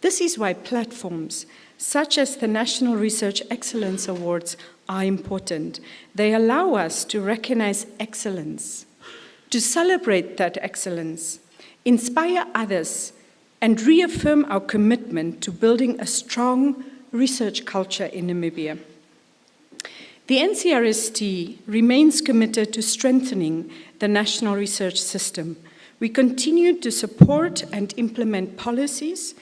This is why platforms such as the National Research Excellence Awards are important. They allow us to recognize excellence, to celebrate that excellence, inspire others, and reaffirm our commitment to building a strong research culture in Namibia. The NCRST remains committed to strengthening the national research system. We continue to support and implement policies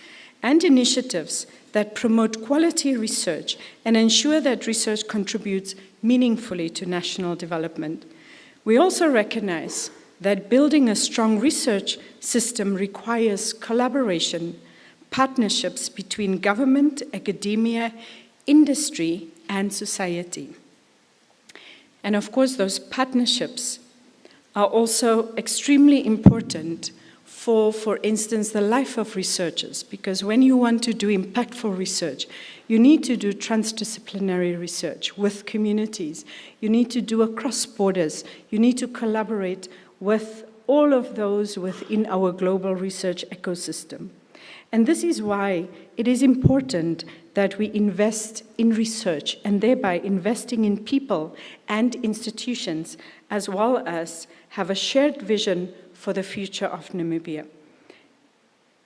and initiatives that promote quality research and ensure that research contributes meaningfully to national development. We also recognize that building a strong research system requires collaboration, partnerships between government, academia, industry, and society. And of course, those partnerships are also extremely important for instance, the life of researchers, because when you want to do impactful research, you need to do transdisciplinary research with communities. You need to do across borders. You need to collaborate with all of those within our global research ecosystem. And this is why it is important that we invest in research and thereby investing in people and institutions, as well as have a shared vision for the future of Namibia.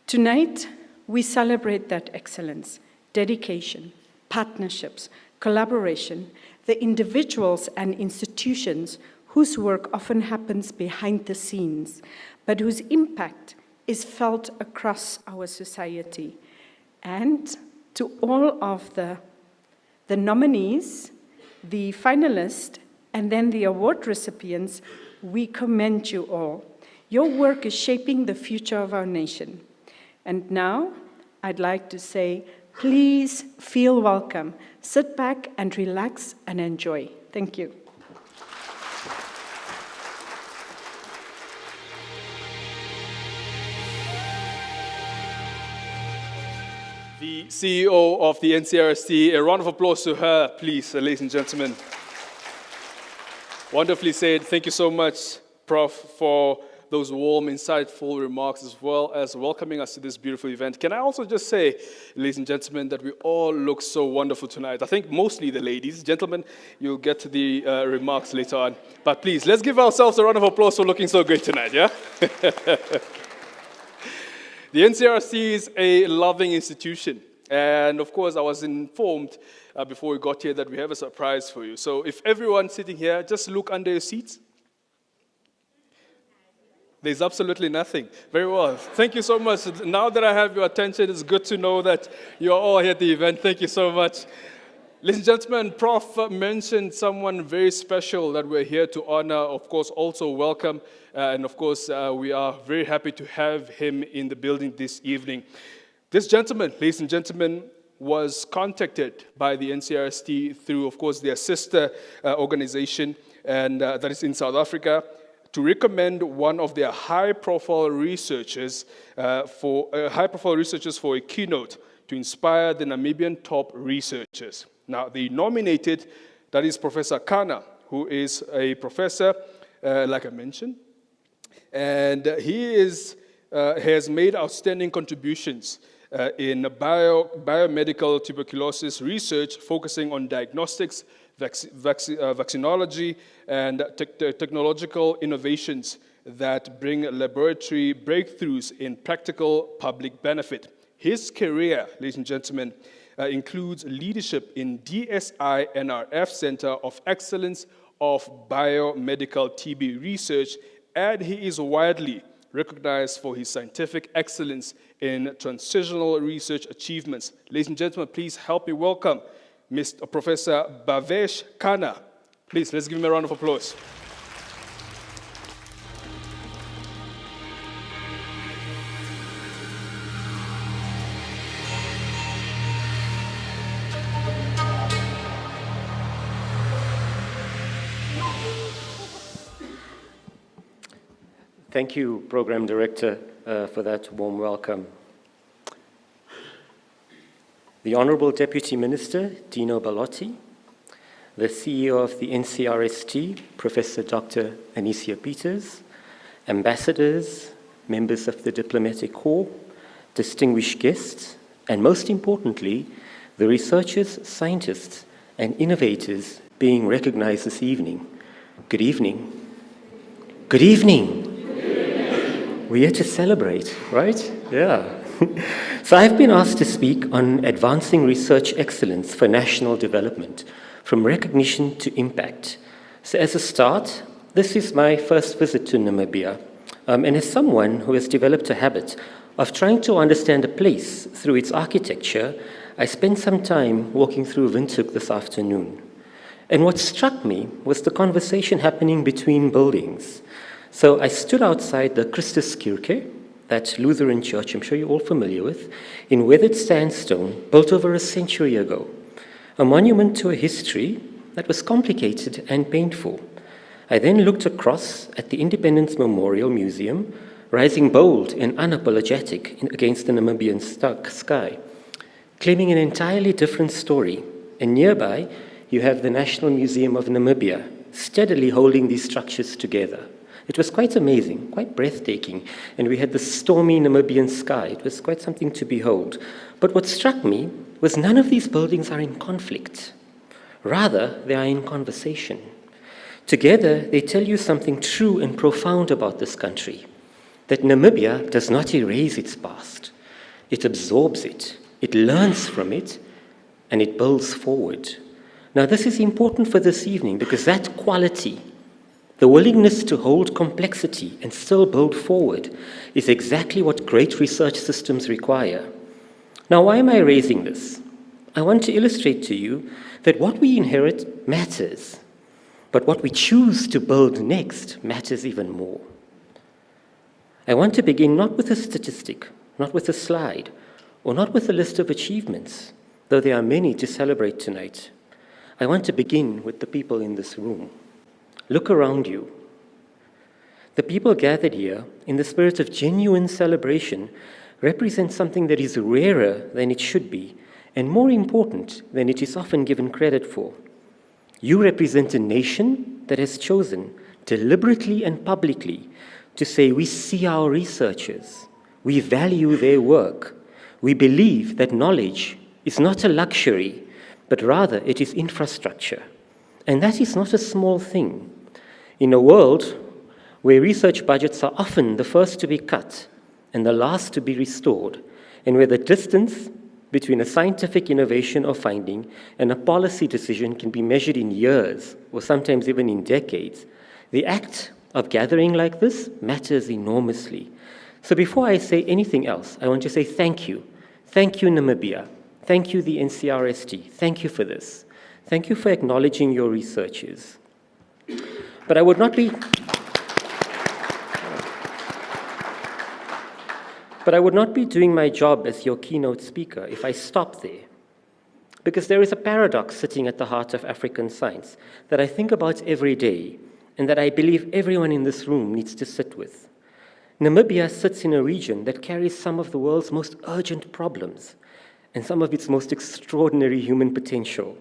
Tonight, we celebrate that excellence, dedication, partnerships, collaboration, the individuals and institutions whose work often happens behind the scenes, but whose impact is felt across our society. And to all of the nominees, the finalists, and then the award recipients, we commend you all. Your work is shaping the future of our nation. And now, I'd like to say, please feel welcome. Sit back and relax and enjoy. Thank you. The CEO of the NCRST, a round of applause to her, please, ladies and gentlemen. Wonderfully said. Thank you so much, Prof, for those warm, insightful remarks, as well as welcoming us to this beautiful event. Can I also just say, ladies and gentlemen, that we all look so wonderful tonight. I think mostly the ladies. Gentlemen, you'll get to the remarks later on. But please, let's give ourselves a round of applause for looking so great tonight, yeah? The NCRST is a loving institution. And of course, I was informed before we got here that we have a surprise for you. So if everyone sitting here, just look under your seats. There's absolutely nothing. Very well. Thank you so much. Now that I have your attention, it's good to know that you're all here at the event. Thank you so much. Ladies and gentlemen, Prof mentioned someone very special that we're here to honor, of course, also welcome. And of course, we are very happy to have him in the building this evening. This gentleman, ladies and gentlemen, was contacted by the NCRST through, of course, their sister organization, and that is in South Africa, to recommend one of their high-profile researchers for a keynote to inspire the Namibian top researchers. Now, they nominated, that is Professor Kana, who is a professor, like I mentioned, and he has made outstanding contributions in biomedical tuberculosis research, focusing on diagnostics, vaccinology, and technological innovations that bring laboratory breakthroughs in practical public benefit. His career, ladies and gentlemen, includes leadership in DSI NRF Center of Excellence of Biomedical TB Research, and he is widely recognized for his scientific excellence in transitional research achievements. Ladies and gentlemen, please help me welcome Mr. Professor Bhavesh Kana. Please, let's give him a round of applause. Thank you, Program Director, for that warm welcome. The Honourable Deputy Minister, Dino Balotti, the CEO of the NCRST, Professor Dr. Anicia Peters, ambassadors, members of the Diplomatic Corps, distinguished guests, and most importantly, the researchers, scientists, and innovators being recognized this evening. Good evening. Good evening. We're here to celebrate, right? Yeah. So I've been asked to speak on advancing research excellence for national development, from recognition to impact. So as a start, this is my first visit to Namibia, and as someone who has developed a habit of trying to understand a place through its architecture, I spent some time walking through Windhoek this afternoon. And what struck me was the conversation happening between buildings. So I stood outside the Christuskirche, that Lutheran church I'm sure you're all familiar with, in weathered sandstone built over a century ago, a monument to a history that was complicated and painful. I then looked across at the Independence Memorial Museum, rising bold and unapologetic against the Namibian sky, claiming an entirely different story. And nearby, you have the National Museum of Namibia, steadily holding these structures together. It was quite amazing, quite breathtaking, and we had the stormy Namibian sky. It was quite something to behold. But what struck me was none of these buildings are in conflict. Rather, they are in conversation. Together, they tell you something true and profound about this country, that Namibia does not erase its past. It absorbs it, it learns from it, and it builds forward. Now, this is important for this evening because that quality, the willingness to hold complexity and still build forward, is exactly what great research systems require. Now, why am I raising this? I want to illustrate to you that what we inherit matters, but what we choose to build next matters even more. I want to begin not with a statistic, not with a slide, or not with a list of achievements, though there are many to celebrate tonight. I want to begin with the people in this room. Look around you. The people gathered here in the spirit of genuine celebration represent something that is rarer than it should be and more important than it is often given credit for. You represent a nation that has chosen, deliberately and publicly, to say we see our researchers, we value their work, we believe that knowledge is not a luxury, but rather it is infrastructure. And that is not a small thing. In a world where research budgets are often the first to be cut and the last to be restored, and where the distance between a scientific innovation or finding and a policy decision can be measured in years, or sometimes even in decades, the act of gathering like this matters enormously. So before I say anything else, I want to say thank you. Thank you, Namibia. Thank you, the NCRST. Thank you for this. Thank you for acknowledging your researchers. But I would not be doing my job as your keynote speaker if I stop there. Because there is a paradox sitting at the heart of African science that I think about every day and that I believe everyone in this room needs to sit with. Namibia sits in a region that carries some of the world's most urgent problems and some of its most extraordinary human potential.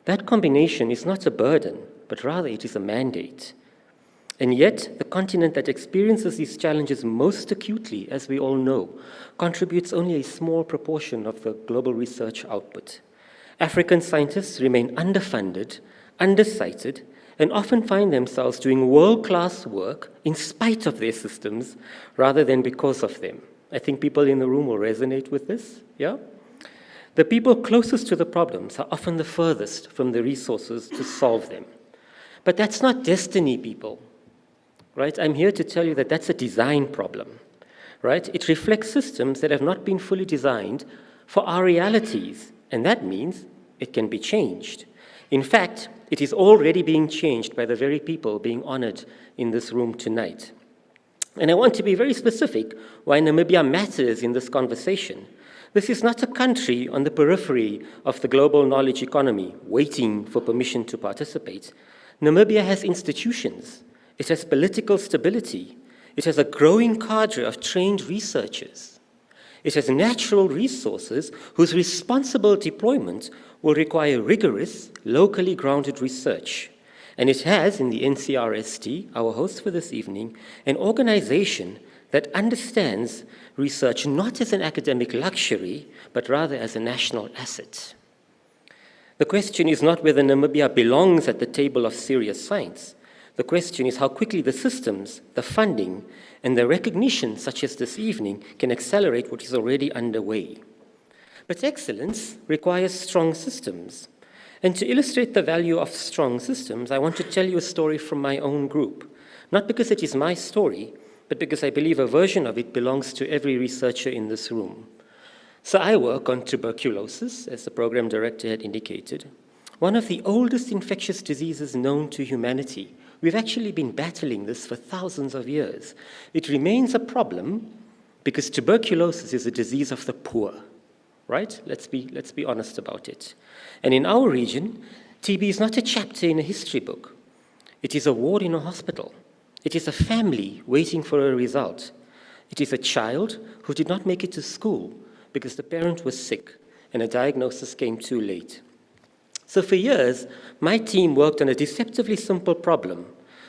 That combination is not a burden, but rather it is a mandate. And yet, the continent that experiences these challenges most acutely, as we all know, contributes only a small proportion of the global research output. African scientists remain underfunded, undercited, and often find themselves doing world-class work in spite of their systems rather than because of them. I think people in the room will resonate with this, yeah? The people closest to the problems are often the furthest from the resources to solve them. But that's not destiny, people, right? I'm here to tell you that that's a design problem, right? It reflects systems that have not been fully designed for our realities, and that means it can be changed. In fact, it is already being changed by the very people being honored in this room tonight. And I want to be very specific why Namibia matters in this conversation. This is not a country on the periphery of the global knowledge economy waiting for permission to participate. Namibia has institutions. It has political stability. It has a growing cadre of trained researchers. It has natural resources whose responsible deployment will require rigorous, locally grounded research. And it has, in the NCRST, our host for this evening, an organization that understands research not as an academic luxury, but rather as a national asset. The question is not whether Namibia belongs at the table of serious science. The question is how quickly the systems, the funding, and the recognition, such as this evening, can accelerate what is already underway. But excellence requires strong systems. And to illustrate the value of strong systems, I want to tell you a story from my own group. Not because it is my story, but because I believe a version of it belongs to every researcher in this room. So I work on tuberculosis, as the program director had indicated, one of the oldest infectious diseases known to humanity. We've actually been battling this for thousands of years. It remains a problem because tuberculosis is a disease of the poor, right? Let's be honest about it. And in our region, TB is not a chapter in a history book. It is a ward in a hospital. It is a family waiting for a result. It is a child who did not make it to school because the parent was sick and a diagnosis came too late. So for years, my team worked on a deceptively simple problem: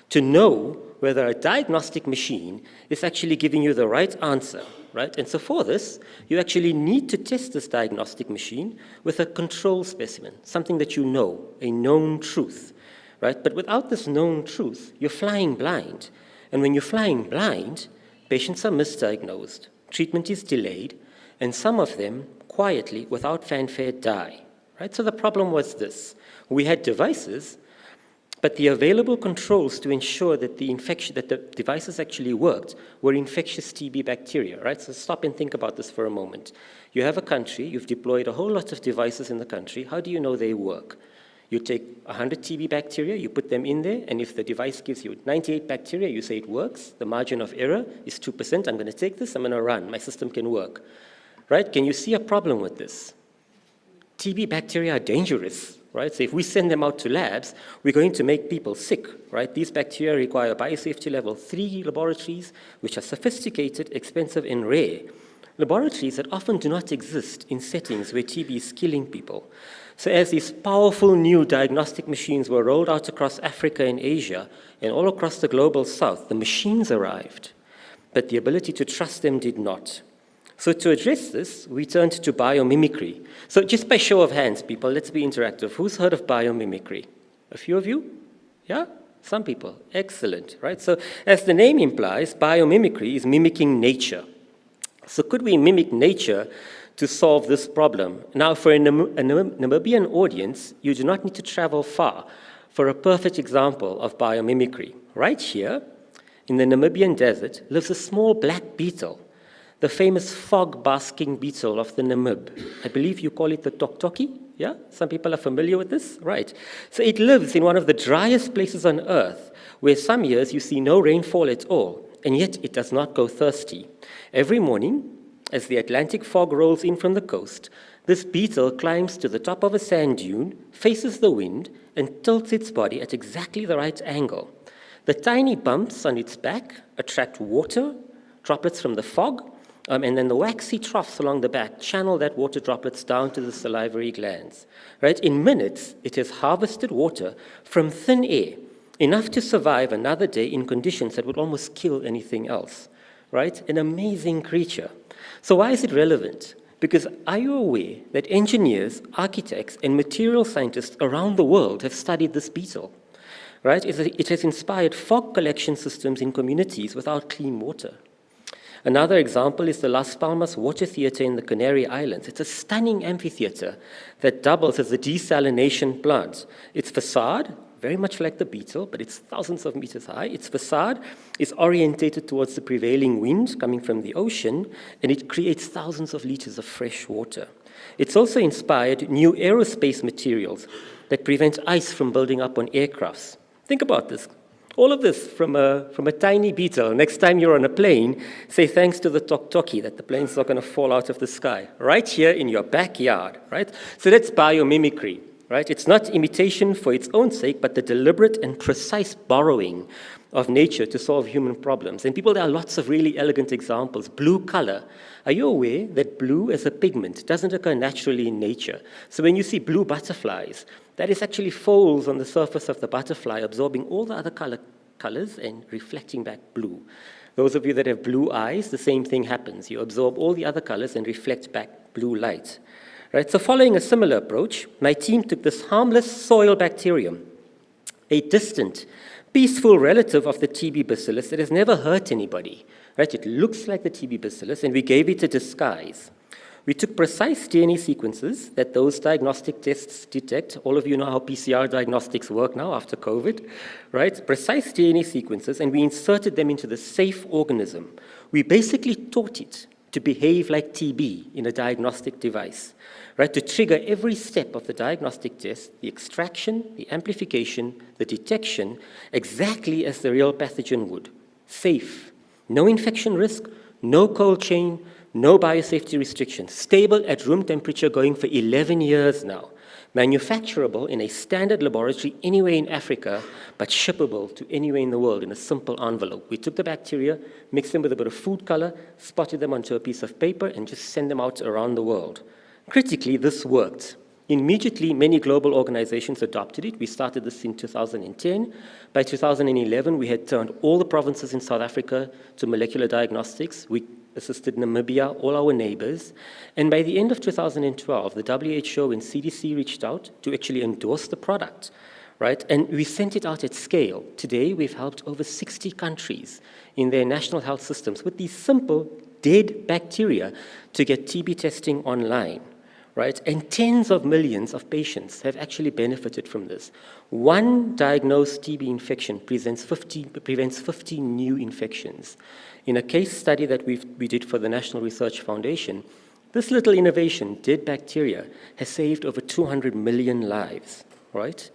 to know whether a diagnostic machine is actually giving you the right answer, right? And so for this, you actually need to test this diagnostic machine with a control specimen, something that you know, a known truth, right? But without this known truth, you're flying blind. And when you're flying blind, patients are misdiagnosed, treatment is delayed, and some of them, quietly, without fanfare, die, right? So the problem was this: we had devices, but the available controls to ensure that the devices actually worked were infectious TB bacteria, right? So stop and think about this for a moment. You have a country, you've deployed a whole lot of devices in the country. How do you know they work? You take 100 TB bacteria, you put them in there, and if the device gives you 98 bacteria, you say it works. The margin of error is 2%. I'm going to take this, I'm going to run. My system can work, right? Can you see a problem with this? TB bacteria are dangerous, right? So if we send them out to labs, we're going to make people sick, right? These bacteria require biosafety level 3 laboratories, which are sophisticated, expensive, and rare. Laboratories that often do not exist in settings where TB is killing people. So as these powerful new diagnostic machines were rolled out across Africa and Asia and all across the global south, the machines arrived, but the ability to trust them did not. So to address this, we turned to biomimicry. So just by show of hands, people, let's be interactive. Who's heard of biomimicry? A few of you? Yeah? Some people. Excellent, right? So as the name implies, biomimicry is mimicking nature. So could we mimic nature to solve this problem? Now, for a Namibian audience, you do not need to travel far for a perfect example of biomimicry. Right here, in the Namibian desert, lives a small black beetle, the famous fog-basking beetle of the Namib. I believe you call it the toktoki, yeah? Some people are familiar with this, right? So it lives in one of the driest places on Earth, where some years you see no rainfall at all, and yet it does not go thirsty. Every morning, as the Atlantic fog rolls in from the coast, this beetle climbs to the top of a sand dune, faces the wind, and tilts its body at exactly the right angle. The tiny bumps on its back attract water, droplets from the fog, and then the waxy troughs along the back channel that water droplets down to the salivary glands. Right? In minutes, it has harvested water from thin air, enough to survive another day in conditions that would almost kill anything else. Right? An amazing creature. So why is it relevant? Because are you aware that engineers, architects, and material scientists around the world have studied this beetle? Right? It has inspired fog collection systems in communities without clean water. Another example is the Las Palmas Water Theatre in the Canary Islands. It's a stunning amphitheatre that doubles as a desalination plant. Its facade, very much like the beetle, but it's thousands of meters high. Its facade is orientated towards the prevailing wind coming from the ocean, and it creates thousands of liters of fresh water. It's also inspired new aerospace materials that prevent ice from building up on aircrafts. Think about this. All of this from a tiny beetle. Next time you're on a plane, say thanks to the toktoki that the plane's not going to fall out of the sky. Right here in your backyard, right? So that's biomimicry, right? It's not imitation for its own sake, but the deliberate and precise borrowing of nature to solve human problems. And people, there are lots of really elegant examples. Blue color. Are you aware that blue as a pigment doesn't occur naturally in nature? So when you see blue butterflies, that is actually folds on the surface of the butterfly, absorbing all the other colors and reflecting back blue. Those of you that have blue eyes, the same thing happens. You absorb all the other colors and reflect back blue light. Right? So following a similar approach, my team took this harmless soil bacterium, a distant, peaceful relative of the TB bacillus that has never hurt anybody. Right? It looks like the TB bacillus, and we gave it a disguise. We took precise DNA sequences that those diagnostic tests detect. All of you know how PCR diagnostics work now after COVID, right? Precise DNA sequences, and we inserted them into the safe organism. We basically taught it to behave like TB in a diagnostic device, right? To trigger every step of the diagnostic test, the extraction, the amplification, the detection, exactly as the real pathogen would. Safe, no infection risk, no cold chain, no biosafety restrictions, stable at room temperature going for 11 years now, manufacturable in a standard laboratory anywhere in Africa, but shippable to anywhere in the world in a simple envelope. We took the bacteria, mixed them with a bit of food color, spotted them onto a piece of paper, and just sent them out around the world. Critically, this worked. Immediately, many global organizations adopted it. We started this in 2010. By 2011, we had turned all the provinces in South Africa to molecular diagnostics. We assisted Namibia, all our neighbors. And by the end of 2012, the WHO and CDC reached out to actually endorse the product, right? And we sent it out at scale. Today, we've helped over 60 countries in their national health systems with these simple dead bacteria to get TB testing online, right? And tens of millions of patients have actually benefited from this. One diagnosed TB infection prevents 50 new infections. In a case study that we did for the National Research Foundation, this little innovation, dead bacteria, has saved over 200 million lives, right?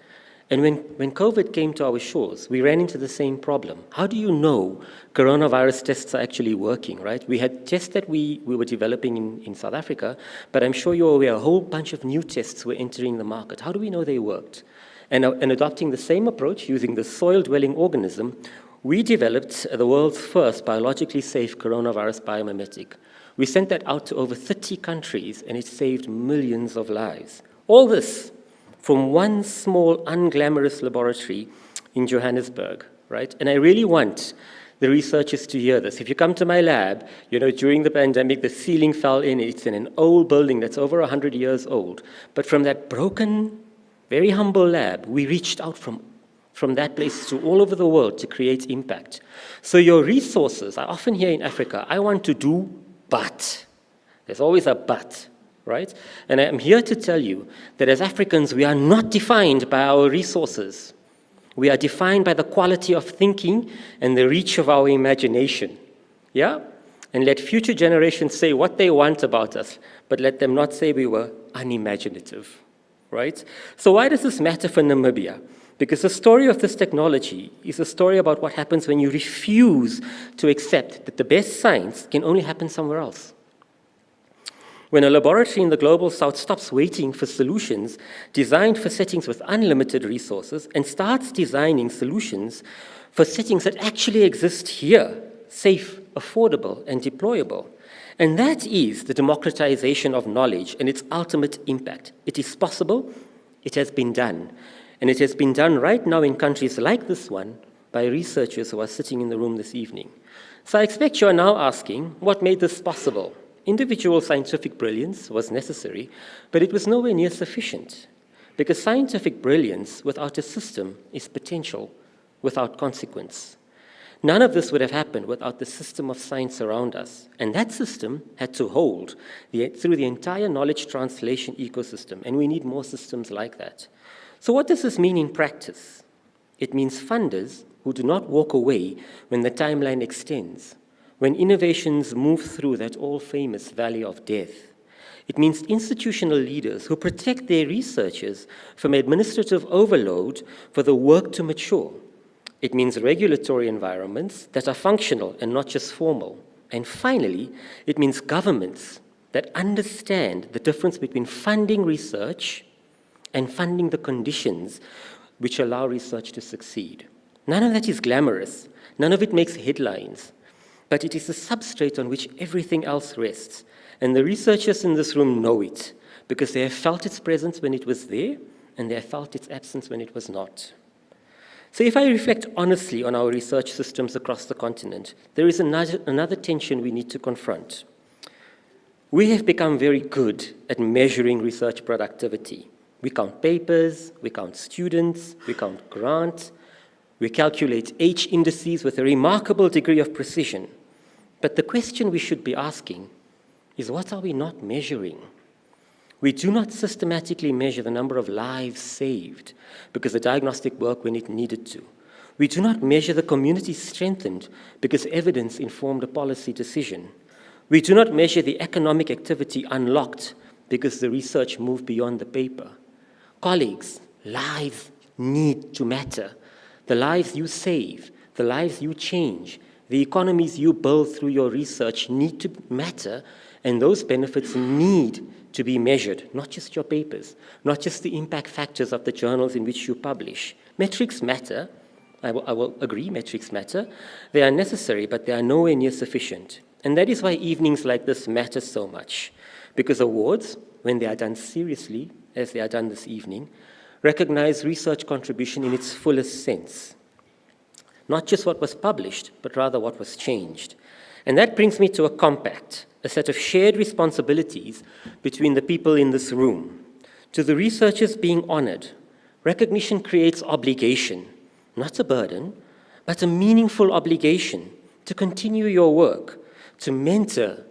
And when COVID came to our shores, we ran into the same problem. How do you know coronavirus tests are actually working, right? We had tests that we were developing in South Africa, but I'm sure you're aware a whole bunch of new tests were entering the market. How do we know they worked? And adopting the same approach, using the soil-dwelling organism, we developed the world's first biologically safe coronavirus biomimetic. We sent that out to over 30 countries, and it saved millions of lives. All this from one small, unglamorous laboratory in Johannesburg, right? And I really want the researchers to hear this. If you come to my lab, during the pandemic, the ceiling fell in. It's in an old building that's over 100 years old. But from that broken, very humble lab, we reached out from that place to all over the world to create impact. So your resources, I often hear in Africa, I want to do, but. There's always a but, right? And I'm here to tell you that as Africans, we are not defined by our resources. We are defined by the quality of thinking and the reach of our imagination, yeah? And let future generations say what they want about us, but let them not say we were unimaginative, right? So why does this matter for Namibia? Because the story of this technology is a story about what happens when you refuse to accept that the best science can only happen somewhere else. When a laboratory in the global south stops waiting for solutions designed for settings with unlimited resources and starts designing solutions for settings that actually exist here, safe, affordable, and deployable. And that is the democratization of knowledge and its ultimate impact. It is possible, it has been done. And it has been done right now in countries like this one by researchers who are sitting in the room this evening. So I expect you are now asking, what made this possible? Individual scientific brilliance was necessary, but it was nowhere near sufficient, because scientific brilliance without a system is potential without consequence. None of this would have happened without the system of science around us, and that system had to hold through the entire knowledge translation ecosystem, and we need more systems like that. So what does this mean in practice? It means funders who do not walk away when the timeline extends, when innovations move through that all-famous valley of death. It means institutional leaders who protect their researchers from administrative overload for the work to mature. It means regulatory environments that are functional and not just formal. And finally, it means governments that understand the difference between funding research and funding the conditions which allow research to succeed. None of that is glamorous. None of it makes headlines. But it is the substrate on which everything else rests. And the researchers in this room know it, because they have felt its presence when it was there, and they have felt its absence when it was not. So if I reflect honestly on our research systems across the continent, there is another tension we need to confront. We have become very good at measuring research productivity. We count papers, we count students, we count grants, we calculate H indices with a remarkable degree of precision. But the question we should be asking is, what are we not measuring? We do not systematically measure the number of lives saved because the diagnostic worked when it needed to. We do not measure the community strengthened because evidence informed a policy decision. We do not measure the economic activity unlocked because the research moved beyond the paper. Colleagues, lives need to matter. The lives you save, the lives you change, the economies you build through your research need to matter, and those benefits need to be measured, not just your papers, not just the impact factors of the journals in which you publish. Metrics matter. I will agree, metrics matter. They are necessary, but they are nowhere near sufficient. And that is why evenings like this matter so much, because awards, when they are done seriously, as they are done this evening, recognize research contribution in its fullest sense. Not just what was published, but rather what was changed. And that brings me to a compact, a set of shared responsibilities between the people in this room. To the researchers being honored, recognition creates obligation, not a burden, but a meaningful obligation to continue your work, to mentor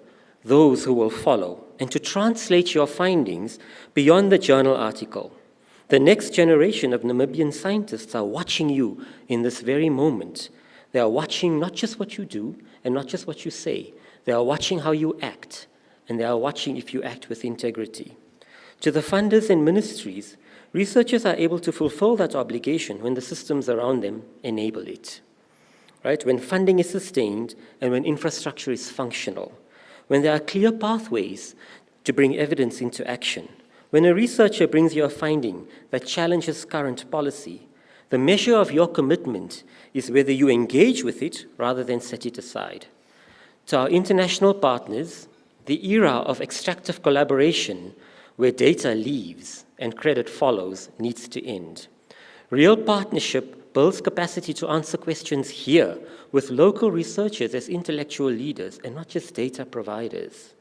those who will follow, and to translate your findings beyond the journal article. The next generation of Namibian scientists are watching you in this very moment. They are watching not just what you do and not just what you say. They are watching how you act, and they are watching if you act with integrity. To the funders and ministries, researchers are able to fulfill that obligation when the systems around them enable it. Right? When funding is sustained and when infrastructure is functional, when there are clear pathways to bring evidence into action, when a researcher brings you a finding that challenges current policy, the measure of your commitment is whether you engage with it rather than set it aside. To our international partners, the era of extractive collaboration where data leaves and credit follows needs to end. Real partnership builds capacity to answer questions here with local researchers as intellectual leaders and not just data providers.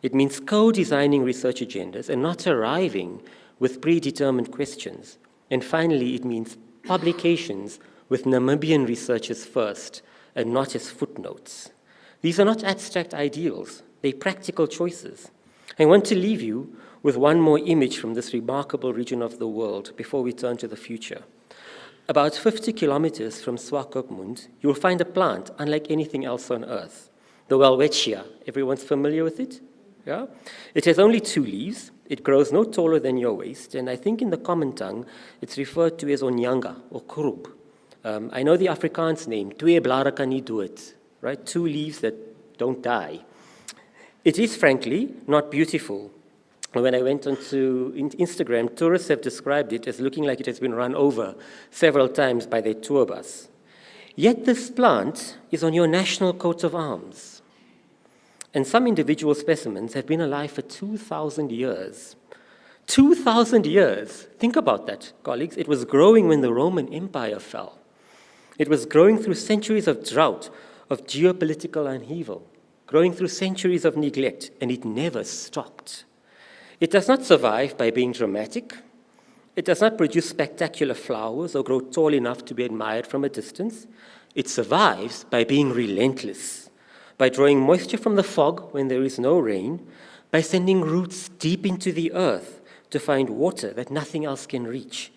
It means co-designing research agendas and not arriving with predetermined questions. And finally, it means publications with Namibian researchers first and not as footnotes. These are not abstract ideals, they're practical choices. I want to leave you with one more image from this remarkable region of the world before we turn to the future. About 50 kilometers from Swakopmund, you'll find a plant unlike anything else on Earth, the Welwitschia. Everyone's familiar with it? Yeah? It has only 2 leaves. It grows no taller than your waist, and I think in the common tongue, it's referred to as onyanga or kurub. I know the Afrikaans name, twee blare kan nie dood, right? 2 leaves that don't die. It is, frankly, not beautiful. When I went onto Instagram, tourists have described it as looking like it has been run over several times by their tour bus. Yet this plant is on your national coat of arms. And some individual specimens have been alive for 2,000 years. 2,000 years! Think about that, colleagues. It was growing when the Roman Empire fell. It was growing through centuries of drought, of geopolitical upheaval, growing through centuries of neglect, and it never stopped. It does not survive by being dramatic. It does not produce spectacular flowers or grow tall enough to be admired from a distance. It survives by being relentless, by drawing moisture from the fog when there is no rain, by sending roots deep into the earth to find water that nothing else can reach,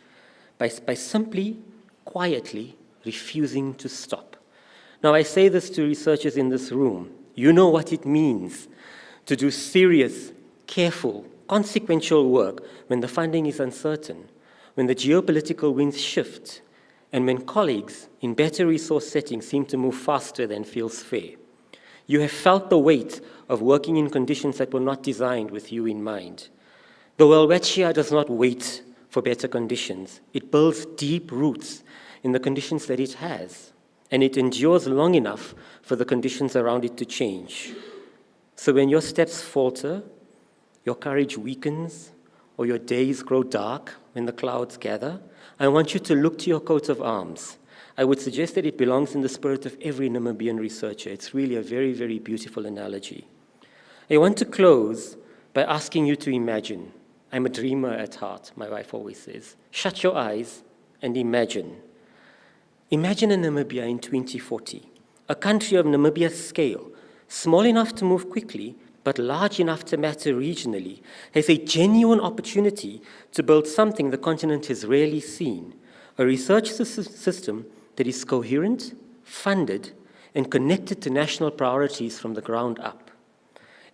by simply, quietly refusing to stop. Now, I say this to researchers in this room. You know what it means to do serious, careful, consequential work when the funding is uncertain, when the geopolitical winds shift, and when colleagues in better resource settings seem to move faster than feels fair. You have felt the weight of working in conditions that were not designed with you in mind. The Welwitschia does not wait for better conditions. It builds deep roots in the conditions that it has, and it endures long enough for the conditions around it to change. So when your steps falter, your courage weakens, or your days grow dark when the clouds gather, I want you to look to your coat of arms I would suggest that it belongs in the spirit of every Namibian researcher. It's really a very, very beautiful analogy. I want to close by asking you to imagine. I'm a dreamer at heart, my wife always says. Shut your eyes and imagine. Imagine a Namibia in 2040, a country of Namibia's scale, small enough to move quickly, but large enough to matter regionally, has a genuine opportunity to build something the continent has rarely seen, a research system that is coherent, funded, and connected to national priorities from the ground up.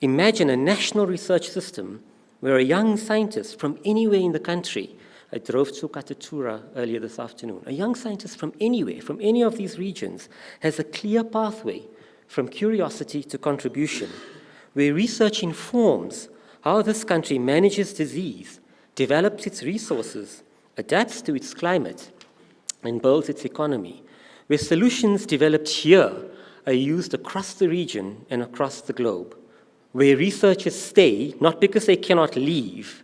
Imagine a national research system where a young scientist from anywhere in the country, I drove to Katatura earlier this afternoon, a young scientist from anywhere, from any of these regions, has a clear pathway from curiosity to contribution, where research informs how this country manages disease, develops its resources, adapts to its climate, and builds its economy, where solutions developed here are used across the region and across the globe, where researchers stay, not because they cannot leave,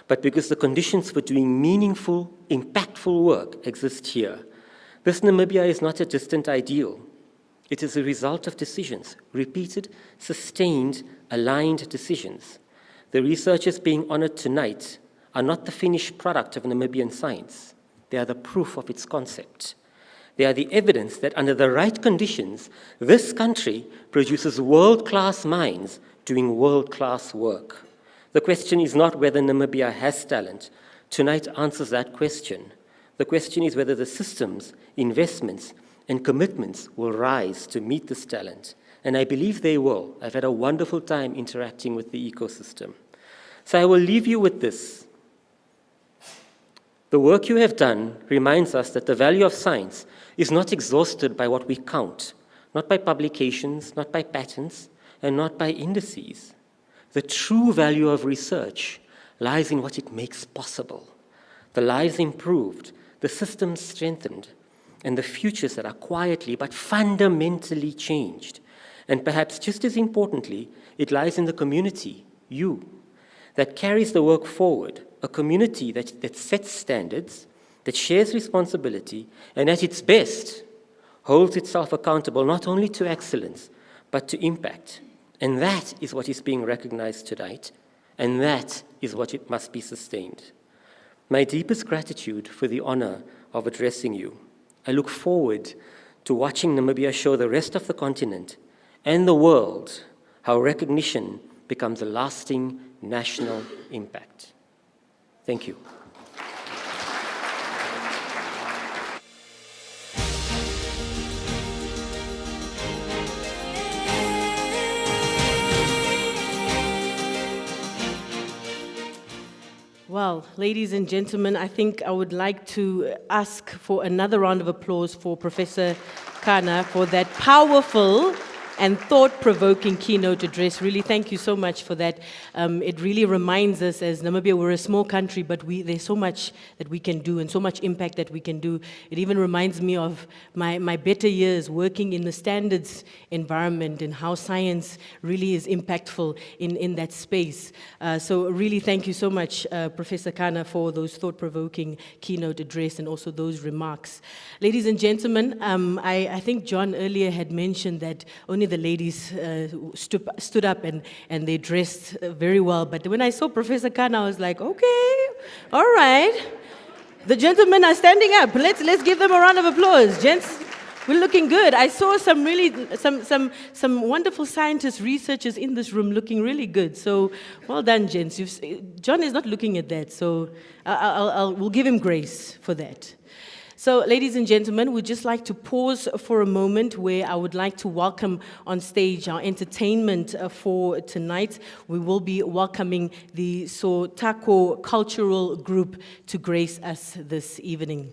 but because the conditions for doing meaningful, impactful work exist here. This Namibia is not a distant ideal. It is a result of decisions, repeated, sustained, aligned decisions. The researchers being honored tonight are not the finished product of Namibian science. They are the proof of its concept. They are the evidence that under the right conditions, this country produces world-class minds doing world-class work. The question is not whether Namibia has talent. Tonight answers that question. The question is whether the systems, investments, and commitments will rise to meet this talent. And I believe they will. I've had a wonderful time interacting with the ecosystem. So I will leave you with this. The work you have done reminds us that the value of science is not exhausted by what we count, not by publications, not by patents, and not by indices. The true value of research lies in what it makes possible, the lives improved, the systems strengthened, and the futures that are quietly but fundamentally changed. And perhaps just as importantly, it lies in the community, you, that carries the work forward, a community that sets standards, that shares responsibility, and at its best, holds itself accountable not only to excellence, but to impact. And that is what is being recognized tonight, and that is what it must be sustained. My deepest gratitude for the honor of addressing you. I look forward to watching Namibia show the rest of the continent and the world how recognition becomes a lasting national impact. Thank you. Well, ladies and gentlemen, I think I would like to ask for another round of applause for Professor Kana for that powerful and thought-provoking keynote address. Really, thank you so much for that. It really reminds us, as Namibia, we're a small country, but there's so much that we can do and so much impact that we can do. It even reminds me of my better years working in the standards environment and how science really is impactful in that space. So really, thank you so much, Professor Kana, for those thought-provoking keynote address and also those remarks. Ladies and gentlemen, I think John earlier had mentioned that only the ladies stood up and they dressed very well. But when I saw Professor Khan, I was like, okay, all right. The gentlemen are standing up. Let's give them a round of applause. Gents, we're looking good. I saw some wonderful scientists, researchers in this room looking really good. So well done, gents. John is not looking at that, so we'll give him grace for that. So, ladies and gentlemen, we'd just like to pause for a moment where I would like to welcome on stage our entertainment for tonight. We will be welcoming the Sotako Cultural Group to grace us this evening.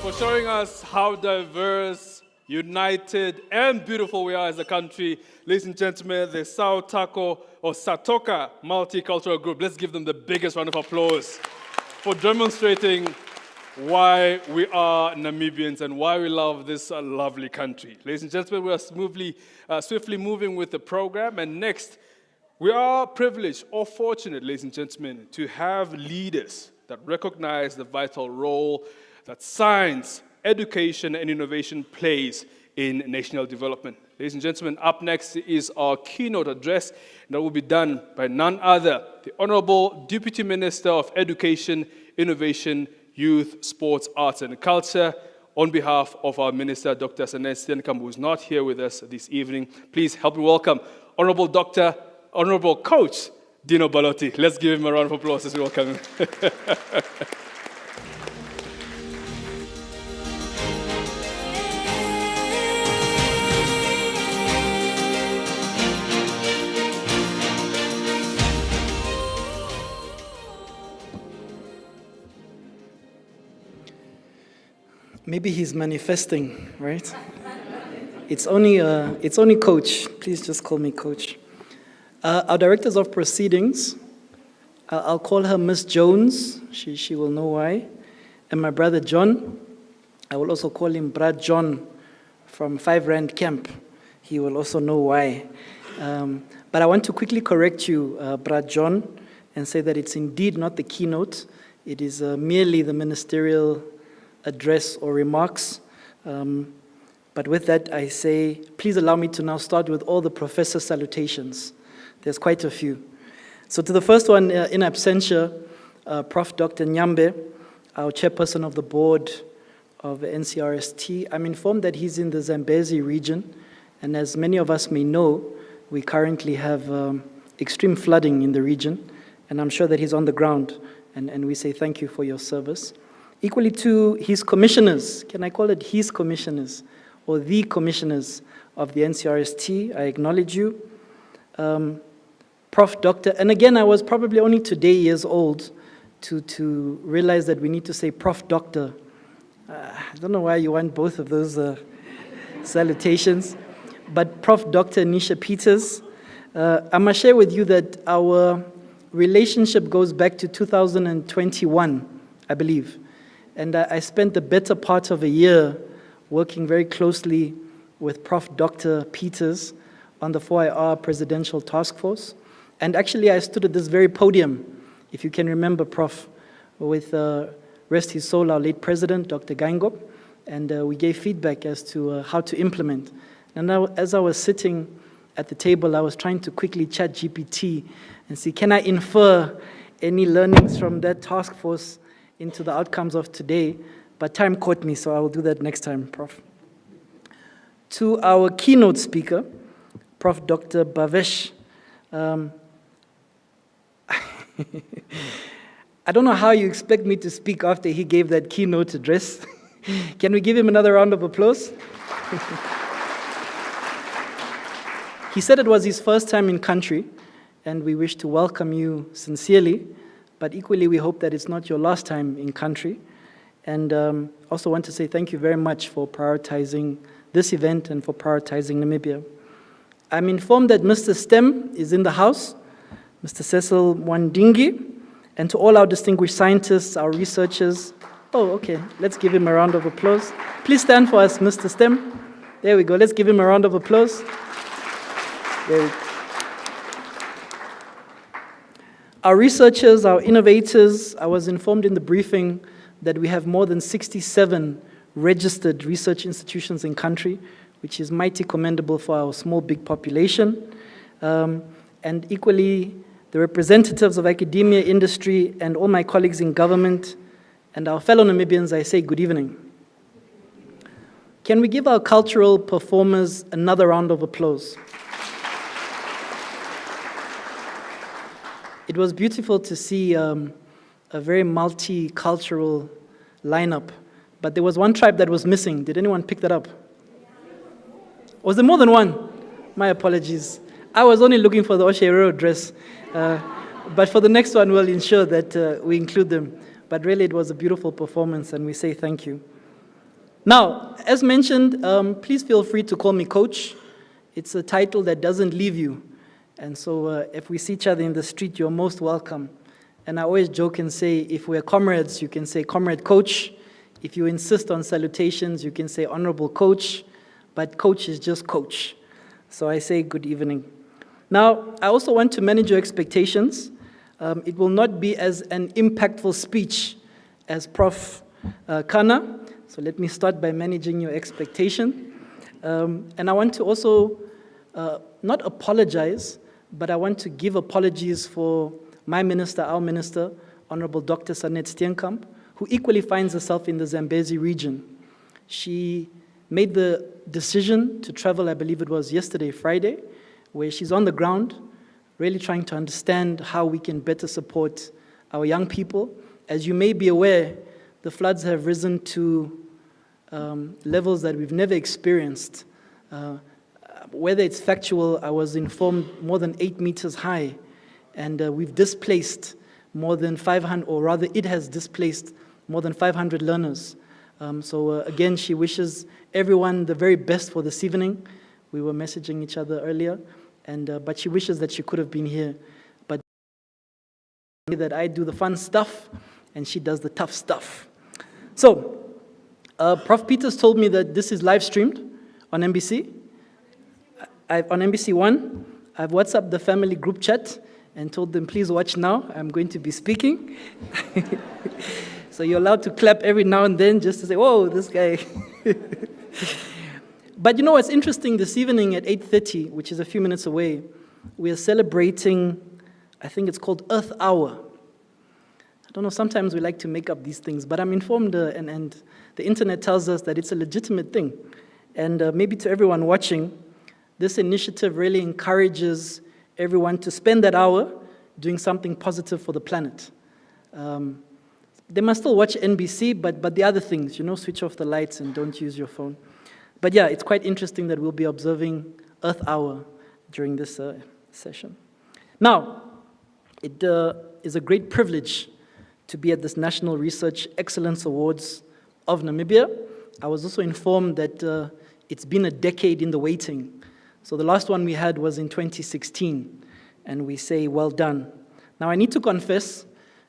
for showing us how diverse, united, and beautiful we are as a country. Ladies and gentlemen, the Satoka Multicultural Group. Let's give them the biggest round of applause for demonstrating why we are Namibians and why we love this lovely country. Ladies and gentlemen, we are swiftly moving with the program, and next, we are privileged or fortunate, ladies and gentlemen, to have leaders that recognize the vital role that science, education, and innovation plays in national development. Ladies and gentlemen, up next is our keynote address that will be done by none other, the Honorable Deputy Minister of Education, Innovation, Youth, Sports, Arts, and Culture, on behalf of our Minister, Dr. NCRST, who is not here with us this evening. Please help me welcome Honorable Coach Dino Balotti. Let's give him a round of applause as we welcome him. Maybe he's manifesting, right? It's only Coach. Please just call me Coach. Our directors of proceedings, I'll call her Miss Jones. She will know why. And my brother John, I will also call him Brad John from 5 Rand Camp. He will also know why. But I want to quickly correct you, Brad John, and say that it's indeed not the keynote. It is merely the ministerial address or remarks. But with that, I say, please allow me to now start with all the professor salutations. There's quite a few. So to the first one, in absentia, Prof. Dr. Nyambe, our chairperson of the board of NCRST. I'm informed that he's in the Zambezi region, and as many of us may know, we currently have extreme flooding in the region, and I'm sure that he's on the ground, and we say thank you for your service. Equally to his commissioners, can I call it his commissioners, or the commissioners of the NCRST, I acknowledge you. Prof. Doctor, and again, I was probably only today years old to realize that we need to say Prof. Doctor. I don't know why you want both of those salutations, but Prof. Dr. Nisha Peters, I must share with you that our relationship goes back to 2021, I believe. And I spent the better part of a year working very closely with Prof. Dr. Peters on the 4IR Presidential Task Force. And actually, I stood at this very podium, if you can remember, Prof, with, rest his soul, our late President, Dr. Gaingop, and we gave feedback as to how to implement. And now, as I was sitting at the table, I was trying to quickly chat GPT and see, can I infer any learnings from that task force into the outcomes of today? But time caught me, so I will do that next time, Prof. To our keynote speaker, Prof. Dr. Bhavesh. I don't know how you expect me to speak after he gave that keynote address. Can we give him another round of applause? He said it was his first time in country, and we wish to welcome you sincerely, but equally we hope that it's not your last time in country. And also want to say thank you very much for prioritizing this event and for prioritizing Namibia. I'm informed that Mr. STEM is in the house, Mr. Cecil Mwandingi, and to all our distinguished scientists, our researchers. Oh, okay, let's give him a round of applause. Please stand for us, Mr. STEM. There we go, let's give him a round of applause. There we go. Our researchers, our innovators, I was informed in the briefing that we have more than 67 registered research institutions in country, which is mighty commendable for our small, big population. And equally, the representatives of academia, industry, and all my colleagues in government, and our fellow Namibians, I say good evening. Can we give our cultural performers another round of applause? It was beautiful to see a very multicultural lineup, but there was one tribe that was missing. Did anyone pick that up? Was there more than one? My apologies. I was only looking for the Osherero dress, but for the next one, we'll ensure that we include them. But really, it was a beautiful performance, and we say thank you. Now, as mentioned, please feel free to call me Coach. It's a title that doesn't leave you. And so if we see each other in the street, you're most welcome. And I always joke and say, if we're comrades, you can say Comrade Coach. If you insist on salutations, you can say Honorable Coach. But Coach is just Coach. So I say good evening. Now, I also want to manage your expectations. It will not be as an impactful speech as Prof. Kana. So let me start by managing your expectation. And I want to also not apologize, but I want to give apologies for my minister, our minister, Honorable Dr. Sanet Steenkamp, who equally finds herself in the Zambezi region. She made the decision to travel, I believe it was yesterday, Friday, where she's on the ground, really trying to understand how we can better support our young people. As you may be aware, the floods have risen to levels that we've never experienced. Whether it's factual, I was informed more than 8 meters high, and we've displaced more than 500, or rather it has displaced more than 500 learners. So again, she wishes everyone the very best for this evening. We were messaging each other earlier, and but she wishes that she could have been here. But that I do the fun stuff, and she does the tough stuff. So, Prof. Peters told me that this is live streamed on NBC. On NBC One, I've WhatsApped the family group chat and told them, please watch now, I'm going to be speaking. So you're allowed to clap every now and then just to say, whoa, this guy. But you know what's interesting, this evening at 8:30, which is a few minutes away, we are celebrating, I think it's called Earth Hour. I don't know, sometimes we like to make up these things, but I'm informed and the internet tells us that it's a legitimate thing. And maybe to everyone watching, this initiative really encourages everyone to spend that hour doing something positive for the planet. They must still watch NBC, but the other things, switch off the lights and don't use your phone. But yeah, it's quite interesting that we'll be observing Earth Hour during this session. Now, it is a great privilege to be at this National Research Excellence Awards of Namibia. I was also informed that it's been a decade in the waiting. So the last one we had was in 2016, and we say, well done. Now, I need to confess,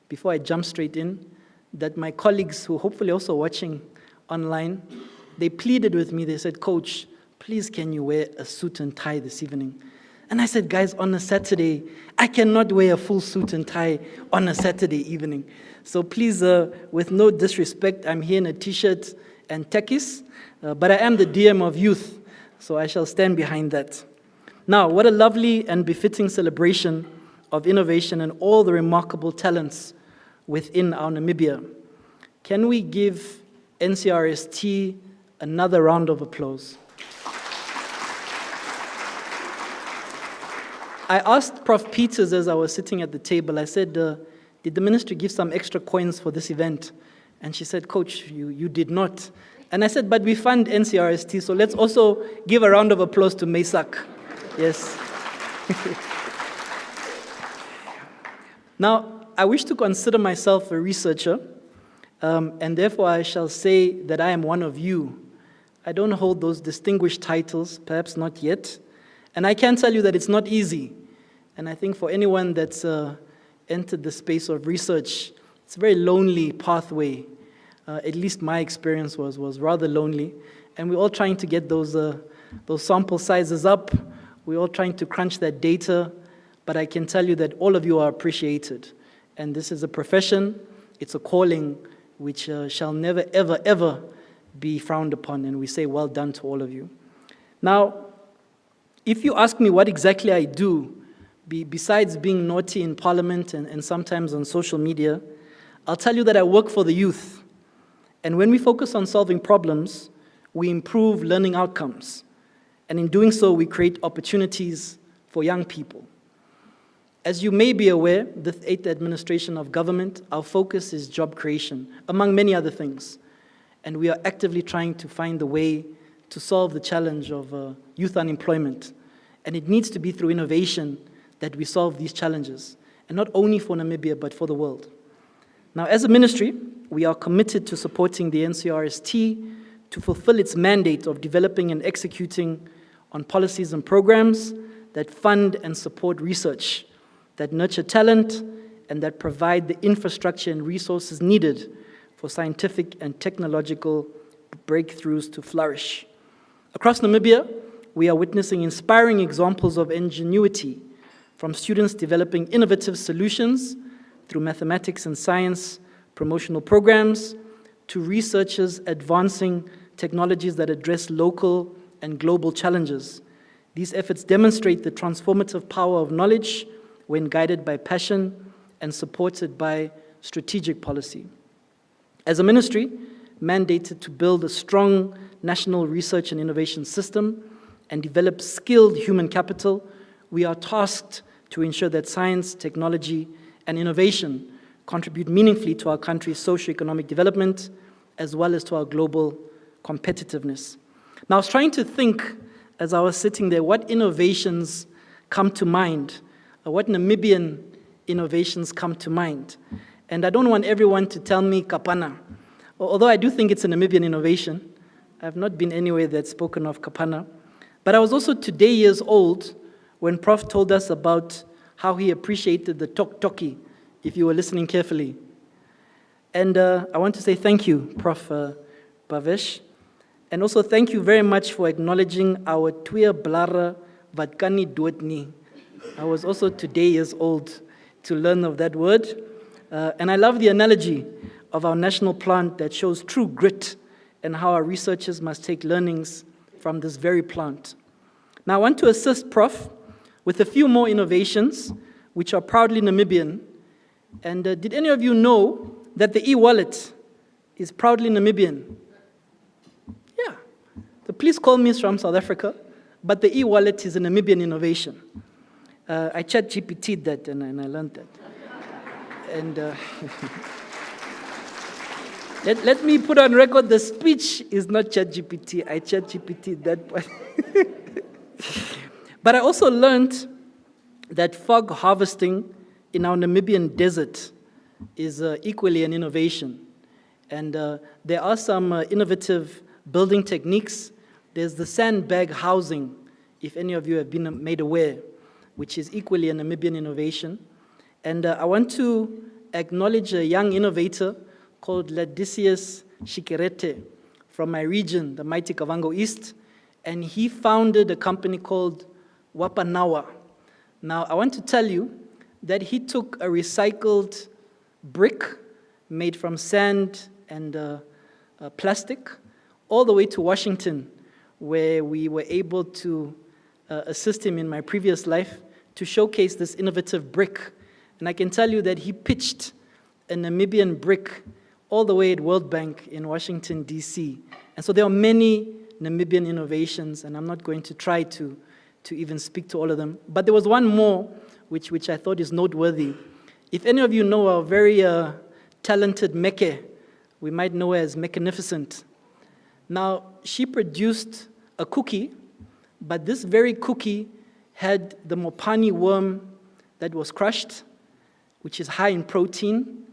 before I jump straight in, that my colleagues who hopefully also watching online, they pleaded with me. They said, Coach, please can you wear a suit and tie this evening? And I said, guys, on a Saturday, I cannot wear a full suit and tie on a Saturday evening. So please, with no disrespect, I'm here in a t-shirt and techies, but I am the DM of youth, so I shall stand behind that. Now, what a lovely and befitting celebration of innovation and all the remarkable talents within our Namibia. Can we give NCRST another round of applause? I asked Prof. Peters as I was sitting at the table, I said, did the ministry give some extra coins for this event? And she said, Coach, you did not. And I said, but we fund NCRST, so let's also give a round of applause to Maysak. Yes. Now, I wish to consider myself a researcher, and therefore I shall say that I am one of you. I don't hold those distinguished titles, perhaps not yet, and I can tell you that it's not easy. And I think for anyone that's entered the space of research, it's a very lonely pathway. At least my experience was rather lonely, and we're all trying to get those sample sizes up. We're all trying to crunch that data, but I can tell you that all of you are appreciated. And this is a profession, it's a calling which shall never, ever, ever be frowned upon, and we say well done to all of you. Now, if you ask me what exactly I do, besides being naughty in Parliament and sometimes on social media, I'll tell you that I work for the youth. And when we focus on solving problems, we improve learning outcomes. And in doing so, we create opportunities for young people. As you may be aware, the 8th administration of government, our focus is job creation, among many other things. And we are actively trying to find a way to solve the challenge of youth unemployment. And it needs to be through innovation that we solve these challenges, and not only for Namibia, but for the world. Now, as a ministry, we are committed to supporting the NCRST to fulfill its mandate of developing and executing on policies and programs that fund and support research, that nurture talent, and that provide the infrastructure and resources needed for scientific and technological breakthroughs to flourish. Across Namibia, we are witnessing inspiring examples of ingenuity, from students developing innovative solutions through mathematics and science promotional programs, to researchers advancing technologies that address local and global challenges. These efforts demonstrate the transformative power of knowledge when guided by passion and supported by strategic policy. As a ministry, mandated to build a strong national research and innovation system and develop skilled human capital, we are tasked to ensure that science, technology, and innovation contribute meaningfully to our country's socio-economic development, as well as to our global competitiveness. Now, I was trying to think, as I was sitting there, what innovations come to mind, what Namibian innovations come to mind. And I don't want everyone to tell me kapana, although I do think it's a Namibian innovation. I have not been anywhere that's spoken of kapana. But I was also today years old when Prof told us about how he appreciated the tok-toki, if you were listening carefully. And I want to say thank you, Prof. Bhavesh. And also thank you very much for acknowledging our Tuya Blara Vatkani Duetni. I was also today years old to learn of that word. And I love the analogy of our national plant that shows true grit and how our researchers must take learnings from this very plant. Now I want to assist Prof with a few more innovations which are proudly Namibian. And did any of you know that the e-wallet is proudly Namibian? Yeah. So please call me from South Africa, but the e-wallet is a Namibian innovation. I chat GPT'd that and I learned that. And let me put on record, the speech is not chat GPT. I chat GPT that part. But I also learned that fog harvesting in our Namibian desert is equally an innovation. And there are some innovative building techniques. There's the sandbag housing, if any of you have been made aware, which is equally a Namibian innovation. And I want to acknowledge a young innovator called Ladisius Shikerete from my region, the mighty Kavango East. And he founded a company called Wapanawa. Now, I want to tell you that he took a recycled brick made from sand and plastic all the way to Washington, where we were able to assist him in my previous life to showcase this innovative brick. And I can tell you that he pitched a Namibian brick all the way at World Bank in Washington, D.C. And so there are many Namibian innovations, and I'm not going to try to even speak to all of them. But there was one more which I thought is noteworthy. If any of you know our very talented Meke, we might know her as Mekanificent. Now, she produced a cookie, but this very cookie had the mopani worm that was crushed, which is high in protein,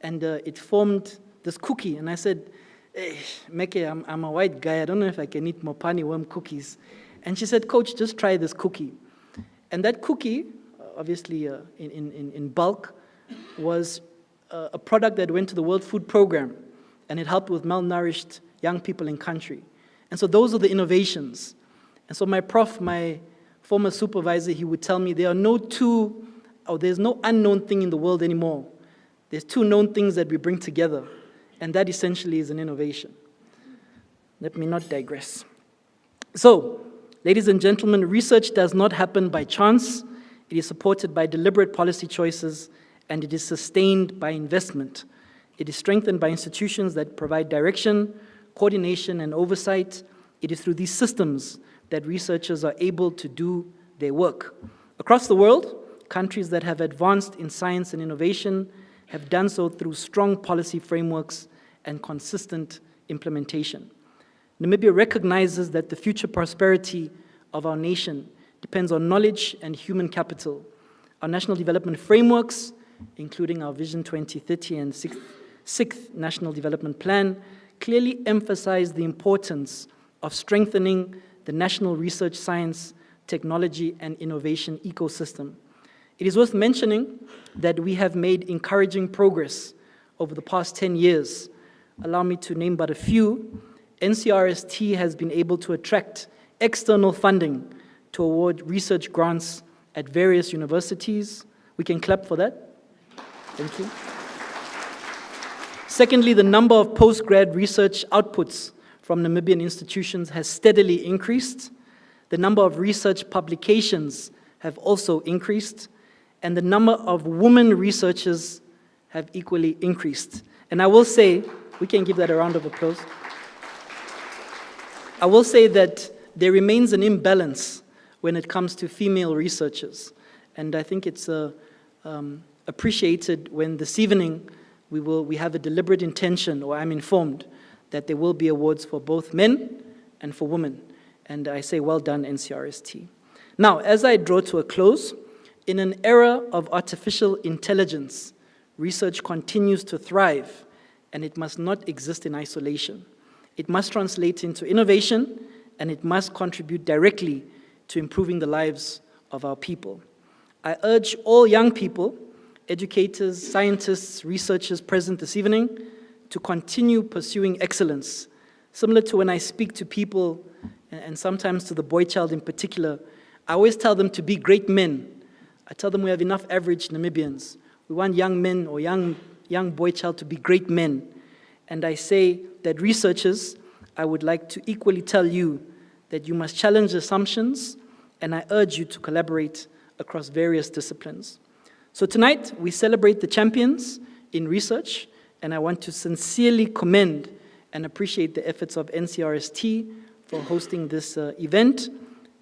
and it formed this cookie. And I said, hey, Meke, I'm a white guy. I don't know if I can eat mopani worm cookies. And she said, Coach, just try this cookie. And that cookie, obviously in bulk, was a product that went to the World Food Program, and it helped with malnourished young people in country. And so those are the innovations. And so my prof, my former supervisor, he would tell me there's no unknown thing in the world anymore. There's two known things that we bring together, and that essentially is an innovation. Let me not digress. So, ladies and gentlemen, research does not happen by chance. It is supported by deliberate policy choices, and it is sustained by investment. It is strengthened by institutions that provide direction, coordination, and oversight. It is through these systems that researchers are able to do their work. Across the world, countries that have advanced in science and innovation have done so through strong policy frameworks and consistent implementation. Namibia recognizes that the future prosperity of our nation depends on knowledge and human capital. Our national development frameworks, including our Vision 2030 and Sixth National Development Plan, clearly emphasize the importance of strengthening the national research, science, technology, and innovation ecosystem. It is worth mentioning that we have made encouraging progress over the past 10 years. Allow me to name but a few. NCRST has been able to attract external funding to award research grants at various universities. We can clap for that. Thank you. Secondly, the number of post-grad research outputs from Namibian institutions has steadily increased. The number of research publications have also increased, and the number of women researchers have equally increased. And I will say, we can give that a round of applause. I will say that there remains an imbalance when it comes to female researchers. And I think it's appreciated when this evening we have a deliberate intention, or I'm informed, that there will be awards for both men and for women. And I say, well done, NCRST. Now, as I draw to a close, in an era of artificial intelligence, research continues to thrive, and it must not exist in isolation. It must translate into innovation, and it must contribute directly to improving the lives of our people. I urge all young people, educators, scientists, researchers present this evening, to continue pursuing excellence. Similar to when I speak to people, and sometimes to the boy child in particular, I always tell them to be great men. I tell them we have enough average Namibians. We want young men or young boy child to be great men. And I say that researchers, I would like to equally tell you that you must challenge assumptions, and I urge you to collaborate across various disciplines. So tonight, we celebrate the champions in research, and I want to sincerely commend and appreciate the efforts of NCRST for hosting this event,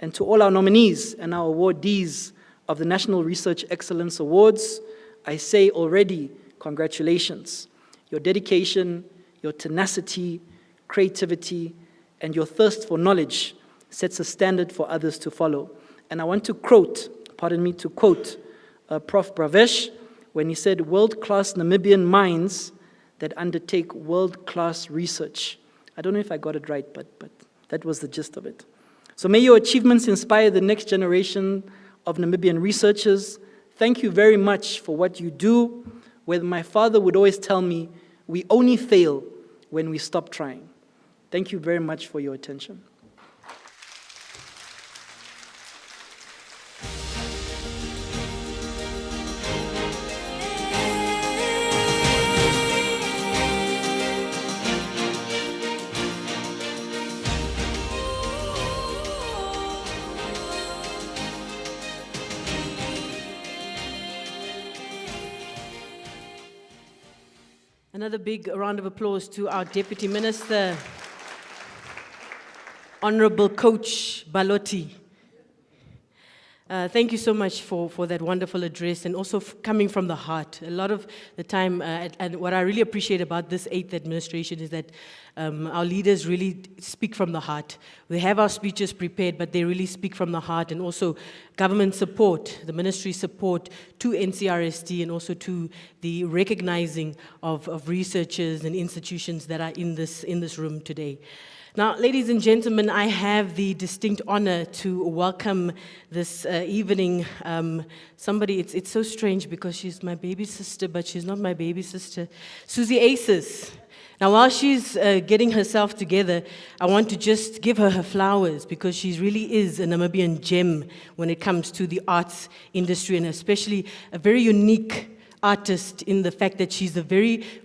and to all our nominees and our awardees of the National Research Excellence Awards, I say already, congratulations. Your dedication, your tenacity, creativity, and your thirst for knowledge sets a standard for others to follow. And I want to quote Prof. Bravesh when he said, world-class Namibian minds that undertake world-class research. I don't know if I got it right, but that was the gist of it. So may your achievements inspire the next generation of Namibian researchers. Thank you very much for what you do. Where my father would always tell me, we only fail when we stop trying. Thank you very much for your attention. Another big round of applause to our Deputy Minister, Honorable Coach Balotti. Thank you so much for that wonderful address and also coming from the heart. A lot of the time, and what I really appreciate about this 8th administration is that our leaders really speak from the heart. We have our speeches prepared, but they really speak from the heart, and also government support, the ministry support to NCRST and also to the recognizing of researchers and institutions that are in this room today. Now, ladies and gentlemen, I have the distinct honor to welcome this evening somebody. It's so strange because she's my baby sister, but she's not my baby sister, Susie Aces. Now, while she's getting herself together, I want to just give her flowers because she really is a Namibian gem when it comes to the arts industry, and especially a very unique artist in the fact that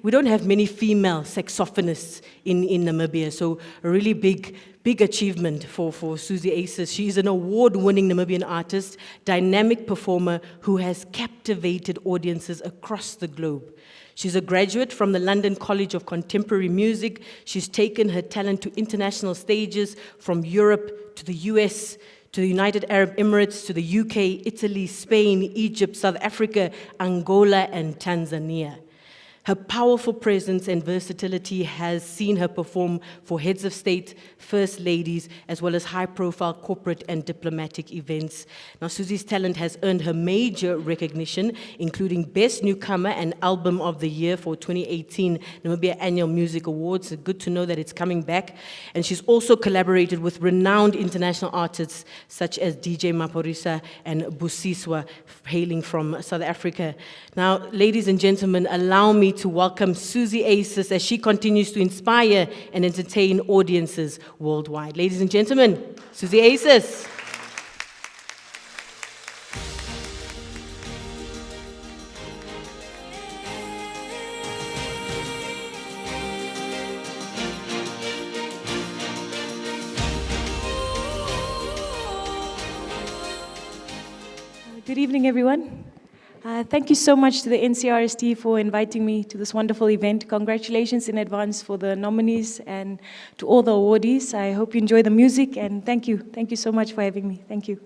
we don't have many female saxophonists in Namibia, so a really big achievement for Susie Aces. She is an award-winning Namibian artist, dynamic performer who has captivated audiences across the globe. She's a graduate from the London College of Contemporary Music. She's taken her talent to international stages, from Europe to the US, to the United Arab Emirates, to the UK, Italy, Spain, Egypt, South Africa, Angola, and Tanzania. Her powerful presence and versatility has seen her perform for heads of state, first ladies, as well as high-profile corporate and diplomatic events. Now, Susie's talent has earned her major recognition, including Best Newcomer and Album of the Year for 2018 Namibia Annual Music Awards. It's good to know that it's coming back. And she's also collaborated with renowned international artists such as DJ Maphorisa and Busiswa, hailing from South Africa. Now, ladies and gentlemen, allow me to welcome Susie Aces as she continues to inspire and entertain audiences worldwide. Ladies and gentlemen, Susie Aces. Good evening, everyone. Thank you so much to the NCRST for inviting me to this wonderful event. Congratulations in advance for the nominees and to all the awardees. I hope you enjoy the music, and thank you. Thank you so much for having me. Thank you.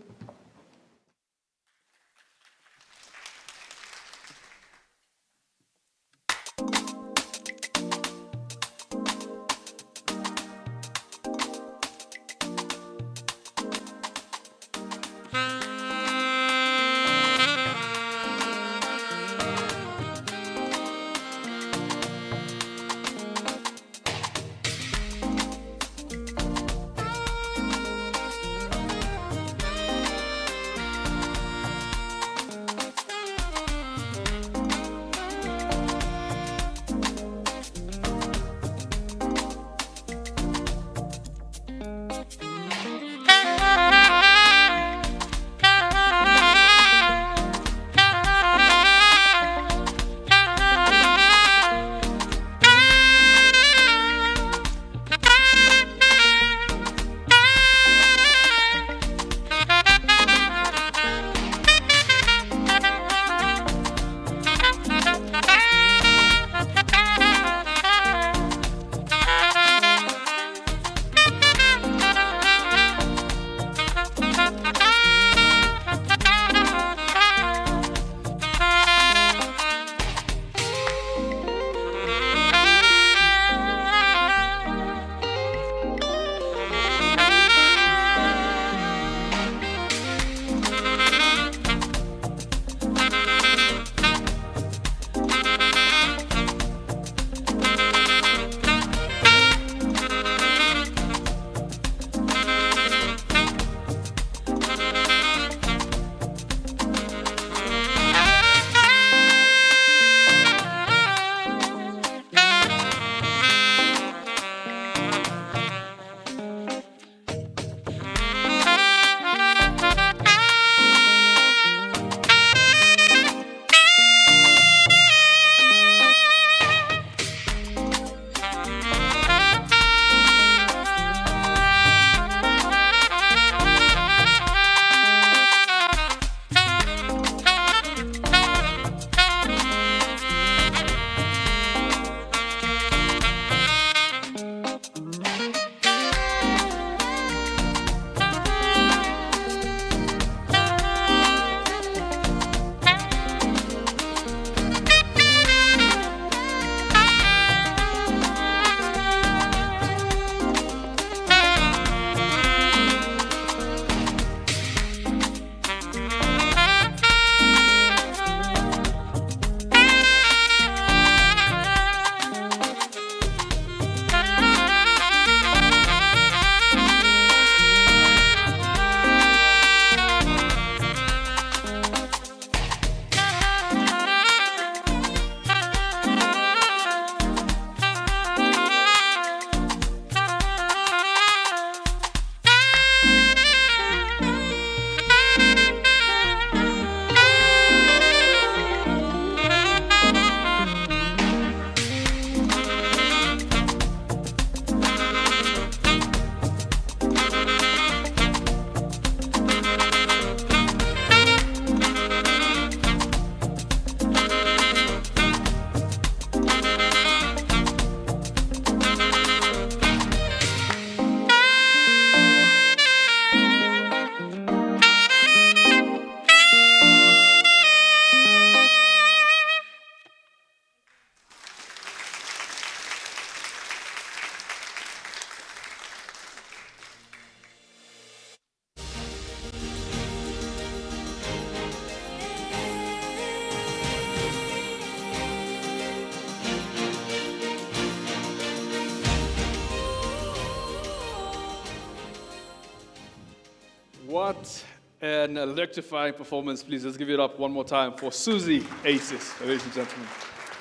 What an electrifying performance. Please, let's give it up one more time for Susie Aces, ladies and gentlemen.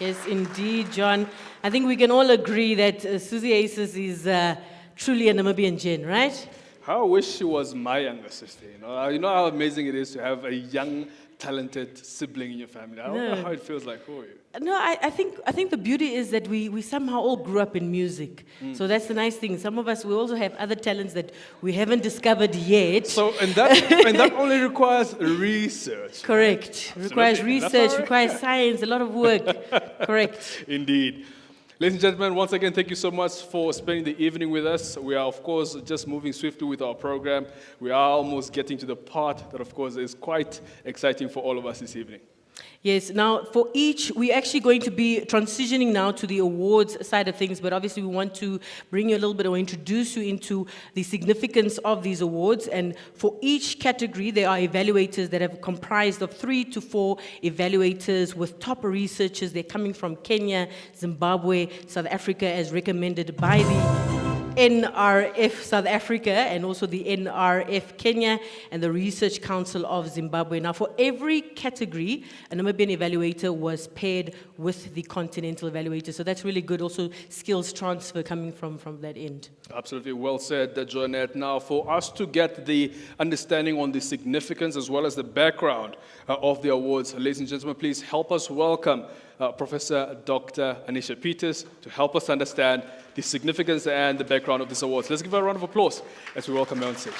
Yes, indeed, John. I think we can all agree that Susie Aces is truly a Namibian gem, right? How I wish she was my younger sister. You know how amazing it is to have a young, talented sibling in your family. I don't know how it feels like for you. No, I think the beauty is that we somehow all grew up in music. So that's the nice thing. Some of us, we also have other talents that we haven't discovered yet. So, and that only requires research. Correct. Requires research, requires science, a lot of work. Correct. Indeed. Ladies and gentlemen, once again, thank you so much for spending the evening with us. We are, of course, just moving swiftly with our program. We are almost getting to the part that, of course, is quite exciting for all of us this evening. Yes, now for each, we're actually going to be transitioning now to the awards side of things, but obviously we want to bring you a little bit or introduce you into the significance of these awards. And for each category, there are evaluators that have comprised of 3 to 4 evaluators with top researchers. They're coming from Kenya, Zimbabwe, South Africa, as recommended by the NRF South Africa and also the NRF Kenya and the Research Council of Zimbabwe. Now, for every category, a Namibian evaluator was paired with the continental evaluator. So that's really good. Also, skills transfer coming from that end. Absolutely well said, Joanette. Now, for us to get the understanding on the significance as well as the background of the awards, ladies and gentlemen, please help us welcome Professor Dr. Anisha Peters to help us understand the significance and the background of these awards. Let's give her a round of applause as we welcome her on stage.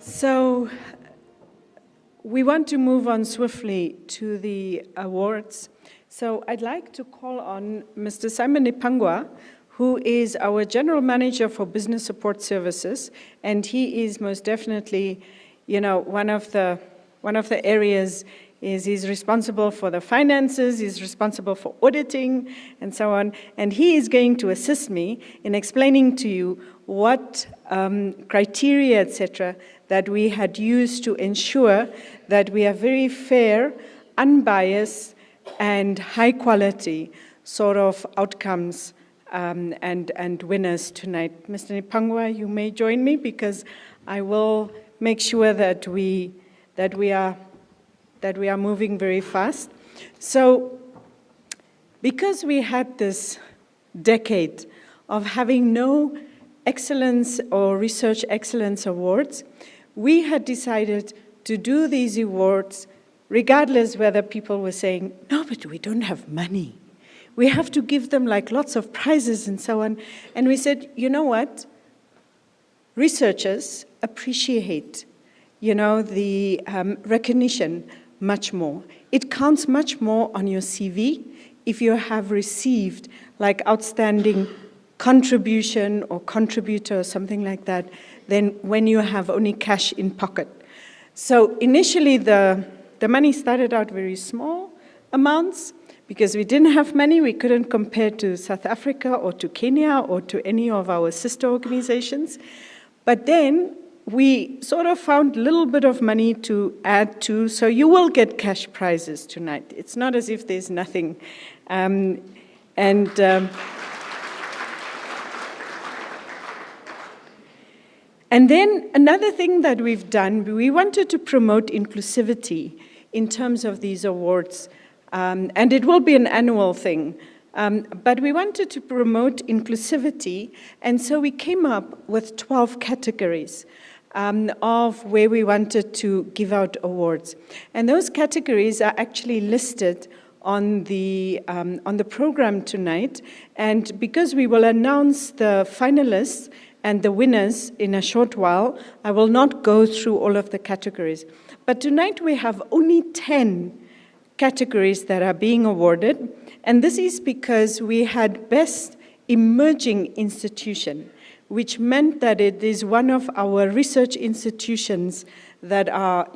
So we want to move on swiftly to the awards. So I'd like to call on Mr. Simon Ipangwa, who is our General Manager for Business Support Services, and he is most definitely, one of the areas is he's responsible for the finances, he's responsible for auditing, and so on, and he is going to assist me in explaining to you what criteria, etc., that we had used to ensure that we are very fair, unbiased, and high quality sort of outcomes and winners tonight. Mr. Ipangwa, you may join me because I will make sure that we are moving very fast. So, because we had this decade of having no excellence or research excellence awards, we had decided to do these awards regardless whether people were saying, no, but we don't have money. We have to give them like lots of prizes and so on. And we said, you know what? Researchers appreciate, the recognition much more. It counts much more on your CV if you have received like outstanding contribution or contributor or something like that than when you have only cash in pocket. So initially the money started out very small amounts because we didn't have money. We couldn't compare to South Africa or to Kenya or to any of our sister organizations. But then we sort of found a little bit of money to add to, so you will get cash prizes tonight. It's not as if there's nothing. And then another thing that we've done, we wanted to promote inclusivity in terms of these awards, and it will be an annual thing. But we wanted to promote inclusivity, and so we came up with 12 categories of where we wanted to give out awards. And those categories are actually listed on the program tonight, and because we will announce the finalists and the winners in a short while, I will not go through all of the categories. But tonight we have only 10 categories that are being awarded, and this is because we had Best Emerging Institution, which meant that it is one of our research institutions that are,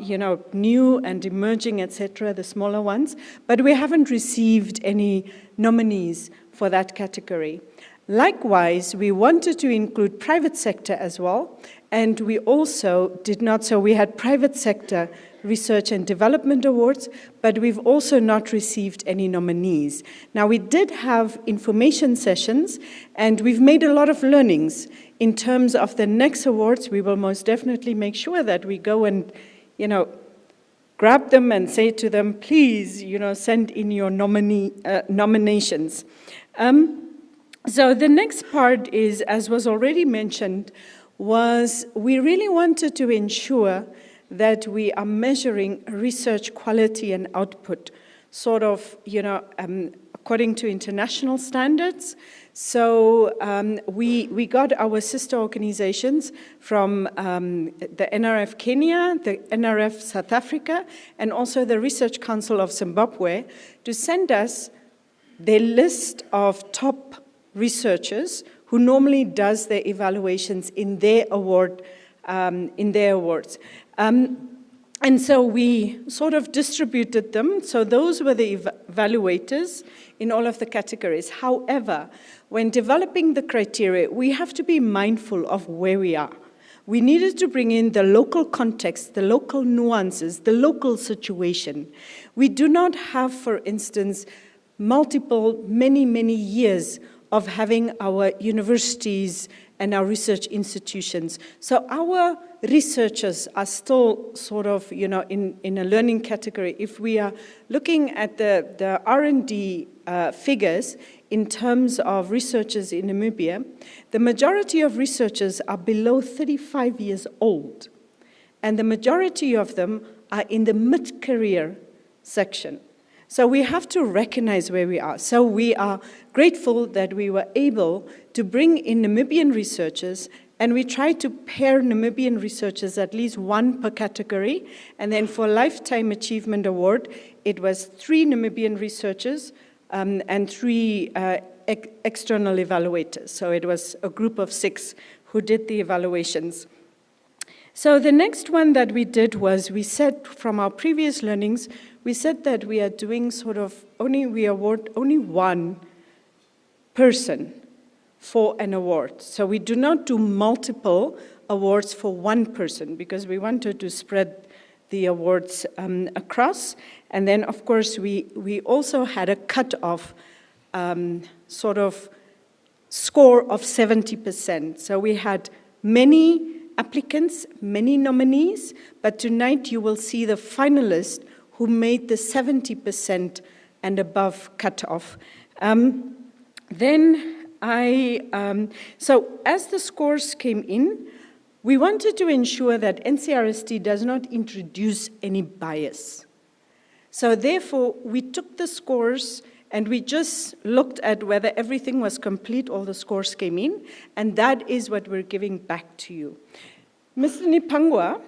new and emerging, etc., the smaller ones, but we haven't received any nominees for that category. Likewise, we wanted to include private sector as well, and we also did not, so we had private sector research and development awards, but we've also not received any nominees. Now, we did have information sessions, and we've made a lot of learnings. In terms of the next awards, we will most definitely make sure that we go and, grab them and say to them, please, send in your nominations. So the next part is, as was already mentioned, was we really wanted to ensure that we are measuring research quality and output, sort of, according to international standards. So we got our sister organizations from the NRF Kenya, the NRF South Africa, and also the Research Council of Zimbabwe to send us their list of top researchers who normally does their evaluations in their award, in their awards. And so we sort of distributed them. So those were the evaluators in all of the categories. However, when developing the criteria, we have to be mindful of where we are. We needed to bring in the local context, the local nuances, the local situation. We do not have, for instance, many years of having our universities and our research institutions. So our researchers are still sort of, in a learning category. If we are looking at the R&D figures in terms of researchers in Namibia, the majority of researchers are below 35 years old, and the majority of them are in the mid-career section. So we have to recognize where we are. So we are grateful that we were able to bring in Namibian researchers, and we tried to pair Namibian researchers, at least one per category. And then for Lifetime Achievement Award, it was 3 Namibian researchers and 3 external evaluators. So it was a group of 6 who did the evaluations. So the next one that we did was, we said from our previous learnings, we said that we are doing we award only one person for an award. So we do not do multiple awards for one person, because we wanted to spread the awards across. And then, of course, we also had a cut-off score of 70%. So we had many applicants, many nominees, but tonight you will see the finalists who made the 70% and above cutoff. So as the scores came in, we wanted to ensure that NCRST does not introduce any bias. So therefore, we took the scores and we just looked at whether everything was complete, all the scores came in, and that is what we're giving back to you. Mr. Nipangwa,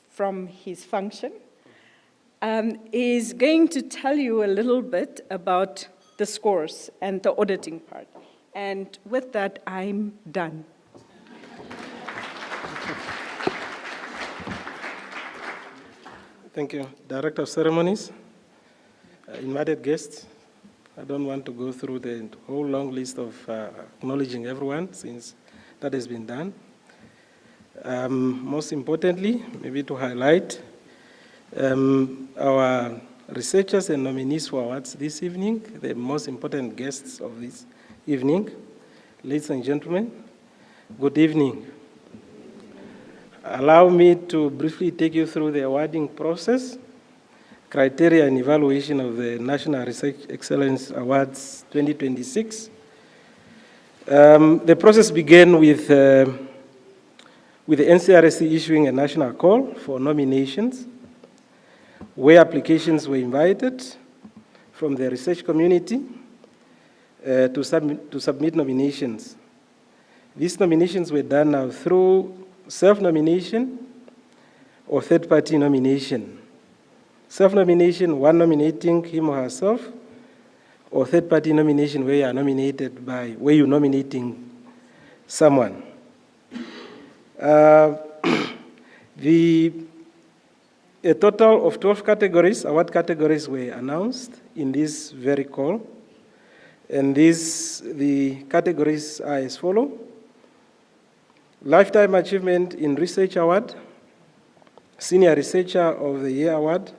from his function, is going to tell you a little bit about the scores and the auditing part. And with that, I'm done. Thank you, Director of Ceremonies, invited guests. I don't want to go through the whole long list of acknowledging everyone, since that has been done. Most importantly, maybe to highlight our researchers and nominees for awards this evening, the most important guests of this evening. Ladies and gentlemen, good evening. Allow me to briefly take you through the awarding process, criteria and evaluation of the National Research Excellence Awards 2026. The process began with the NCRST issuing a national call for nominations, where applications were invited from the research community to submit nominations. These nominations were done now through self-nomination or third-party nomination. Self-nomination, one nominating him or herself, or third-party nomination where you are nominated by, where you're nominating someone. A total of 12 categories, award categories, were announced in this very call. And the categories are as follow. Lifetime Achievement in Research Award, Senior Researcher of the Year Award,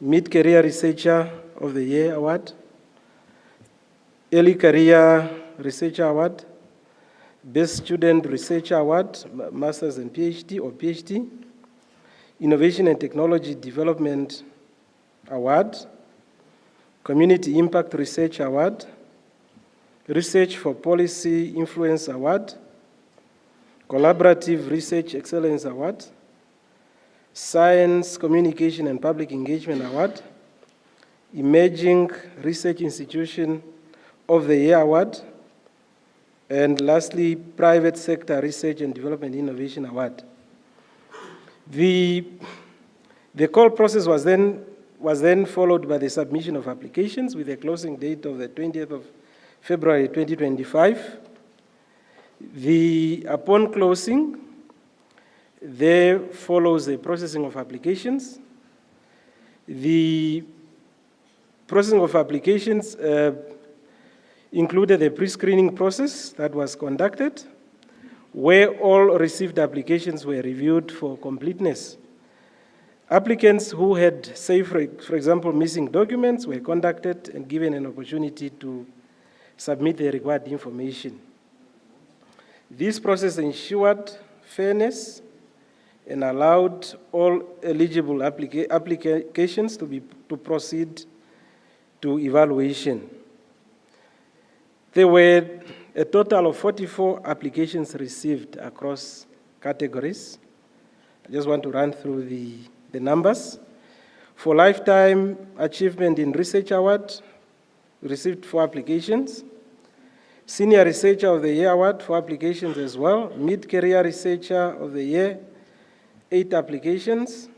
Mid-Career Researcher of the Year Award, Early Career Researcher Award, Best Student Researcher Award, Masters and PhD or PhD, Innovation and Technology Development Award, Community Impact Research Award, Research for Policy Influence Award, Collaborative Research Excellence Award, Science, Communication and Public Engagement Award, Emerging Research Institution of the Year Award, and lastly, Private Sector Research and Development Innovation Award. The call process was then followed by the submission of applications with a closing date of the 20th of February 2025. Upon closing, there follows the processing of applications. The processing of applications included a pre-screening process that was conducted, where all received applications were reviewed for completeness. Applicants who had, say, for example, missing documents were contacted and given an opportunity to submit the required information. This process ensured fairness and allowed all eligible applications to proceed to evaluation. There were a total of 44 applications received across categories. I just want to run through the numbers. For Lifetime Achievement in Research Award, we received 4 applications. Senior Researcher of the Year Award, 4 applications as well. Mid-Career Researcher of the Year, 8 applications,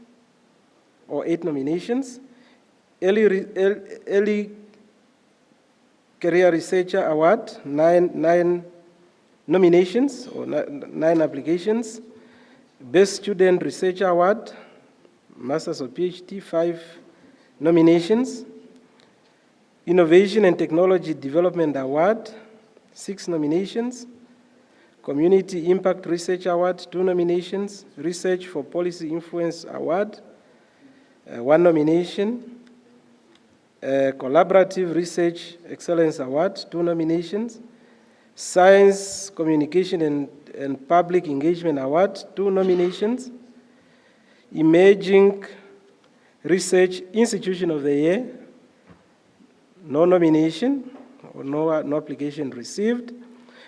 or 8 nominations. Early Career Researcher Award, 9 nominations, or 9 applications. Best Student Researcher Award, Masters or PhD, 5 nominations. Innovation and Technology Development Award, 6 nominations. Community Impact Research Award, 2 nominations. Research for Policy Influence Award, 1 nomination. Collaborative Research Excellence Award, 2 nominations. Science, Communication and Public Engagement Award, 2 nominations. Emerging Research Institution of the Year, no nomination or no application received.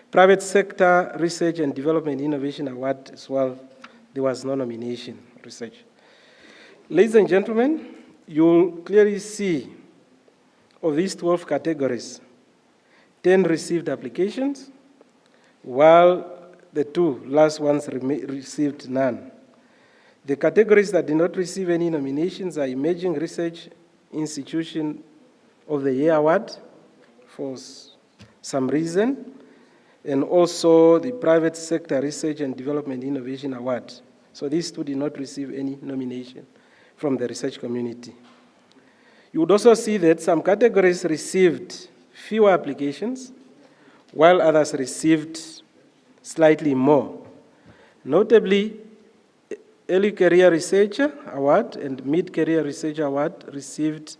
Private Sector Research and Development Innovation Award as well, there was no nomination research. Ladies and gentlemen, you'll clearly see of these 12 categories, 10 received applications, while the 2 last ones received none. The categories that did not receive any nominations are Emerging Research Institution of the Year Award for some reason, and also the Private Sector Research and Development Innovation Award. So these 2 did not receive any nomination from the research community. You would also see that some categories received fewer applications, while others received slightly more. Notably, Early Career Researcher Award and Mid-Career Researcher Award received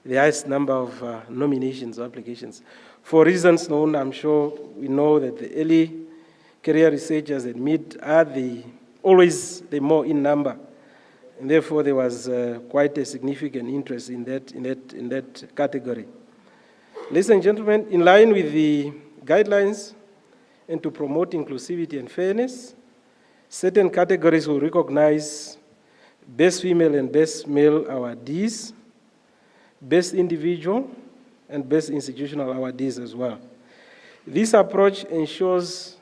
the highest number of nominations or applications. For reasons known, I'm sure we know that the early career researchers and mid are always the more in number, and therefore there was quite a significant interest in that category. Ladies and gentlemen, in line with the guidelines and to promote inclusivity and fairness, certain categories will recognize Best Female and Best Male awardees, Best Individual, and Best Institutional awardees as well. This approach ensures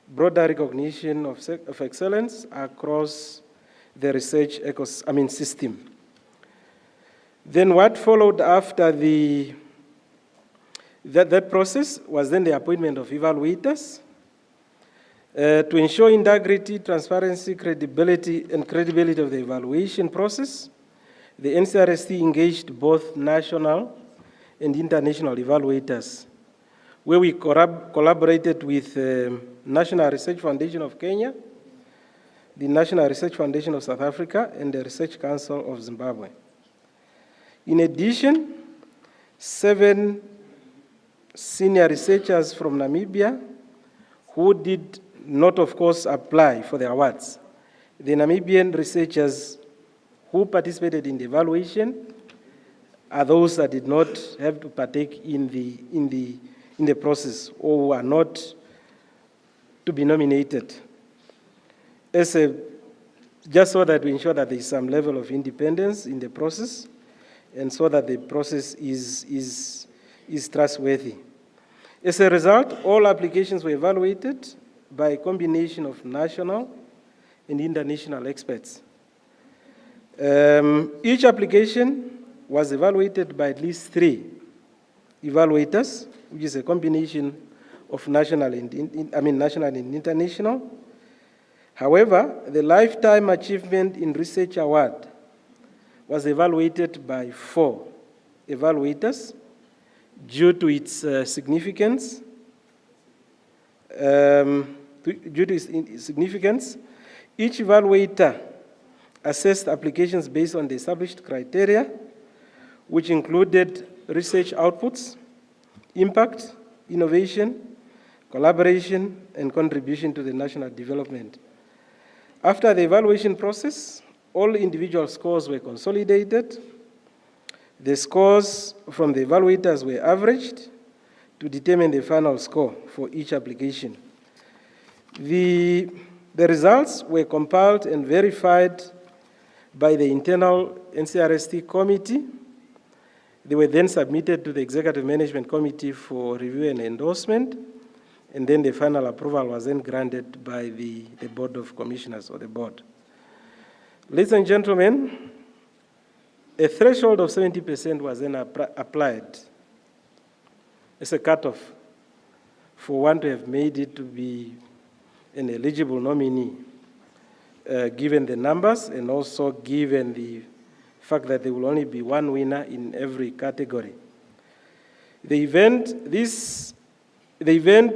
broader recognition of excellence across the research system. Then what followed after that process was then the appointment of evaluators. To ensure integrity, transparency, credibility of the evaluation process, the NCRST engaged both national and international evaluators, where we collaborated with National Research Foundation of Kenya, the National Research Foundation of South Africa, and the Research Council of Zimbabwe. In addition, 7 senior researchers from Namibia who did not, of course, apply for the awards. The Namibian researchers who participated in the evaluation are those that did not have to partake in the process or who are not to be nominated, just so that we ensure that there is some level of independence in the process and so that the process is trustworthy. As a result, all applications were evaluated by a combination of national and international experts. Each application was evaluated by at least 3 evaluators, which is a combination of national and international. However, the Lifetime Achievement in Research Award was evaluated by 4 evaluators due to its significance. Each evaluator assessed applications based on the established criteria, which included research outputs, impact, innovation, collaboration, and contribution to the national development. After the evaluation process, all individual scores were consolidated. The scores from the evaluators were averaged to determine the final score for each application. The results were compiled and verified by the internal NCRST committee. They were then submitted to the Executive Management Committee for review and endorsement, and then the final approval was then granted by the Board of Commissioners, or the board. Ladies and gentlemen, a threshold of 70% was then applied as a cutoff for one to have made it to be an eligible nominee, given the numbers and also given the fact that there will only be 1 winner in every category. The event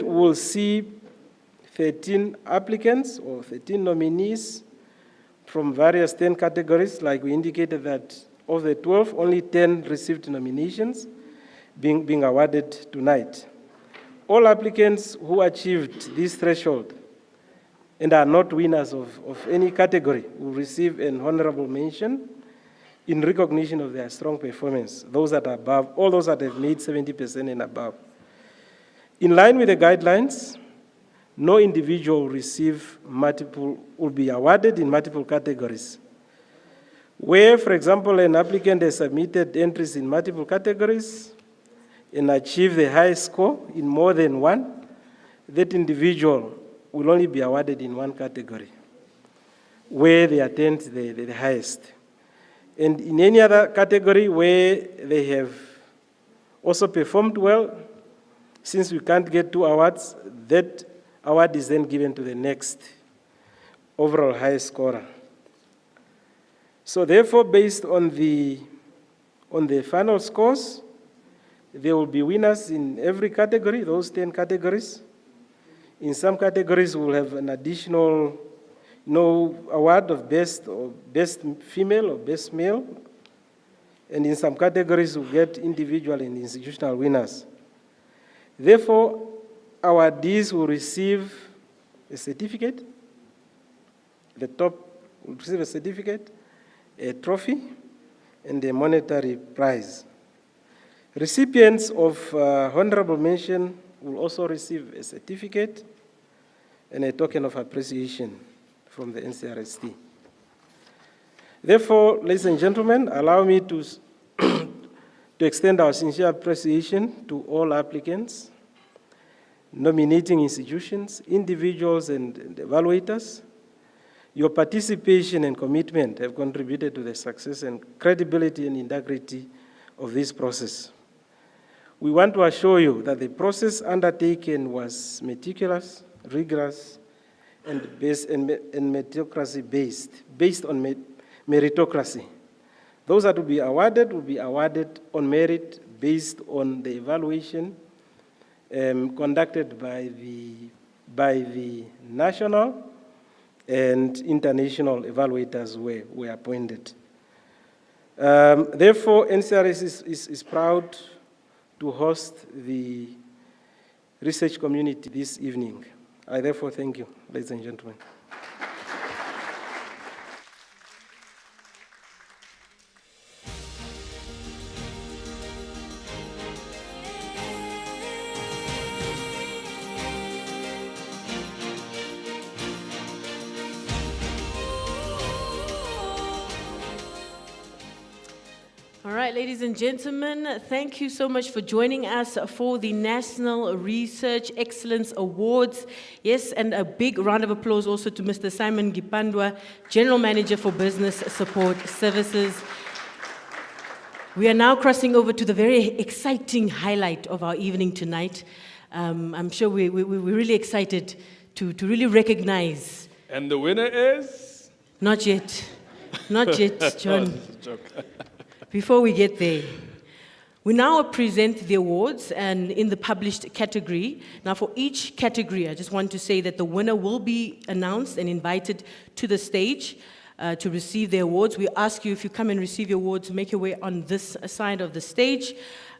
will see 13 applicants or 13 nominees from various 10 categories. Like we indicated that of the 12, only 10 received nominations being awarded tonight. All applicants who achieved this threshold and are not winners of any category will receive an honorable mention in recognition of their strong performance, those that are above, all those that have made 70% and above. In line with the guidelines, no individual will be awarded in multiple categories. Where, for example, an applicant has submitted entries in multiple categories and achieved the highest score in more than one, that individual will only be awarded in one category, where they attained the highest. And in any other category where they have also performed well, since we can't get 2 awards, that award is then given to the next overall highest scorer. So therefore, based on the final scores, there will be winners in every category, those 10 categories. In some categories, we'll have an additional award of best female or best male. And in some categories, we'll get individual and institutional winners. Therefore, awardees will receive a certificate. The top will receive a certificate, a trophy, and a monetary prize. Recipients of honorable mention will also receive a certificate and a token of appreciation from the NCRST. Therefore, ladies and gentlemen, allow me to extend our sincere appreciation to all applicants, nominating institutions, individuals, and evaluators. Your participation and commitment have contributed to the success and credibility and integrity of this process. We want to assure you that the process undertaken was meticulous, rigorous, and meritocracy-based, based on meritocracy. Those that will be awarded on merit based on the evaluation conducted by the national and international evaluators were appointed. Therefore, NCRS is proud to host the research community this evening. I therefore thank you, ladies and gentlemen. All right, ladies and gentlemen, thank you so much for joining us for the National Research Excellence Awards. Yes, and a big round of applause also to Mr. Simon Gipandwa, General Manager for Business Support Services. We are now crossing over to the very exciting highlight of our evening tonight. I'm sure we're really excited to really recognize. And the winner is? Not yet. Not yet, John. Before we get there, we now present the awards and in the published category. Now for each category, I just want to say that the winner will be announced and invited to the stage to receive the awards. We ask you, if you come and receive your awards, make your way on this side of the stage.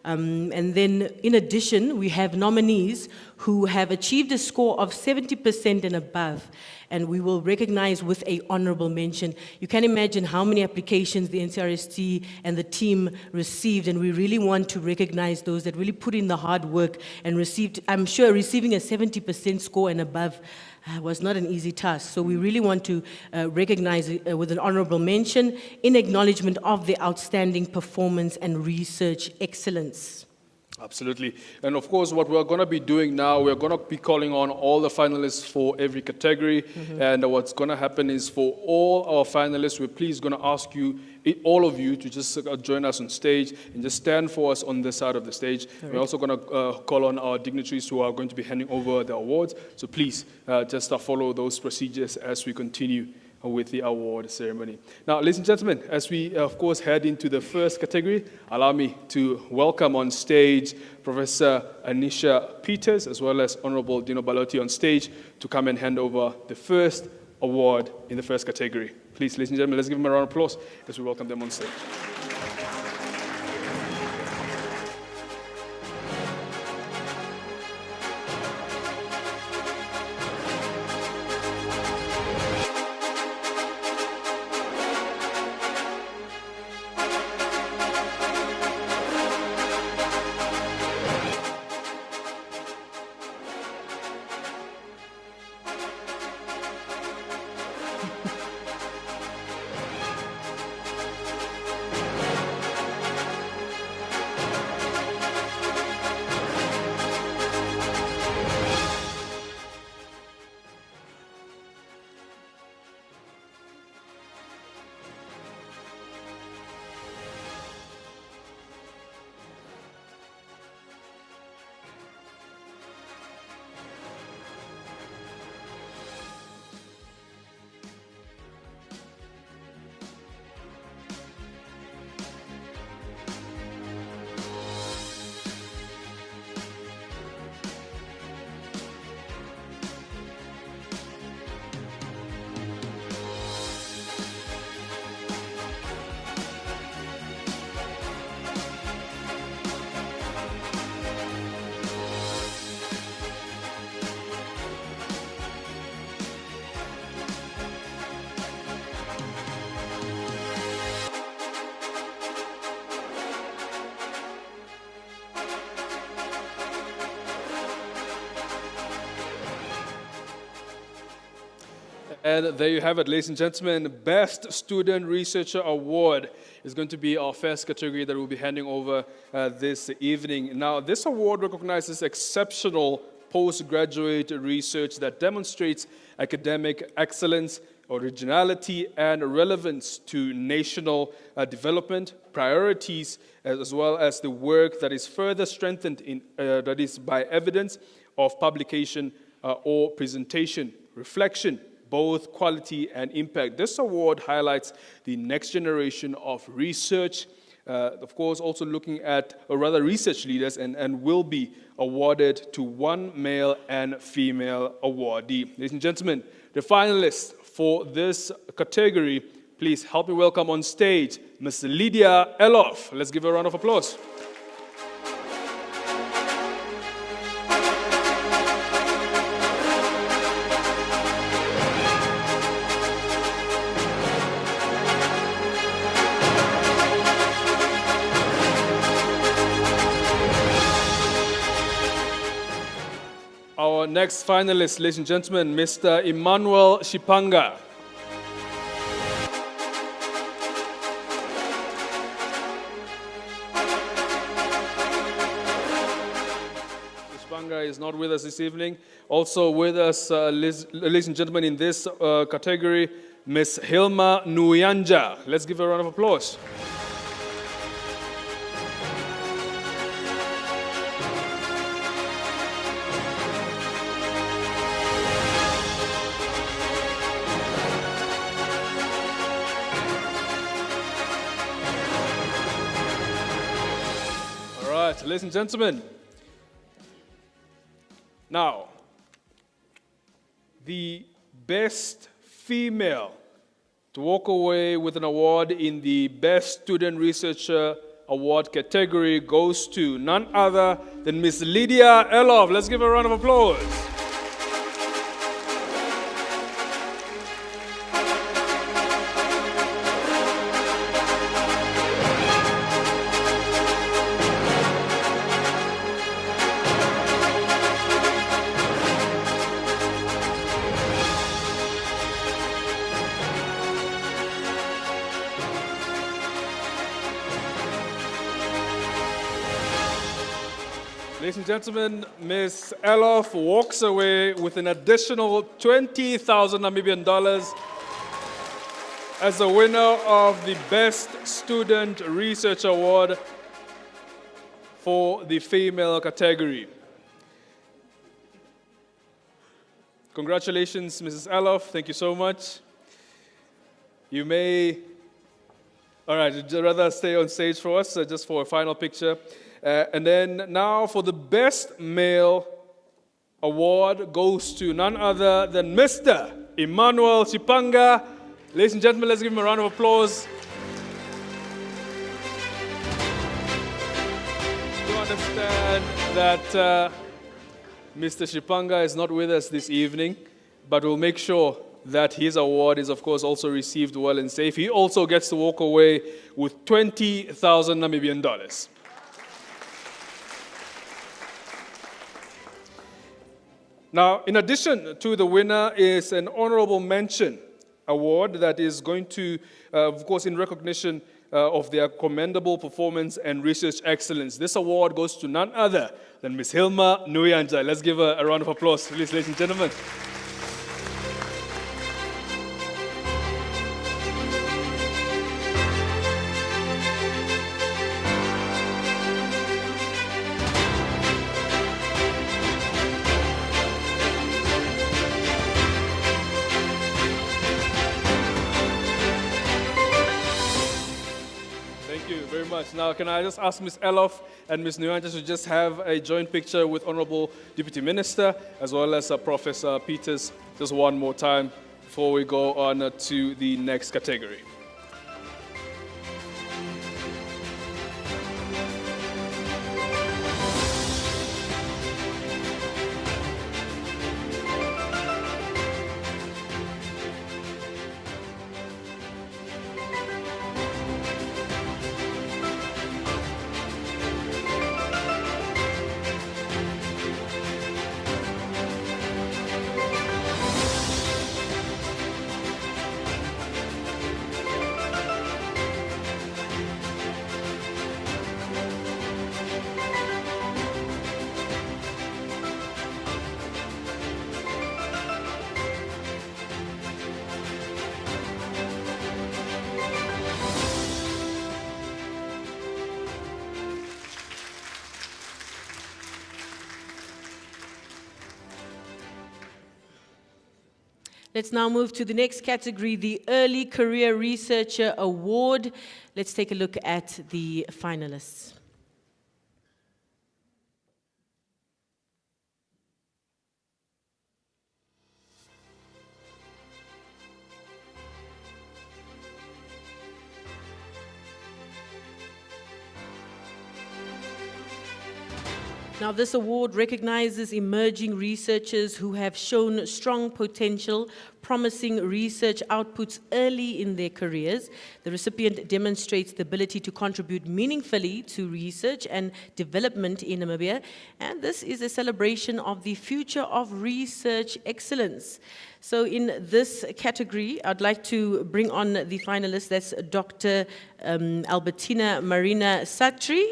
And then, in addition, we have nominees who have achieved a score of 70% and above, and we will recognize with an honorable mention. You can imagine how many applications the NCRST and the team received, and we really want to recognize those that really put in the hard work and received. I'm sure receiving a 70% score and above was not an easy task. So we really want to recognize it with an honorable mention in acknowledgement of the outstanding performance and research excellence. Absolutely. And of course, what we're going to be doing now, we're going to be calling on all the finalists for every category. And what's going to happen is for all our finalists, we're please going to ask you, all of you, to just join us on stage and just stand for us on this side of the stage. We're also going to call on our dignitaries who are going to be handing over the awards. So please just follow those procedures as we continue with the award ceremony. Now, ladies and gentlemen, as we, of course, head into the first category, allow me to welcome on stage Professor Anisha Peters, as well as Honorable Dino Balotti on stage to come and hand over the first award in the first category. Please, ladies and gentlemen, let's give them a round of applause as we welcome them on stage. And there you have it, ladies and gentlemen. Best Student Researcher Award is going to be our first category that we'll be handing over this evening. Now, this award recognizes exceptional postgraduate research that demonstrates academic excellence, originality, and relevance to national development priorities, as well as the work that is further strengthened that is by evidence of publication or presentation, reflection, both quality and impact. This award highlights the next generation of research Of course, also looking at, or rather research leaders, and will be awarded to one male and female awardee. Ladies and gentlemen, the finalists for this category, please help me welcome on stage Ms. Lydia Eloff. Let's give her a round of applause. Our next finalist, ladies and gentlemen, Mr. Emmanuel Shipanga. Shipanga is not with us this evening. Also with us, ladies and gentlemen, in this category, Ms. Hilma Nuyanja. Let's give her a round of applause. Ladies and gentlemen, now, the best female to walk away with an award in the Best Student Researcher Award category goes to none other than Ms. Lydia Eloff. Let's give her a round of applause. Ladies and gentlemen, Ms. Eloff walks away with an additional 20,000 Namibian dollars as the winner of the Best Student Research Award for the female category. Congratulations, Mrs. Eloff. Thank you so much. You may, all right, you'd rather stay on stage for us, just for a final picture. And then now for the Best Male Award goes to none other than Mr. Emmanuel Shipanga. Ladies and gentlemen, let's give him a round of applause. You understand that Mr. Shipanga is not with us this evening, but we'll make sure that his award is, of course, also received well and safe. He also gets to walk away with 20,000 Namibian dollars. Now, in addition to the winner is an honorable mention award that is going to, of course, in recognition of their commendable performance and research excellence. This award goes to none other than Ms. Hilma Nuyanja. Let's give her a round of applause, please, ladies and gentlemen. Now, can I just ask Ms. Eloff and Ms. Nuyanja to just have a joint picture with Honorable Deputy Minister as well as Professor Peters just one more time before we go on to the next category. Let's now move to the next category, the Early Career Researcher Award. Let's take a look at the finalists. Now, this award recognizes emerging researchers who have shown strong potential, promising research outputs early in their careers. The recipient demonstrates the ability to contribute meaningfully to research and development in Namibia, and this is a celebration of the future of research excellence. So in this category, I'd like to bring on the finalists. That's Dr. Albertina Marina Satri.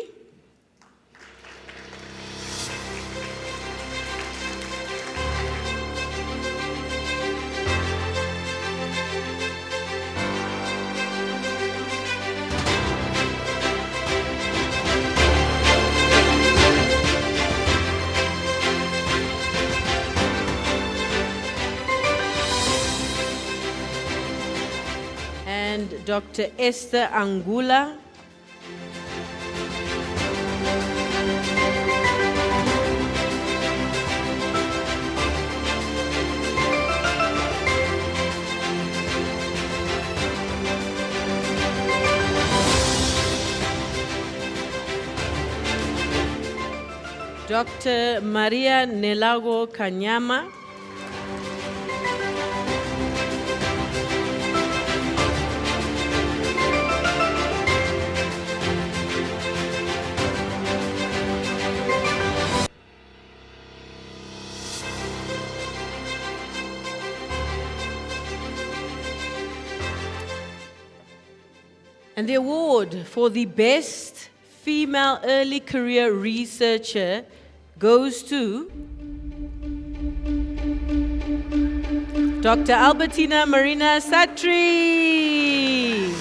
And Dr. Esther Angula. Dr. Maria Nelago Kanyama. And the award for the best female early career researcher goes to Dr. Albertina Marina Satri.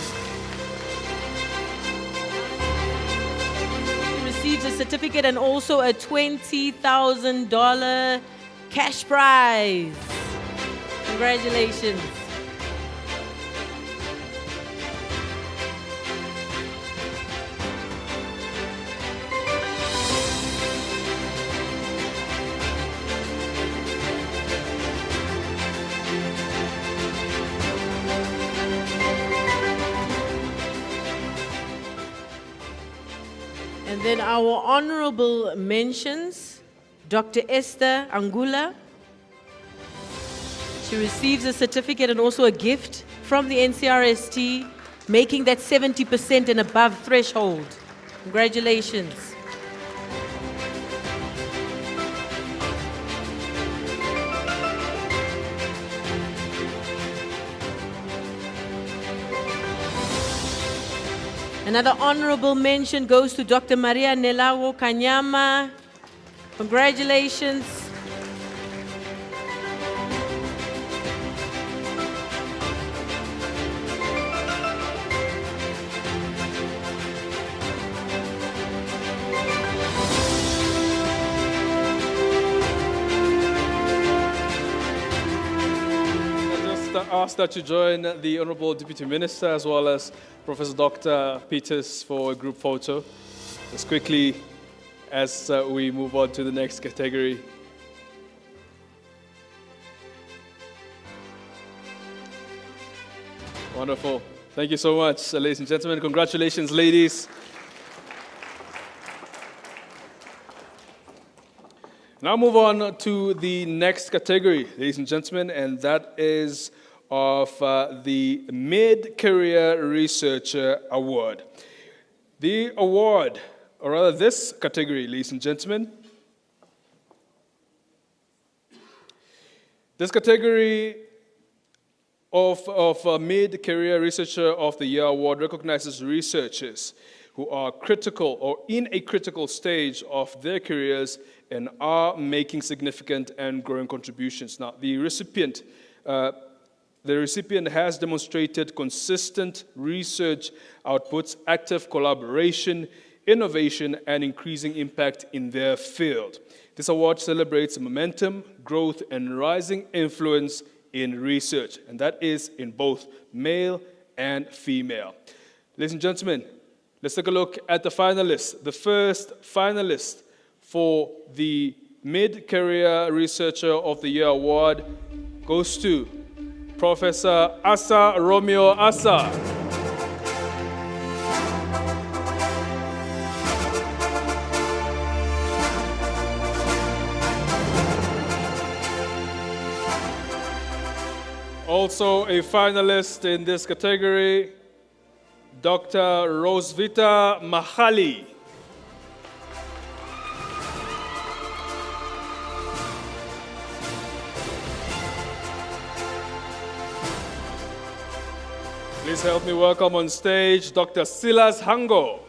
She receives a certificate and also a $20,000 cash prize. Congratulations. And then our honorable mentions, Dr. Esther Angula. She receives a certificate and also a gift from the NCRST, making that 70% and above threshold. Congratulations. Another honorable mention goes to Dr. Maria Nelago Kanyama. Congratulations. Ask that you join the Honorable Deputy Minister as well as Professor Dr. Peters for a group photo. As quickly as we move on to the next category. Wonderful. Thank you so much, ladies and gentlemen. Congratulations, ladies. Now move on to the next category, ladies and gentlemen, and that is of the Mid-Career Researcher Award. The award, or rather this category, ladies and gentlemen, this category of Mid-Career Researcher of the Year Award recognizes researchers who are critical or in a critical stage of their careers and are making significant and growing contributions. Now, the recipient has demonstrated consistent research outputs, active collaboration, innovation, and increasing impact in their field. This award celebrates momentum, growth, and rising influence in research, and that is in both male and female. Ladies and gentlemen, let's take a look at the finalists. The first finalist for the Mid-Career Researcher of the Year award goes to Professor Asa Romeo Asa. Also a finalist in this category, Dr. Rosvita Mahali. Please help me welcome on stage Dr. Silas Hango.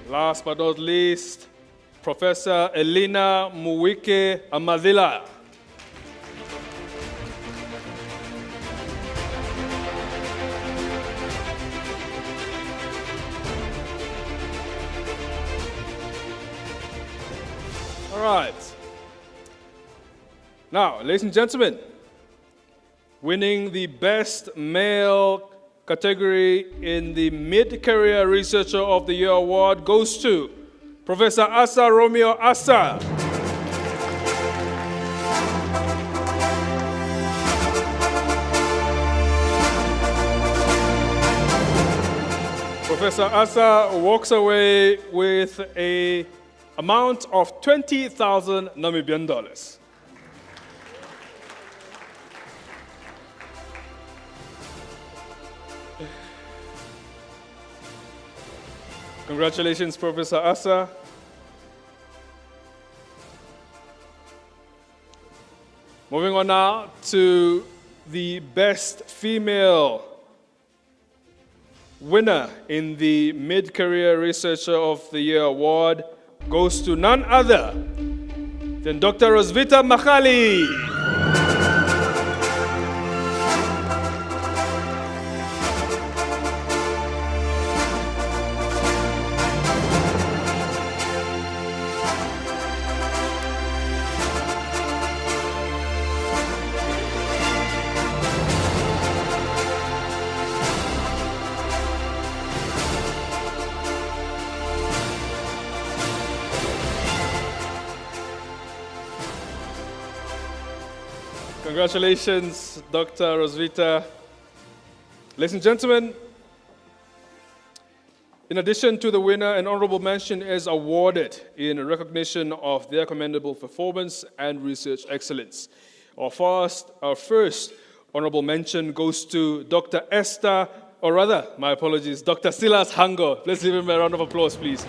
Last but not least, Professor Elena Muwike Amadila. All right. Now, ladies and gentlemen, winning the Best Male category in the Mid-Career Researcher of the Year award goes to Professor Asa Romeo Asa. Professor Asa walks away with an amount of 20,000 Namibian dollars. Congratulations, Professor Asa. Moving on now to the Best Female winner in the Mid-Career Researcher of the Year award goes to none other than Dr. Rosvita Mahali. Congratulations, Dr. Rosvita. Ladies and gentlemen, in addition to the winner, an honorable mention is awarded in recognition of their commendable performance and research excellence. Our first honorable mention goes to Dr. Dr. Silas Hango. Let's give him a round of applause, please.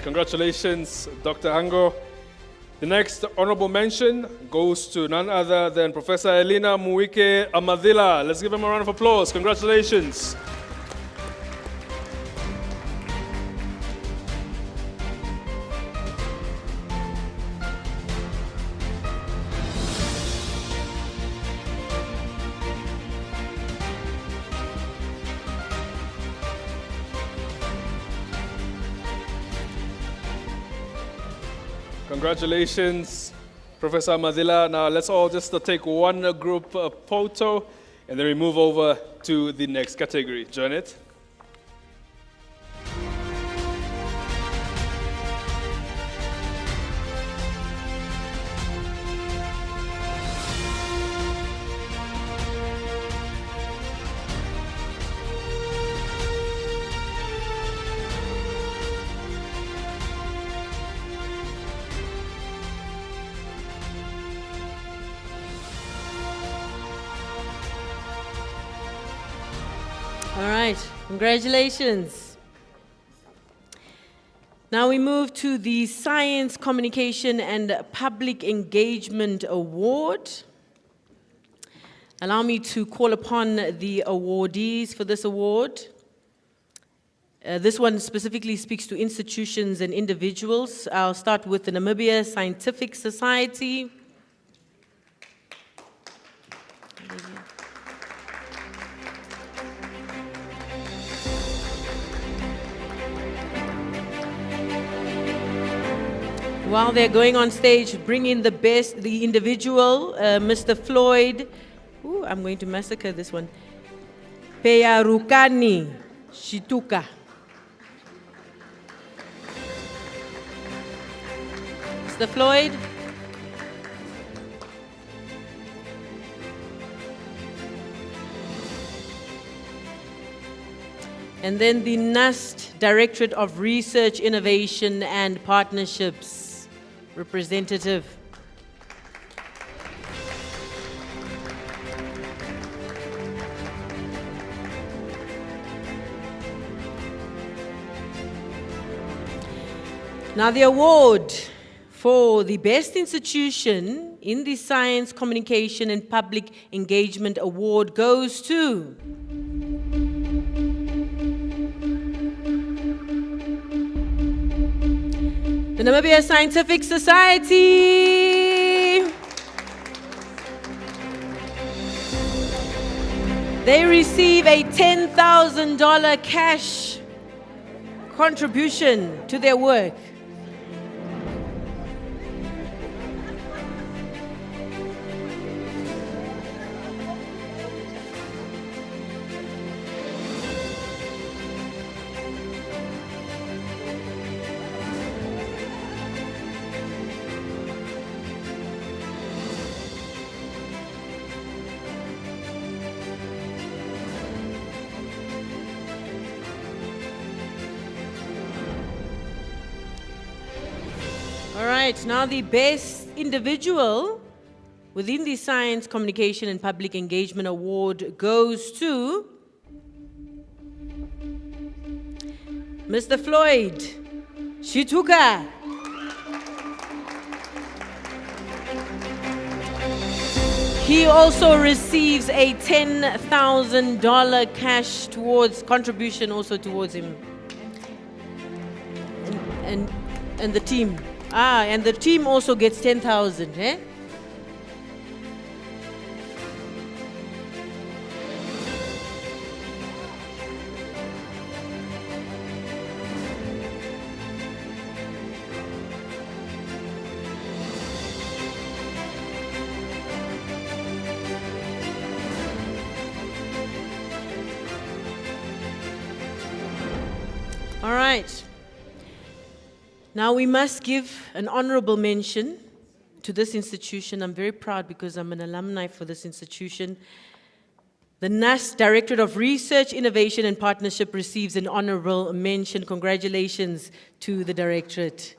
Congratulations, Dr. Hango. The next honorable mention goes to none other than Professor Elena Muwike Amadila. Let's give him a round of applause. Congratulations. Congratulations, Professor Amadila. Now let's all just take one group photo and then we move over to the next category. Join it. All right, congratulations. Now we move to the Science, Communication and Public Engagement Award. Allow me to call upon the awardees for this award. This one specifically speaks to institutions and individuals. I'll start with the Namibia Scientific Society. While they're going on stage, bring in the individual, Mr. Floyd. Ooh, I'm going to massacre this one. Peyarukani Shituka. Mr. Floyd. And then the NCRST Directorate of Research, Innovation and Partnerships representative. Now the award for the best institution in the Science, Communication and Public Engagement Award goes to the Namibia Scientific Society. They receive a $10,000 cash contribution to their work. All right, now the best individual within the Science, Communication and Public Engagement Award goes to Mr. Floyd Shituka. He also receives a $10,000 cash contribution also towards him and the team. And the team also gets 10,000, eh? All right. Now we must give an honorable mention to this institution. I'm very proud because I'm an alumni for this institution. The NCRST Directorate of Research, Innovation and Partnership receives an honorable mention. Congratulations to the Directorate.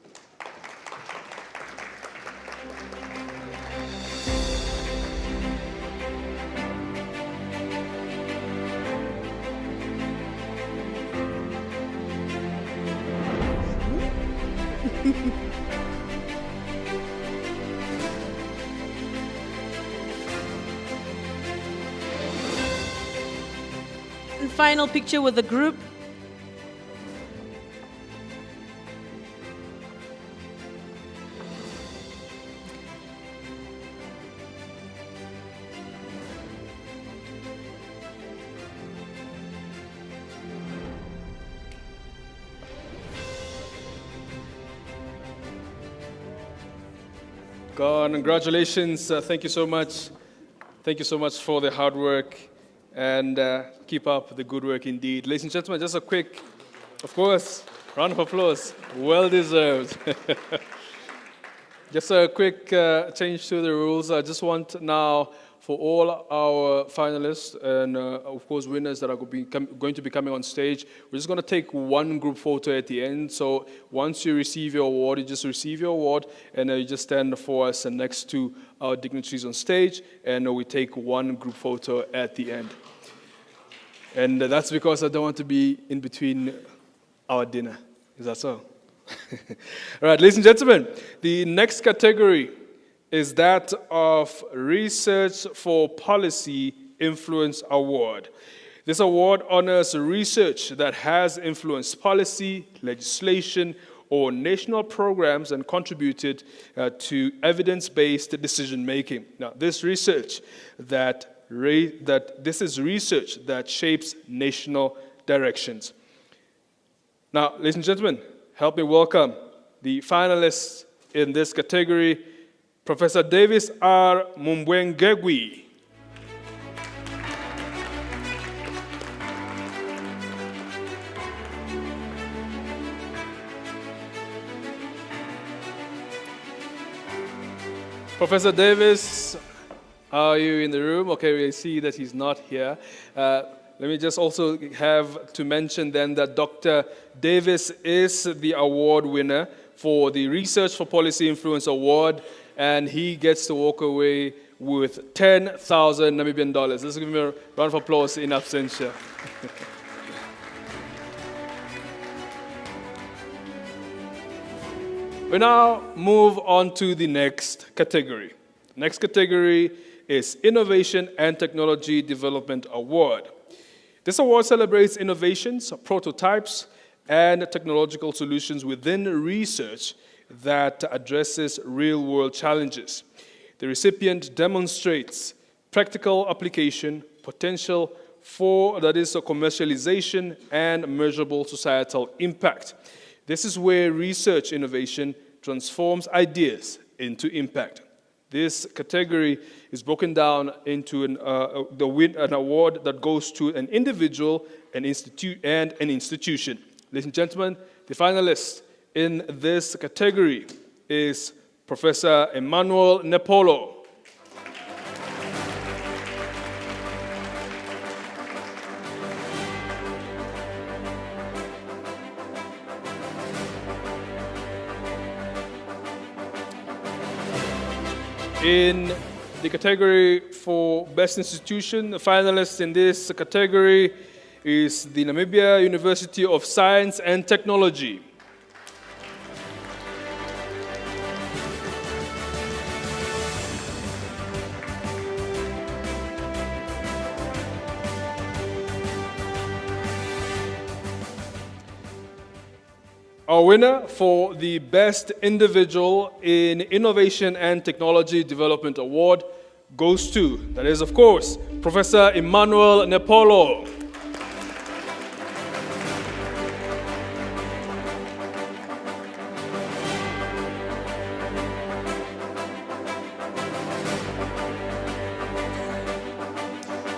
And final picture with the group. Congratulations. Thank you so much. Thank you so much for the hard work, and keep up the good work indeed. Ladies and gentlemen, just a quick, of course, round of applause. Well deserved. Just a quick change to the rules. I just want now for all our finalists and, of course, winners that are going to be coming on stage, we're just going to take one group photo at the end. So once you receive your award, you just receive your award, and you just stand for us and next to our dignitaries on stage, and we take one group photo at the end. And that's because I don't want to be in between our dinner. Is that so? All right, ladies and gentlemen, the next category is that of Research for Policy Influence Award. This award honors research that has influenced policy, legislation, or national programs and contributed to evidence-based decision-making. Now, this is research that shapes national directions. Now, ladies and gentlemen, help me welcome the finalists in this category, Professor Davis R. Mumbwengegwi. Professor Davis, are you in the room? Okay, we see that he's not here. Let me just also have to mention then that Dr. Davis is the award winner for the Research for Policy Influence Award, and he gets to walk away with 10,000 Namibian dollars. Let's give him a round of applause in absentia. We now move on to the next category. Next category is Innovation and Technology Development Award. This award celebrates innovations, prototypes, and technological solutions within research that addresses real-world challenges. The recipient demonstrates practical application, potential for, commercialization, and measurable societal impact. This is where research innovation transforms ideas into impact. This category is broken down into an award that goes to an individual, an institution. Ladies and gentlemen, the finalist in this category is Professor Emmanuel Nepolo. In the category for Best Institution, the finalist in this category is the Namibia University of Science and Technology. Our winner for the Best Individual in Innovation and Technology Development Award goes to, that is, of course, Professor Emmanuel Nepolo.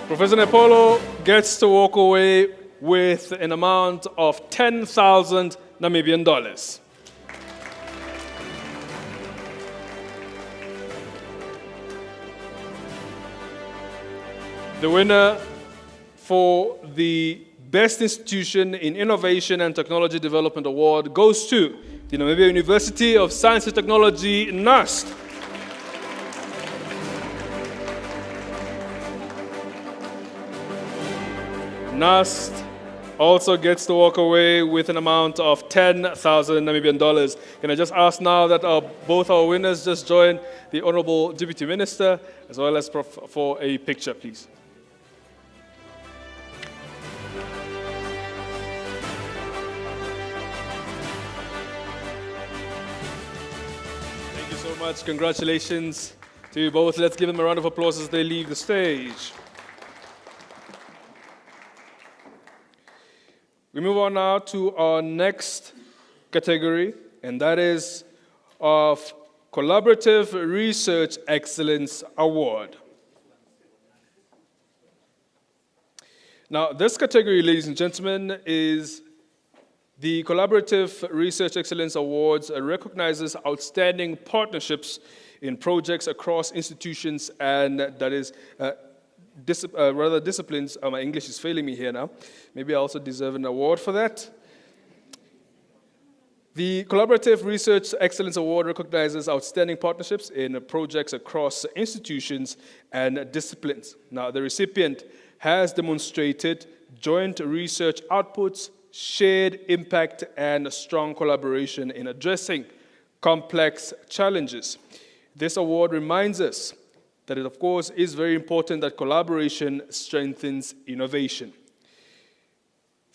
Professor Nepolo gets to walk away with an amount of 10,000 Namibian dollars. The winner for the Best Institution in Innovation and Technology Development Award goes to the Namibia University of Science and Technology, NCRST. NCRST also gets to walk away with an amount of 10,000 Namibian dollars. Can I just ask now that both our winners just join the Honorable Deputy Minister as well as for a picture, please. Thank you so much. Congratulations to you both. Let's give them a round of applause as they leave the stage. We move on now to our next category, and that is of Collaborative Research Excellence Award. Now, this category, ladies and gentlemen, is the Collaborative Research Excellence Awards recognizes outstanding partnerships in projects across institutions and disciplines. My English is failing me here now. Maybe I also deserve an award for that. The Collaborative Research Excellence Award recognizes outstanding partnerships in projects across institutions and disciplines. Now, the recipient has demonstrated joint research outputs, shared impact and strong collaboration in addressing complex challenges. This award reminds us that it, of course, is very important that collaboration strengthens innovation.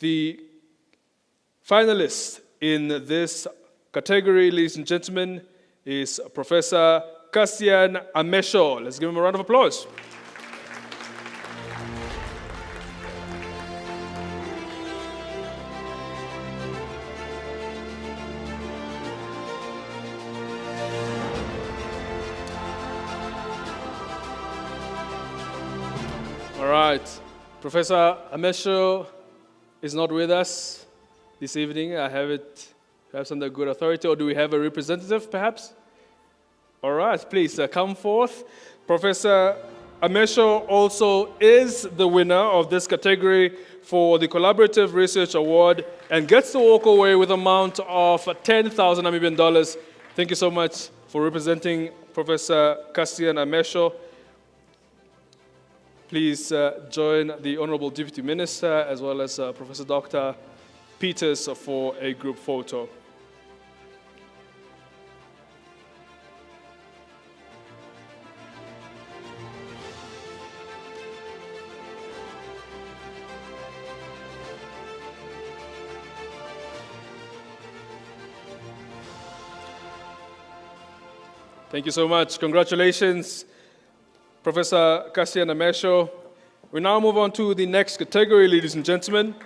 The finalist in this category, ladies and gentlemen, is Professor Cassian Amesho. Let's give him a round of applause. All right, Professor Amesho is not with us this evening. I have it perhaps under good authority, or do we have a representative perhaps? All right, please come forth. Professor Amesho also is the winner of this category for the Collaborative Research Award and gets to walk away with an amount of 10,000 Namibian dollars. Thank you so much for representing Professor Cassian Amesho. Please join the Honorable Deputy Minister as well as Professor Dr. Peters for a group photo. Thank you so much. Congratulations, Professor Cassian Amesho. We now move on to the next category, ladies and gentlemen,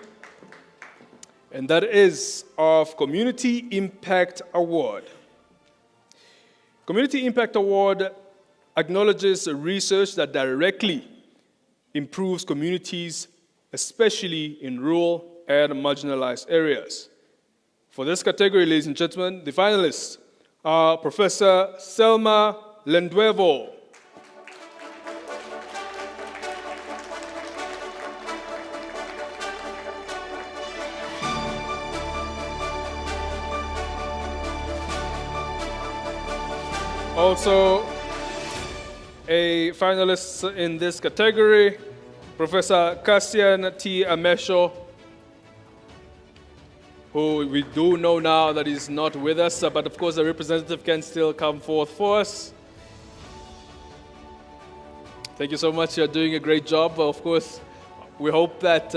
and that is of Community Impact Award. Community Impact Award acknowledges research that directly improves communities, especially in rural and marginalized areas. For this category, ladies and gentlemen, the finalists are Professor Selma Lendwevo, also a finalist in this category, Professor Cassian T. Amesho, who we do know now that he's not with us, but of course the representative can still come forth for us. Thank you so much. You're doing a great job. Of course, we hope that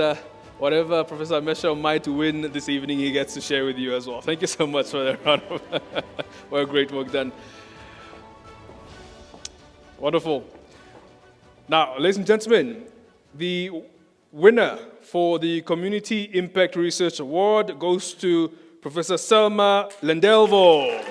whatever Professor Amesho might win this evening, he gets to share with you as well. Thank you so much for that round of well, great work done. Wonderful. Now, ladies and gentlemen, the winner for the Community Impact Research Award goes to Professor Selma Lendelvo.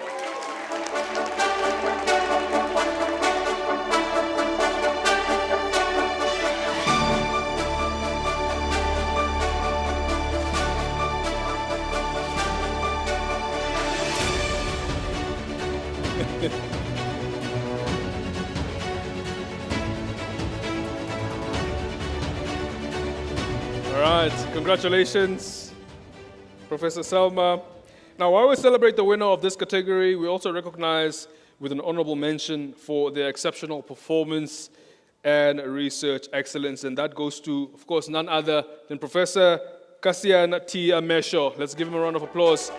All right, congratulations, Professor Selma. Now, while we celebrate the winner of this category, we also recognize with an honorable mention for their exceptional performance and research excellence, and that goes to, of course, none other than Professor Cassian T. Amesho. Let's give him a round of applause.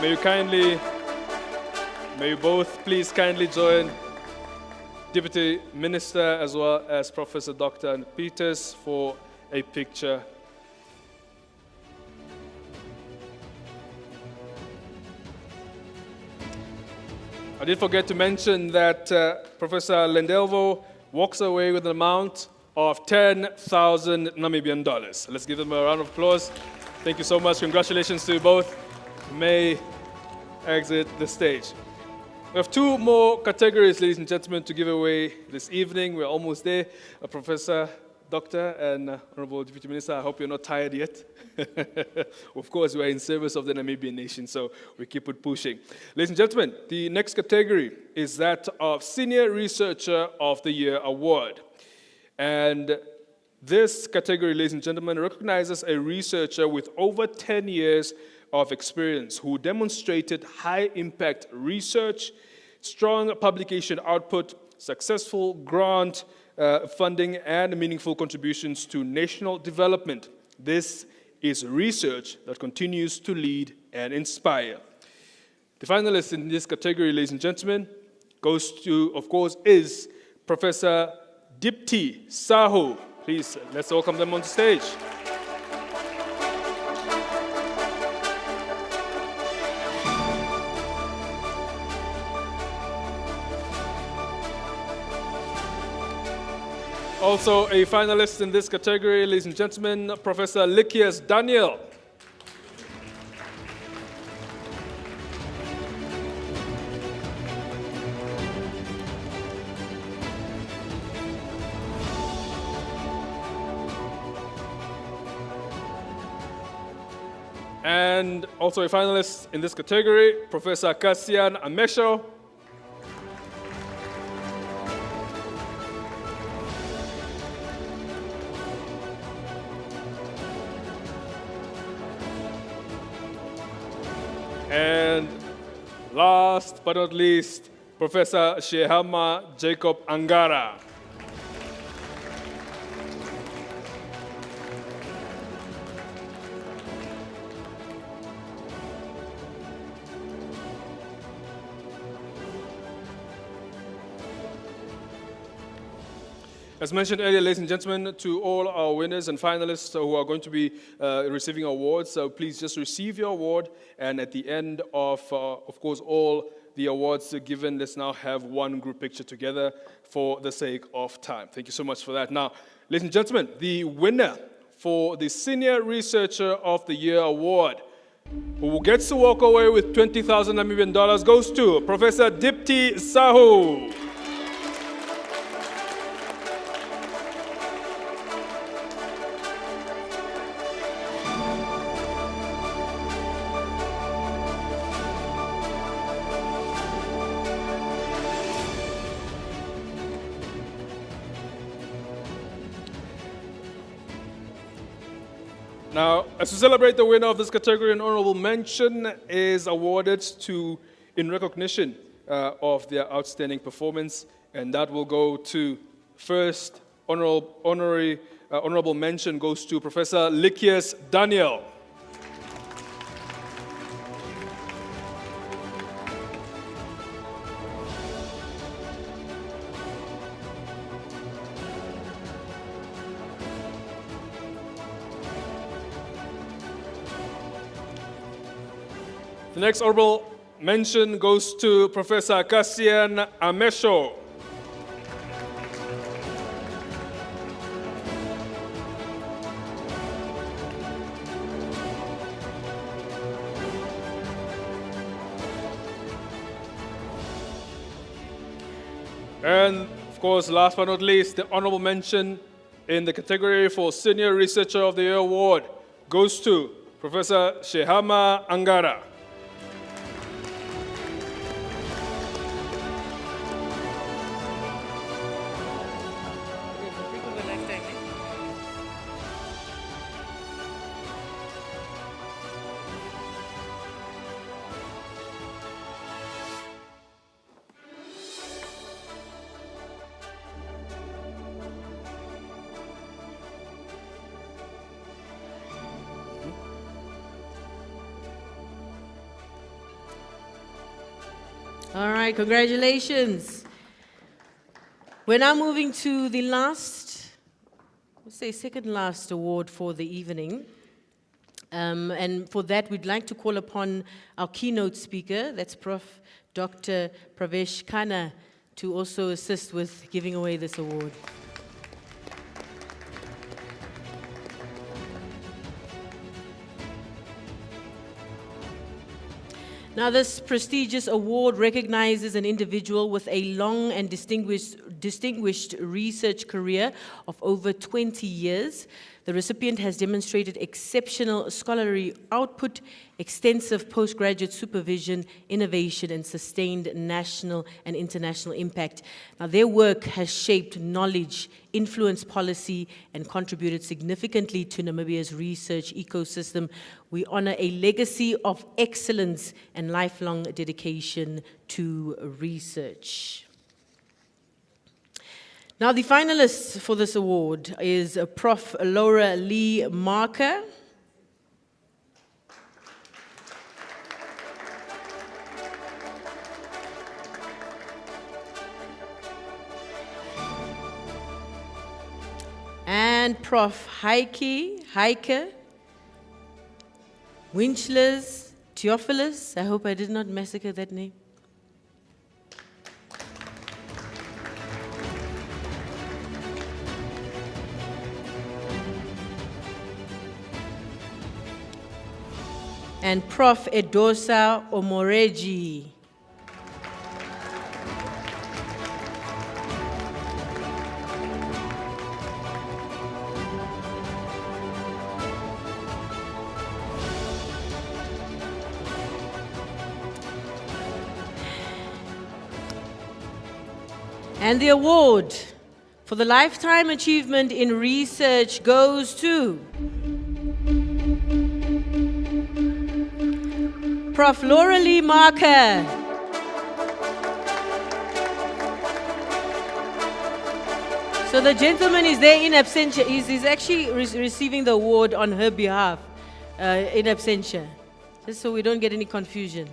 May you both please kindly join Deputy Minister as well as Professor Dr. Peters for a picture. I did forget to mention that Professor Lendelvo walks away with an amount of 10,000 Namibian dollars. Let's give them a round of applause. Thank you so much. Congratulations to you both. You may exit the stage. We have two more categories, ladies and gentlemen, to give away this evening. We're almost there. Professor, Doctor, and Honorable Deputy Minister, I hope you're not tired yet. Of course, we're in service of the Namibian nation, so we keep it pushing. Ladies and gentlemen, the next category is that of Senior Researcher of the Year Award. And this category, ladies and gentlemen, recognizes a researcher with over 10 years of experience who demonstrated high-impact research, strong publication output, successful grant funding, and meaningful contributions to national development. This is research that continues to lead and inspire. The finalist in this category, ladies and gentlemen, goes to, of course, is Professor Dipti Sahu. Please, let's welcome them on stage. Also a finalist in this category, ladies and gentlemen, Professor Likias Daniel. And also a finalist in this category, Professor Cassian Amesho. And last but not least, Professor Shehama Jacob Angara. As mentioned earlier, ladies and gentlemen, to all our winners and finalists who are going to be receiving awards, please just receive your award. And at the end of course, all the awards given, let's now have one group picture together for the sake of time. Thank you so much for that. Now, ladies and gentlemen, the winner for the Senior Researcher of the Year award, who gets to walk away with 20,000 Namibian dollars, goes to Professor Dipti Sahu. Now, as we celebrate the winner of this category, an honorable mention is awarded to, in recognition of their outstanding performance, and that will go to first honorable mention goes to Professor Likias Daniel. The next honorable mention goes to Professor Cassian Amesho. And of course, last but not least, the honorable mention in the category for Senior Researcher of the Year award goes to Professor Shehama Angara. All right, congratulations. We're now moving to the last, let's say second last award for the evening. And for that, we'd like to call upon our keynote speaker, that's Prof. Dr. Pravesh Khanna, to also assist with giving away this award. Now, this prestigious award recognizes an individual with a long and distinguished research career of over 20 years. The recipient has demonstrated exceptional scholarly output, extensive postgraduate supervision, innovation, and sustained national and international impact. Now, their work has shaped knowledge, influenced policy, and contributed significantly to Namibia's research ecosystem. We honor a legacy of excellence and lifelong dedication to research. Now, the finalists for this award is Prof. Laura Lee Marker. and Prof. Heike Winchlers Theophilus. I hope I did not massacre that name. And Prof. Edosa Omoreji. And the award for the Lifetime Achievement in Research goes to Prof. Laura Lee Marker. So the gentleman is there in absentia. He's actually receiving the award on her behalf in absentia, just so we don't get any confusion.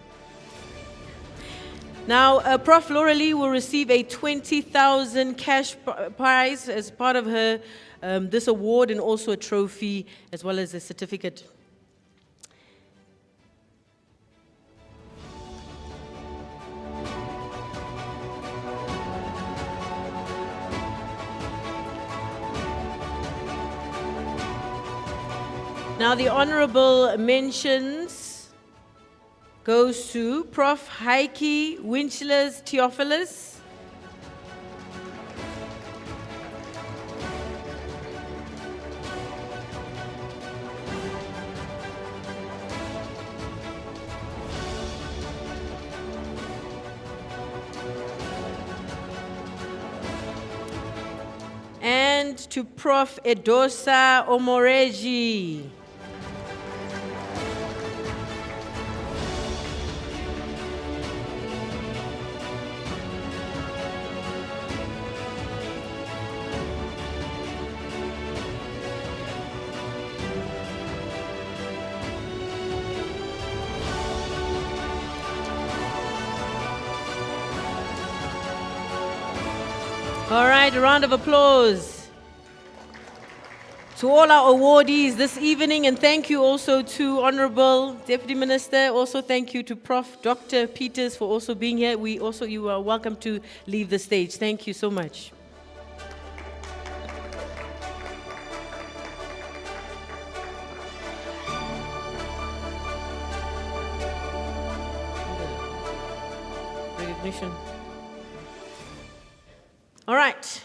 Now, Prof. Laura Lee will receive a 20,000 cash prize as part of her this award, and also a trophy as well as a certificate. Now, the honorable mentions goes to Prof. Heike Winchlers Theophilus, and to Prof. Edosa Omoreji. All right, a round of applause to all our awardees this evening, and thank you also to Honorable Deputy Minister. Also thank you to Prof. Dr. Peters for also being here. You are welcome to leave the stage. Thank you so much. Recognition. All right,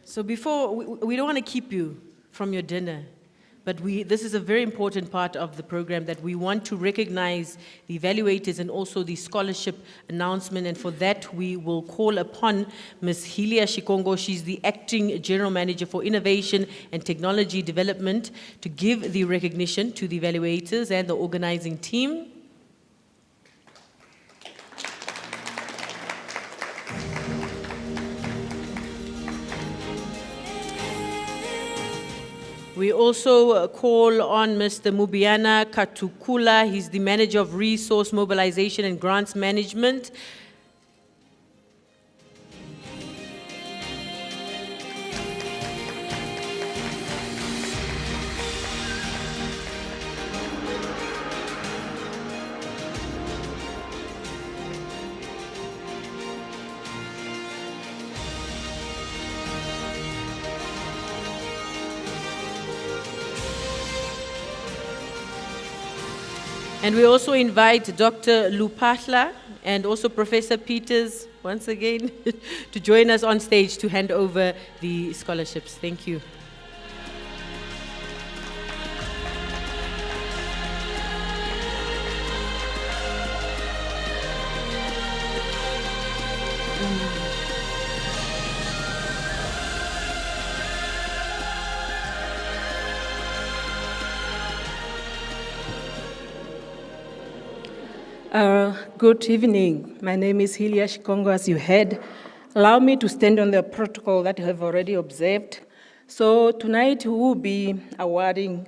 so before, we don't want to keep you from your dinner, but this is a very important part of the program, that we want to recognize the evaluators and also the scholarship announcement, and for that we will call upon Ms. Hilia Shikongo. She's the Acting General Manager for Innovation and Technology Development, to give the recognition to the evaluators and the organizing team. We also call on Mr. Mubiana Katukula. He's the Manager of Resource Mobilization and Grants Management. And we also invite Dr. Lupahla and also Professor Peters, once again, to join us on stage to hand over the scholarships. Thank you. Good evening. My name is Hilia Shikongo, as you heard. Allow me to stand on the protocol that you have already observed. So tonight we will be awarding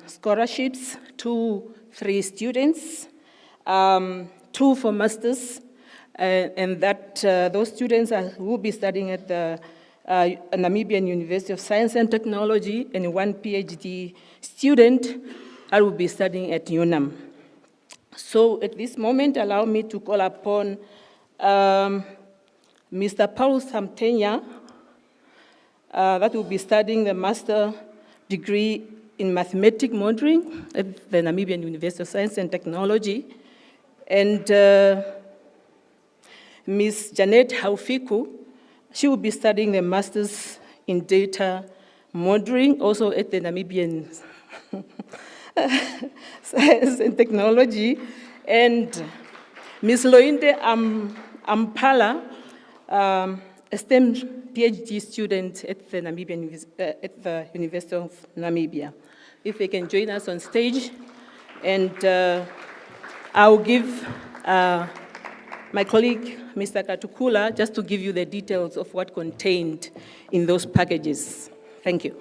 scholarships to 3 students, 2 for masters, and that those students will be studying at the Namibian University of Science and Technology, and one PhD student that will be studying at UNAM. So at this moment, allow me to call upon Mr. Paul Samtenya, that will be studying the master degree in mathematics modeling at the Namibian University of Science and Technology, and Ms. Janet Haufiku, she will be studying the master's in data modeling, also at the Namibian Science and Technology, and Ms. Loinde Ampala, a STEM PhD student at the University of Namibia. If they can join us on stage, and I'll give my colleague, Mr. Katukula, just to give you the details of what contained in those packages. Thank you.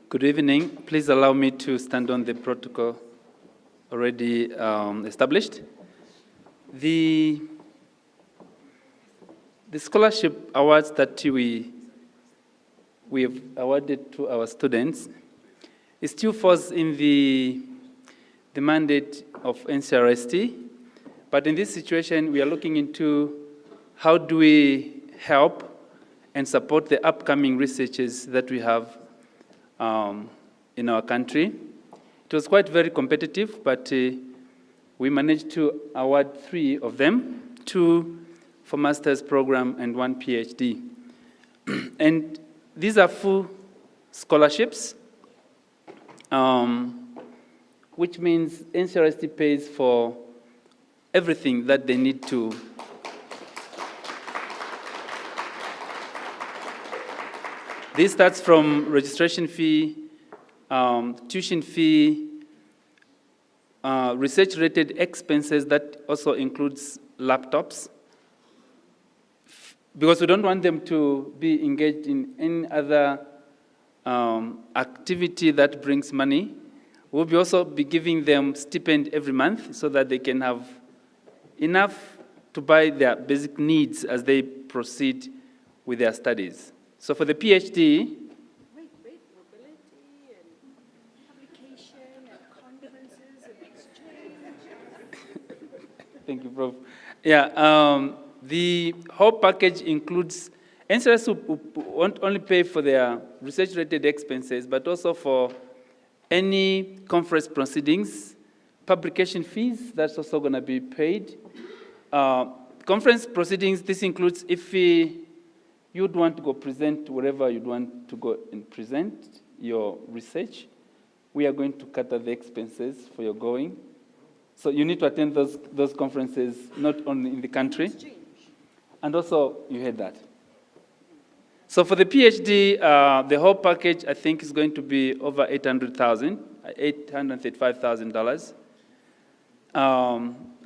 Good evening. Please allow me to stand on the protocol already established. The scholarship awards that we have awarded to our students, it still falls in the mandate of NCRST, but in this situation, we are looking into how do we help and support the upcoming researchers that we have in our country. It was quite very competitive, but we managed to award 3 of them, 2 for master's program and 1 PhD. And these are full scholarships, which means NCRST pays for everything that they need to. This starts from registration fee, tuition fee, research-related expenses that also includes laptops, because we don't want them to be engaged in any other activity that brings money. We'll also be giving them stipend every month so that they can have enough to buy their basic needs as they proceed with their studies. So for the PhD, mobility and publication and conferences and exchange. Thank you, Prof. Yeah, the whole package includes, NCRS won't only pay for their research-related expenses, but also for any conference proceedings, publication fees, that's also going to be paid. Conference proceedings, this includes if you'd want to go present wherever you'd want to go and present your research, we are going to cater the expenses for your going. So you need to attend those conferences, not only in the country. And also, you heard that. So for the PhD, the whole package, I think, is going to be over $835,000.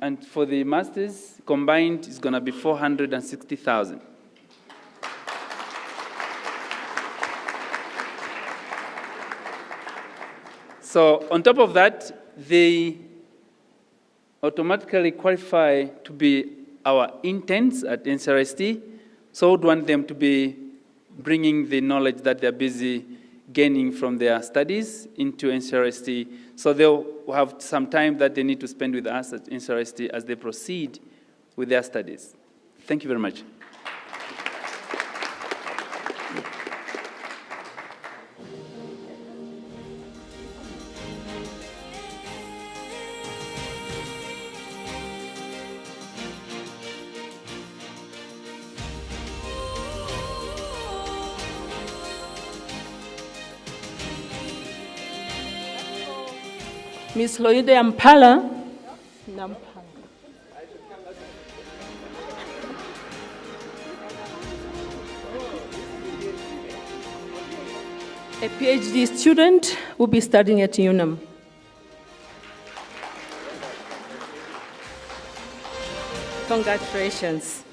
And for the masters, combined, is going to be $460,000. So on top of that, they automatically qualify to be our interns at NCRST, so we'd want them to be bringing the knowledge that they're busy gaining from their studies into NCRST, so they'll have some time that they need to spend with us at NCRST as they proceed with their studies. Thank you very much. Ms. Loide Ampala. A PhD student will be studying at UNAM. Congratulations.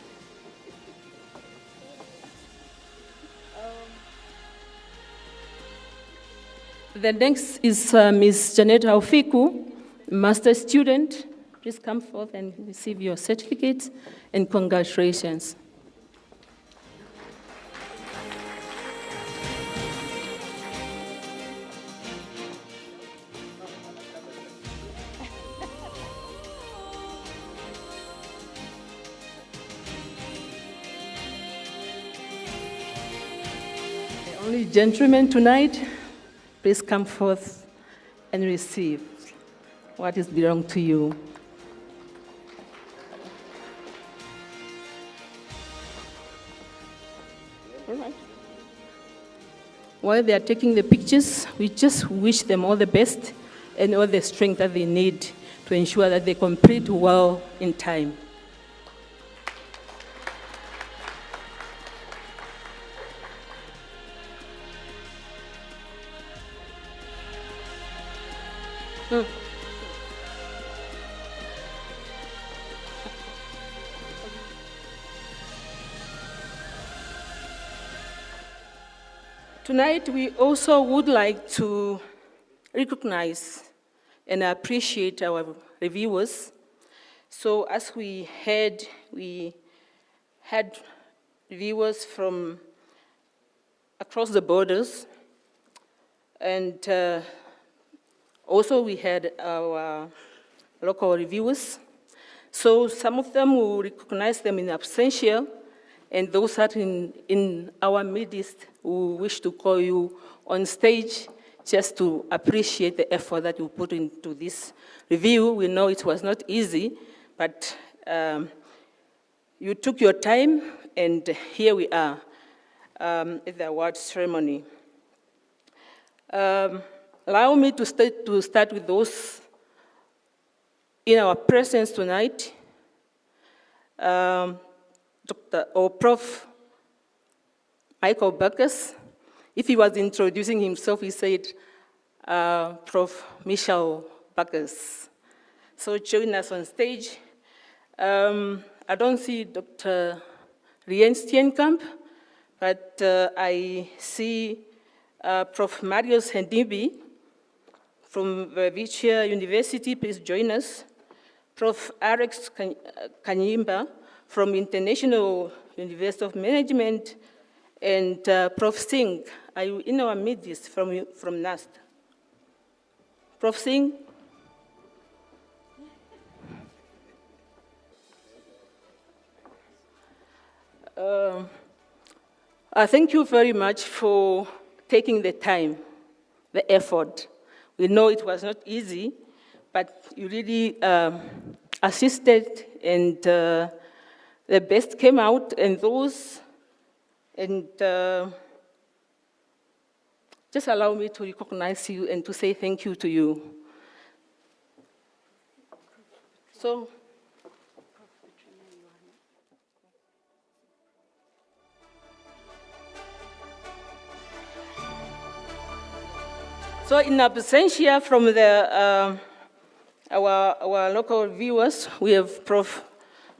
The next is Ms. Janet Haufiku. Master student, please come forth and receive your certificate, and congratulations. The only gentleman tonight, please come forth and receive what is belong to you. All right. While they are taking the pictures, we just wish them all the best and all the strength that they need to ensure that they complete well in time. Tonight, we also would like to recognize and appreciate our reviewers. So as we had reviewers from across the borders, and also we had our local reviewers. So some of them will recognize them in absentia, and those that in our midst who wish to call you on stage just to appreciate the effort that you put into this review. We know it was not easy, but you took your time, and here we are at the award ceremony. Allow me to start with those in our presence tonight. Prof. Michael Bacchus. If he was introducing himself, he said, Prof. Michel Bacchus. So join us on stage. I don't see Dr. Rien Steenkamp, but I see Prof. Marius Hendibi from Vicia University. Please join us. Prof. Alex Kanyimba from International University of Management, and Prof. Singh, are you in our midst from NAST? Prof. Singh? Thank you very much for taking the time, the effort. We know it was not easy, but you really assisted, and the best came out, and those, and just allow me to recognize you and to say thank you to you. So in absentia from the our local viewers, we have Prof.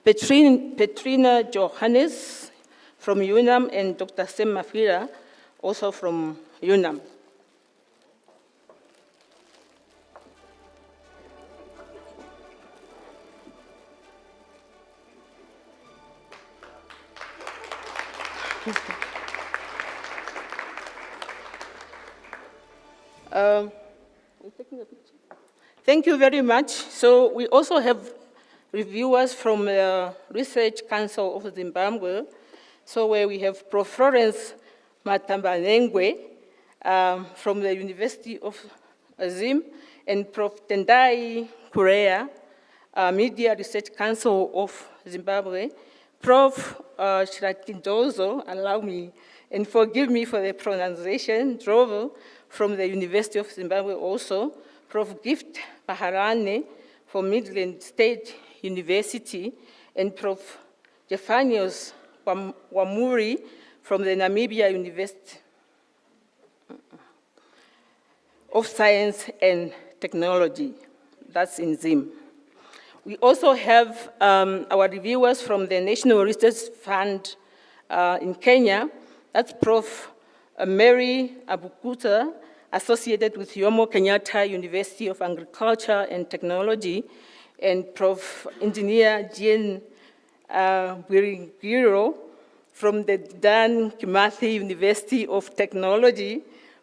Petrina Johannes from UNAM and Dr. Sem Mafira, also from UNAM. Thank you very much. So we also have reviewers from the Research Council of Zimbabwe, so where we have Prof. Florence Matambanengwe from the University of Zim, and Prof. Tendai Kurea, Media Research Council of Zimbabwe, Prof. Shiratindozo, allow me, and forgive me for the pronunciation, Drovo, from the University of Zimbabwe also, Prof. Gift Maharane from Midland State University, and Prof. Jefanios Wamuri from the Namibia University of Science and Technology, that's in Zim. We also have our reviewers from the National Research Fund in Kenya, that's Prof. Mary Abukuta associated with Jomo Kenyatta University of Agriculture and Technology, and Prof. Engineer Jean Wirigiro from the Dan Kimathi University of Technology,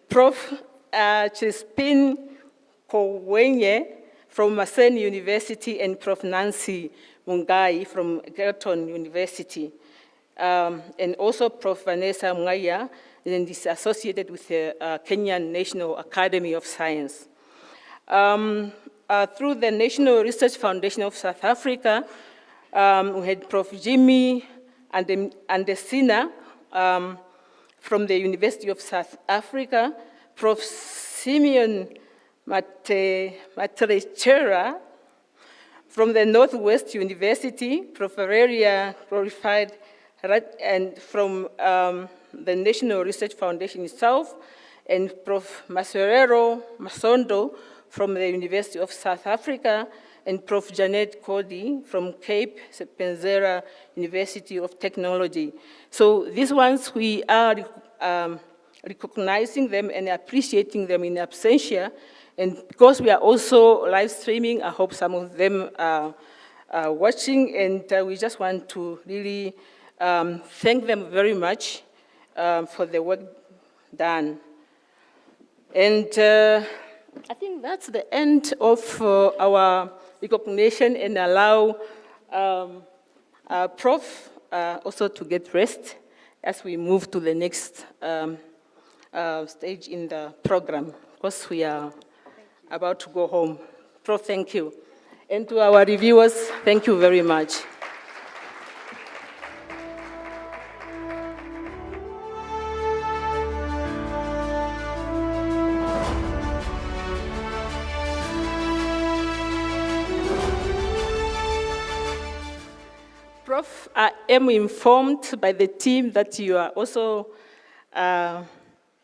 Prof. Crispin Kowenye from Masen University, and Prof. Nancy Mungai from Girton University. And also Prof. Vanessa Mungaya, and is associated with the Kenyan National Academy of Science. Through the National Research Foundation of South Africa, we had Prof. Jimmy Andesina from the University of South Africa, Prof. Simeon Matrechera from the Northwest University, Prof. Valeria Glorified, and from the National Research Foundation itself, and Prof. Maserero Masondo from the University of South Africa, and Prof. Janet Cody from Cape Penzera University of Technology. So these ones, we are recognizing them and appreciating them in absentia. And because we are also live streaming, I hope some of them are watching, and we just want to really thank them very much for the work done. And I think that's the end of our recognition, and allow Prof. Also to get rest as we move to the next stage in the program, because we are about to go home. Prof, thank you. And to our reviewers, thank you very much. Prof, I am informed by the team that you are also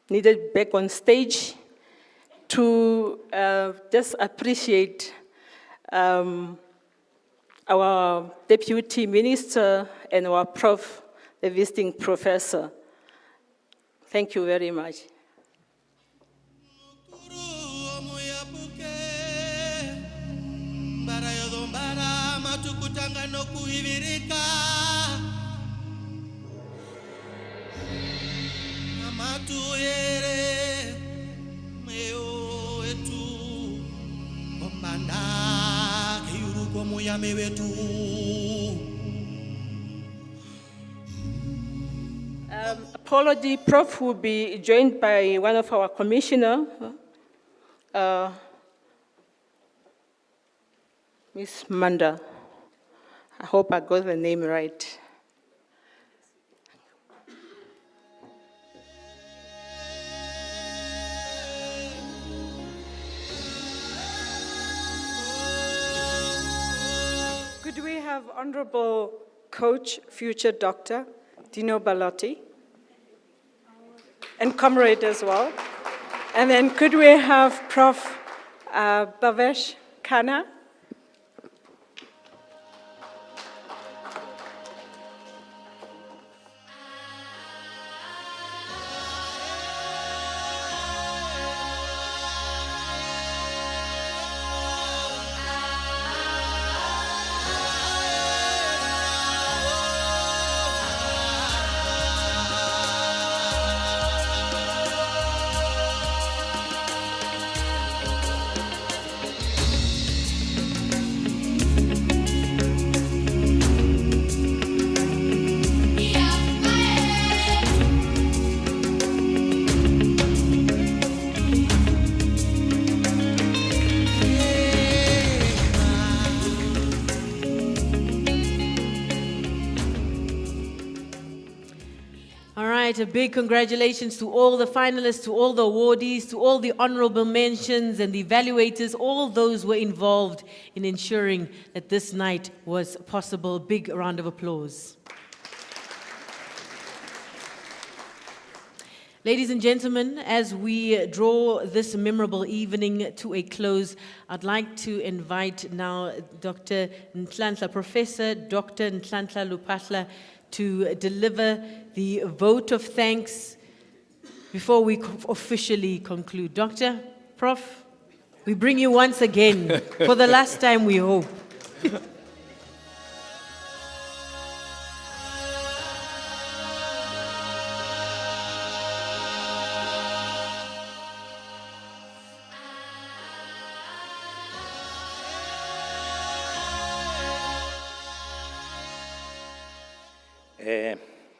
needed back on stage to just appreciate our Deputy Minister and our Prof, the visiting professor. Thank you very much. Apology, Prof will be joined by one of our commissioner, Ms. Manda. I hope I got the name right. Could we have Honorable Coach, future Dr. Dino Balotti, and comrade as well. And then could we have Prof. Bhavesh Khanna? A big congratulations to all the finalists, to all the awardees, to all the honorable mentions and the evaluators, all those were involved in ensuring that this night was possible. Big round of applause. Ladies and gentlemen, as we draw this memorable evening to a close, I'd like to invite now Dr. Nhlanhla, Professor Dr. Nhlanhla Lupahla, to deliver the vote of thanks before we officially conclude. Doctor, Prof, we bring you once again, for the last time, we hope.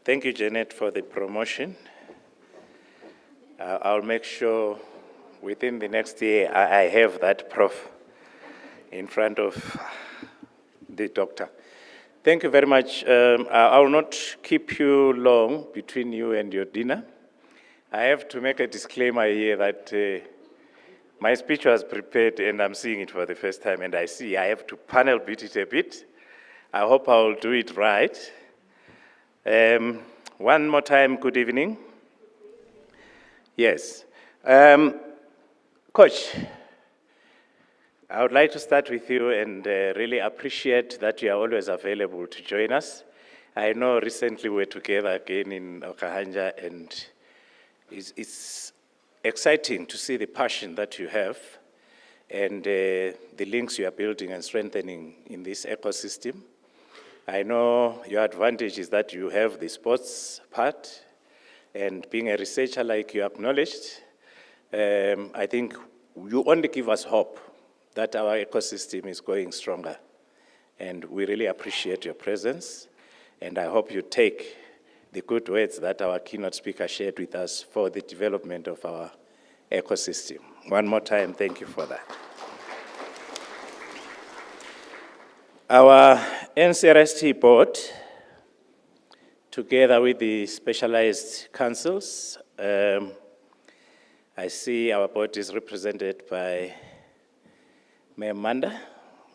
Thank you, Janet, for the promotion. I'll make sure within the next year I have that prof in front of the doctor. Thank you very much. I will not keep you long between you and your dinner. I have to make a disclaimer here that my speech was prepared and I'm seeing it for the first time, and I see I have to panel beat it a bit. I hope I will do it right. One more time, good evening. Yes. Coach, I would like to start with you and really appreciate that you are always available to join us. I know recently we're together again in Okahanja, and it's exciting to see the passion that you have and the links you are building and strengthening in this ecosystem. I know your advantage is that you have the sports part, and being a researcher like you acknowledged, I think you only give us hope that our ecosystem is going stronger. And we really appreciate your presence, and I hope you take the good words that our keynote speaker shared with us for the development of our ecosystem. One more time, thank you for that. Our NCRST board, together with the specialized councils, I see our board is represented by Mayor Manda.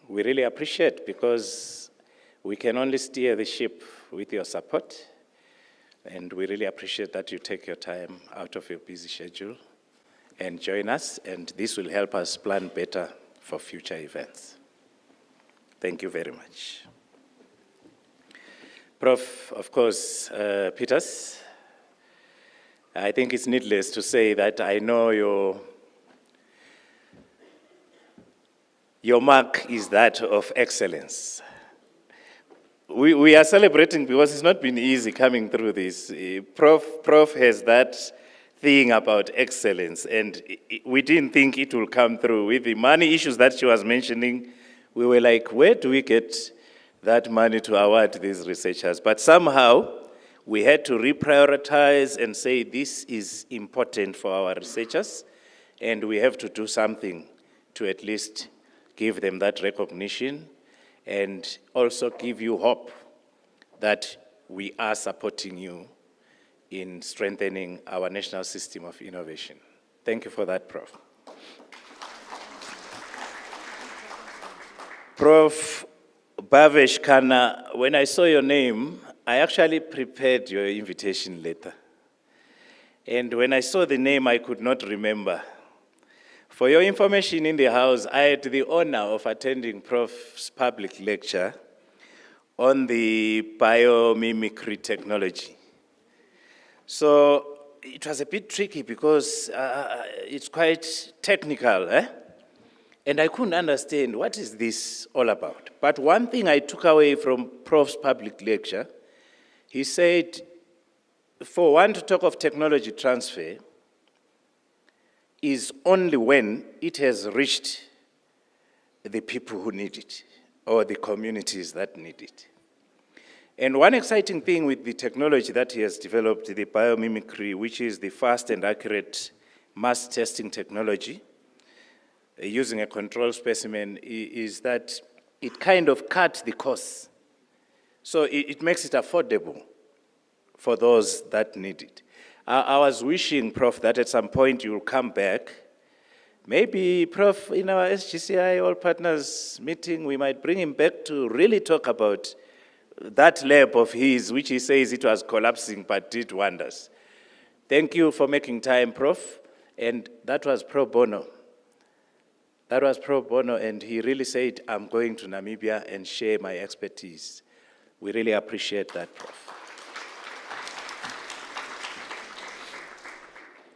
We really appreciate, because we can only steer the ship with your support, and we really appreciate that you take your time out of your busy schedule and join us, and this will help us plan better for future events. Thank you very much. Prof, of course, Peters, I think it's needless to say that I know your mark is that of excellence. We are celebrating because it's not been easy coming through this. Prof has that thing about excellence, and we didn't think it will come through. With the money issues that she was mentioning, we were like, where do we get that money to award these researchers? But somehow, we had to reprioritize and say this is important for our researchers, and we have to do something to at least give them that recognition and also give you hope that we are supporting you in strengthening our national system of innovation. Thank you for that, Prof. Prof. Bhavesh Khanna, when I saw your name, I actually prepared your invitation letter. And when I saw the name, I could not remember. For your information in the House, I had the honor of attending Prof's public lecture on the biomimicry technology. So it was a bit tricky because it's quite technical, And I couldn't understand what is this all about. But one thing I took away from Prof's public lecture, he said, for one to talk of technology transfer is only when it has reached the people who need it or the communities that need it. And one exciting thing with the technology that he has developed, the biomimicry, which is the fast and accurate mass testing technology, using a control specimen, is that it kind of cuts the cost. So it makes it affordable for those that need it. I was wishing, Prof, that at some point you'll come back. Maybe, Prof, in our SGCI All Partners meeting, we might bring him back to really talk about that lab of his, which he says it was collapsing but did wonders. Thank you for making time, Prof. And that was pro bono. That was pro bono, and he really said, I'm going to Namibia and share my expertise. We really appreciate that, Prof.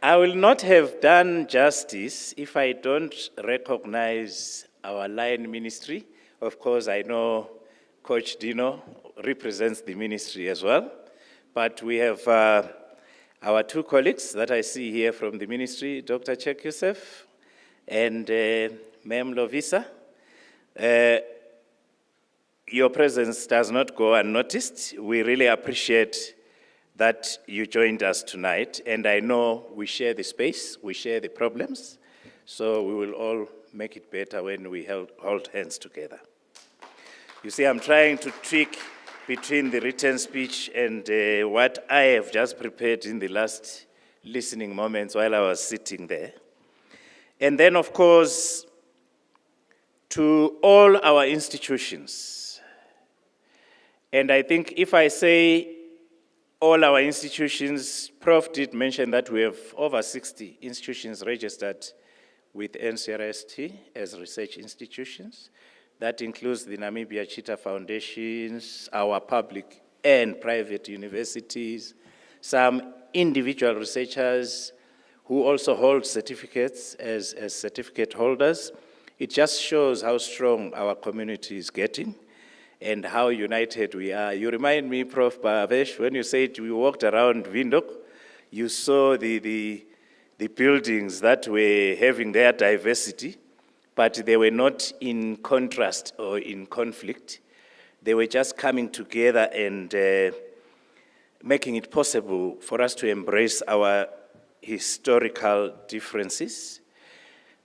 I will not have done justice if I don't recognize our line ministry. Of course, I know Coach Dino represents the ministry as well, but we have our two colleagues that I see here from the ministry, Dr. Chek Youssef and Ma'am Lovisa. Your presence does not go unnoticed. We really appreciate that you joined us tonight, and I know we share the space, we share the problems, so we will all make it better when we hold hands together. You see, I'm trying to tweak between the written speech and what I have just prepared in the last listening moments while I was sitting there. And then, of course, to all our institutions. And I think if I say all our institutions, Prof did mention that we have over 60 institutions registered with NCRST as research institutions. That includes the Namibia Cheetah Foundations, our public and private universities, some individual researchers who also hold certificates as certificate holders. It just shows how strong our community is getting and how united we are. You remind me, Prof. Bhavesh, when you said we walked around Windhoek, you saw the buildings that were having their diversity, but they were not in contrast or in conflict. They were just coming together and making it possible for us to embrace our historical differences.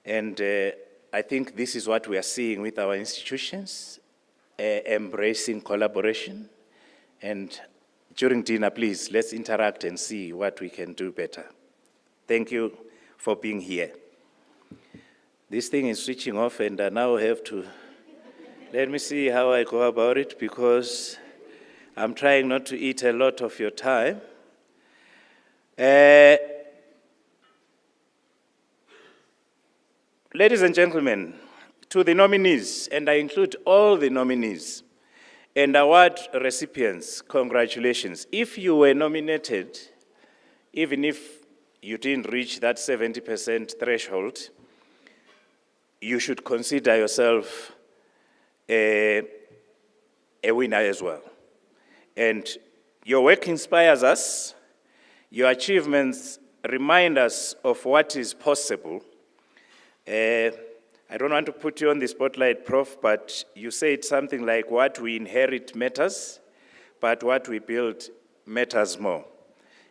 And I think this is what we are seeing with our institutions, embracing collaboration. And during dinner, please, let's interact and see what we can do better. Thank you for being here. This thing is switching off, and I now have to, let me see how I go about it, because I'm trying not to eat a lot of your time. Ladies and gentlemen, to the nominees, and I include all the nominees, and award recipients, congratulations. If you were nominated, even if you didn't reach that 70% threshold, you should consider yourself a winner as well. And your work inspires us. Your achievements remind us of what is possible. I don't want to put you on the spotlight, Prof, but you said something like, what we inherit matters, but what we build matters more.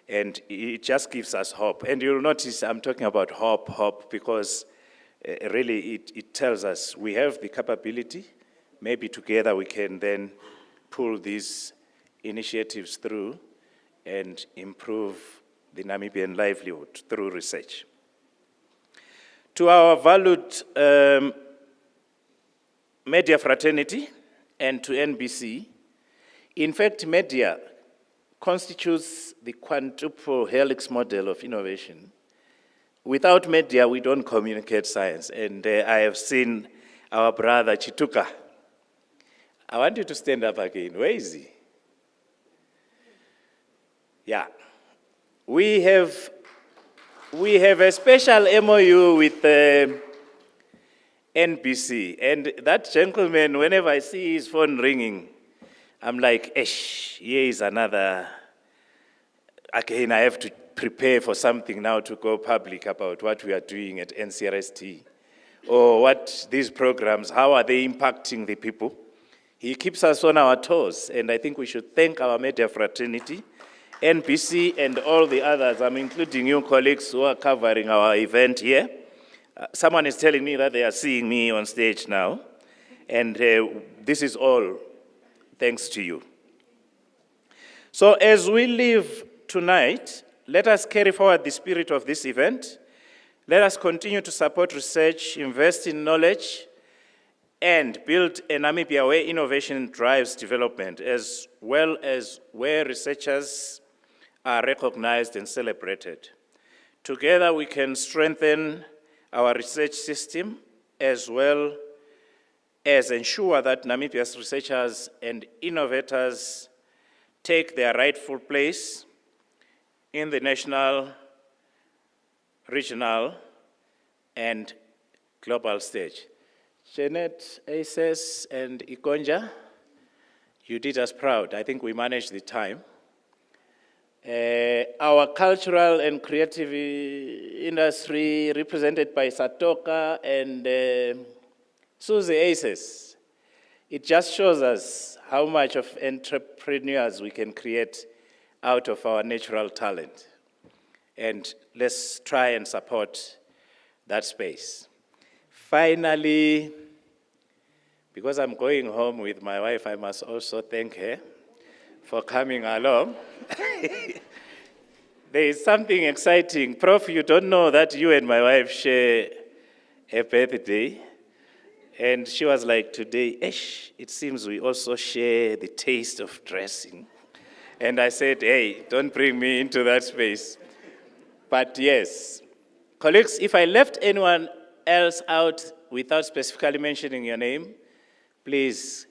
And it just gives us hope. And you'll notice I'm talking about hope, because really it tells us we have the capability. Maybe together we can then pull these initiatives through and improve the Namibian livelihood through research. To our valued media fraternity and to NBC, in fact, media constitutes the quadruple helix model of innovation. Without media, we don't communicate science. And I have seen our brother Chituka. I want you to stand up again. Where is he? Yeah. We have a special MOU with NBC. And that gentleman, whenever I see his phone ringing, I'm like, here is another. Again, I have to prepare for something now to go public about what we are doing at NCRST, or what these programs, how are they impacting the people. He keeps us on our toes, and I think we should thank our media fraternity, NBC, and all the others. I'm including you colleagues who are covering our event here. Someone is telling me that they are seeing me on stage now, and this is all thanks to you. So as we leave tonight, let us carry forward the spirit of this event. Let us continue to support research, invest in knowledge, and build a Namibia where innovation drives development, as well as where researchers are recognized and celebrated. Together we can strengthen our research system, as well as ensure that Namibia's researchers and innovators take their rightful place in the national regional, and global stage. Jeanette, Aces, and Ikonja, you did us proud. I think we managed the time. Our cultural and creative industry, represented by Satoka and Susie Aces, it just shows us how much of entrepreneurs we can create out of our natural talent. And let's try and support that space. Finally, because I'm going home with my wife, I must also thank her for coming along. There is something exciting. Prof, you don't know that you and my wife share a birthday. And she was like, today, it seems we also share the taste of dressing. And I said, hey, don't bring me into that space. But yes, colleagues, if I left anyone else out without specifically mentioning your name, please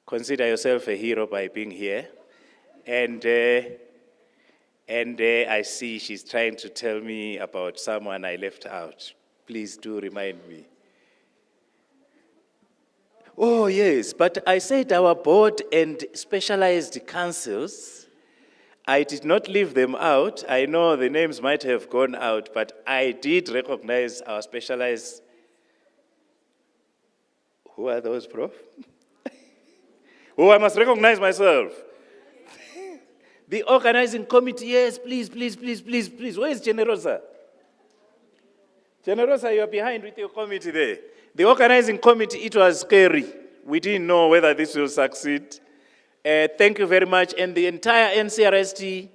consider yourself a hero by being here. And I see she's trying to tell me about someone I left out. Please do remind me. Oh, yes, but I said our board and specialized councils, I did not leave them out. I know the names might have gone out, but I did recognize our specialized. Who are those, Prof? Oh, I must recognize myself. The organizing committee, yes, please, please, please, please, please. Where is Generosa? Generosa, you're behind with your committee there. The organizing committee, it was scary. We didn't know whether this will succeed. Thank you very much, and the entire NCRST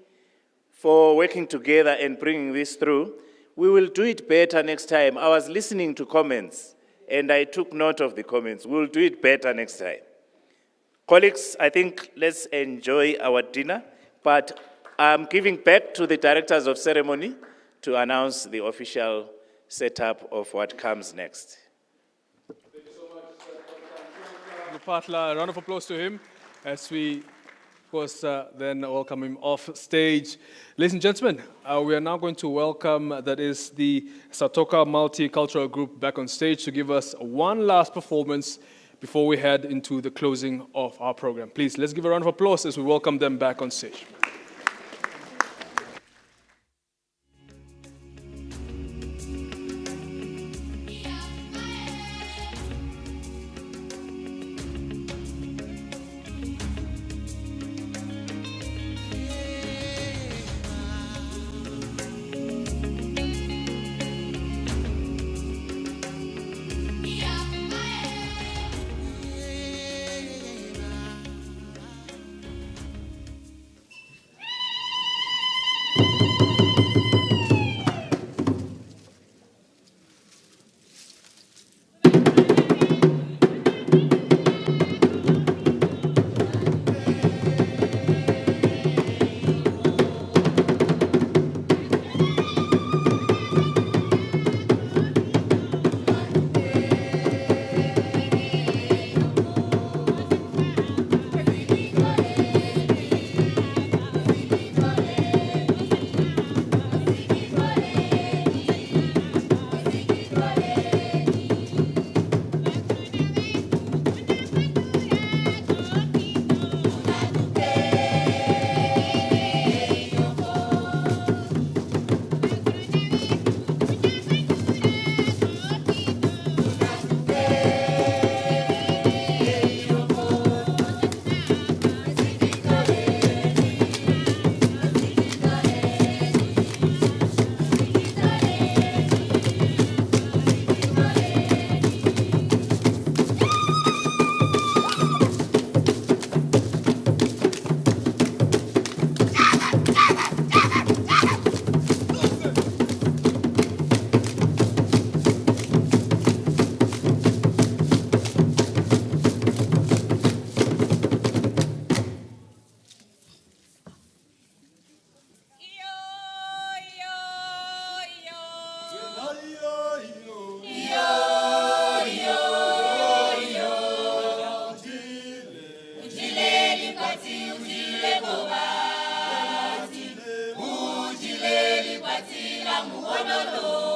for working together and bringing this through. We will do it better next time. I was listening to comments, and I took note of the comments. We'll do it better next time. Colleagues, I think let's enjoy our dinner, but I'm giving back to the directors of ceremony to announce the official setup of what comes next. Thank you so much, Patla. A round of applause to him as we, of course, then welcome him off stage. Ladies and gentlemen, we are now going to welcome, that is the Satoka Multicultural Group back on stage to give us one last performance before we head into the closing of our program. Please, let's give a round of applause as we welcome them back on stage. Muhonolo.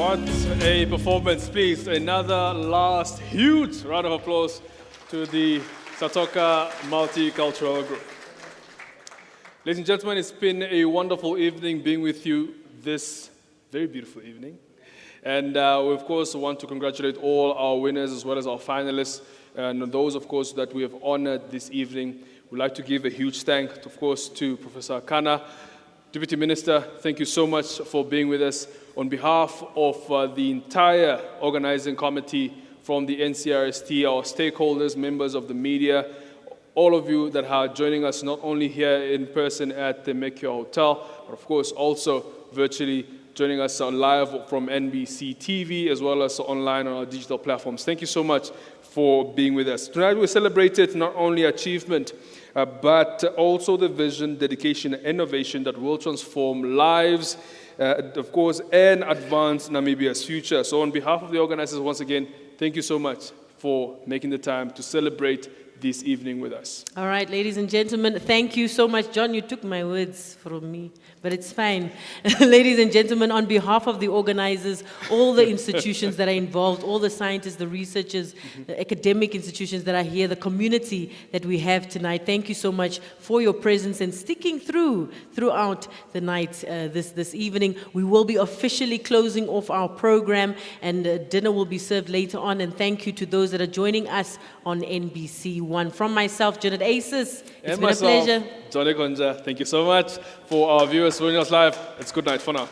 What a performance, please. Another last huge round of applause to the Satoka Multicultural Group. Ladies and gentlemen, it's been a wonderful evening being with you this very beautiful evening. And we, of course, want to congratulate all our winners as well as our finalists and those, of course, that we have honored this evening. We'd like to give a huge thank, of course, to Professor Kana. Deputy Minister, thank you so much for being with us. On behalf of the entire organizing committee from the NCRST, our stakeholders, members of the media, all of you that are joining us not only here in person at the Mekyo Hotel, but of course also virtually joining us on live from NBC TV as well as online on our digital platforms. Thank you so much for being with us. Tonight we celebrated not only achievement, but also the vision, dedication, and innovation that will transform lives, of course, and advance Namibia's future. So on behalf of the organizers, once again, thank you so much for making the time to celebrate this evening with us. All right, ladies and gentlemen, thank you so much. John, you took my words from me, but it's fine. Ladies and gentlemen, on behalf of the organizers, all the institutions that are involved, all the scientists, the researchers, the academic institutions that are here, the community that we have tonight, thank you so much for your presence and sticking throughout the night this evening. We will be officially closing off our program and dinner will be served later on. And thank you to those that are joining us on NBC1. From myself, Janet Aces, it's been a pleasure. Johnny Konja, thank you so much. For our viewers joining us live, it's good night for now.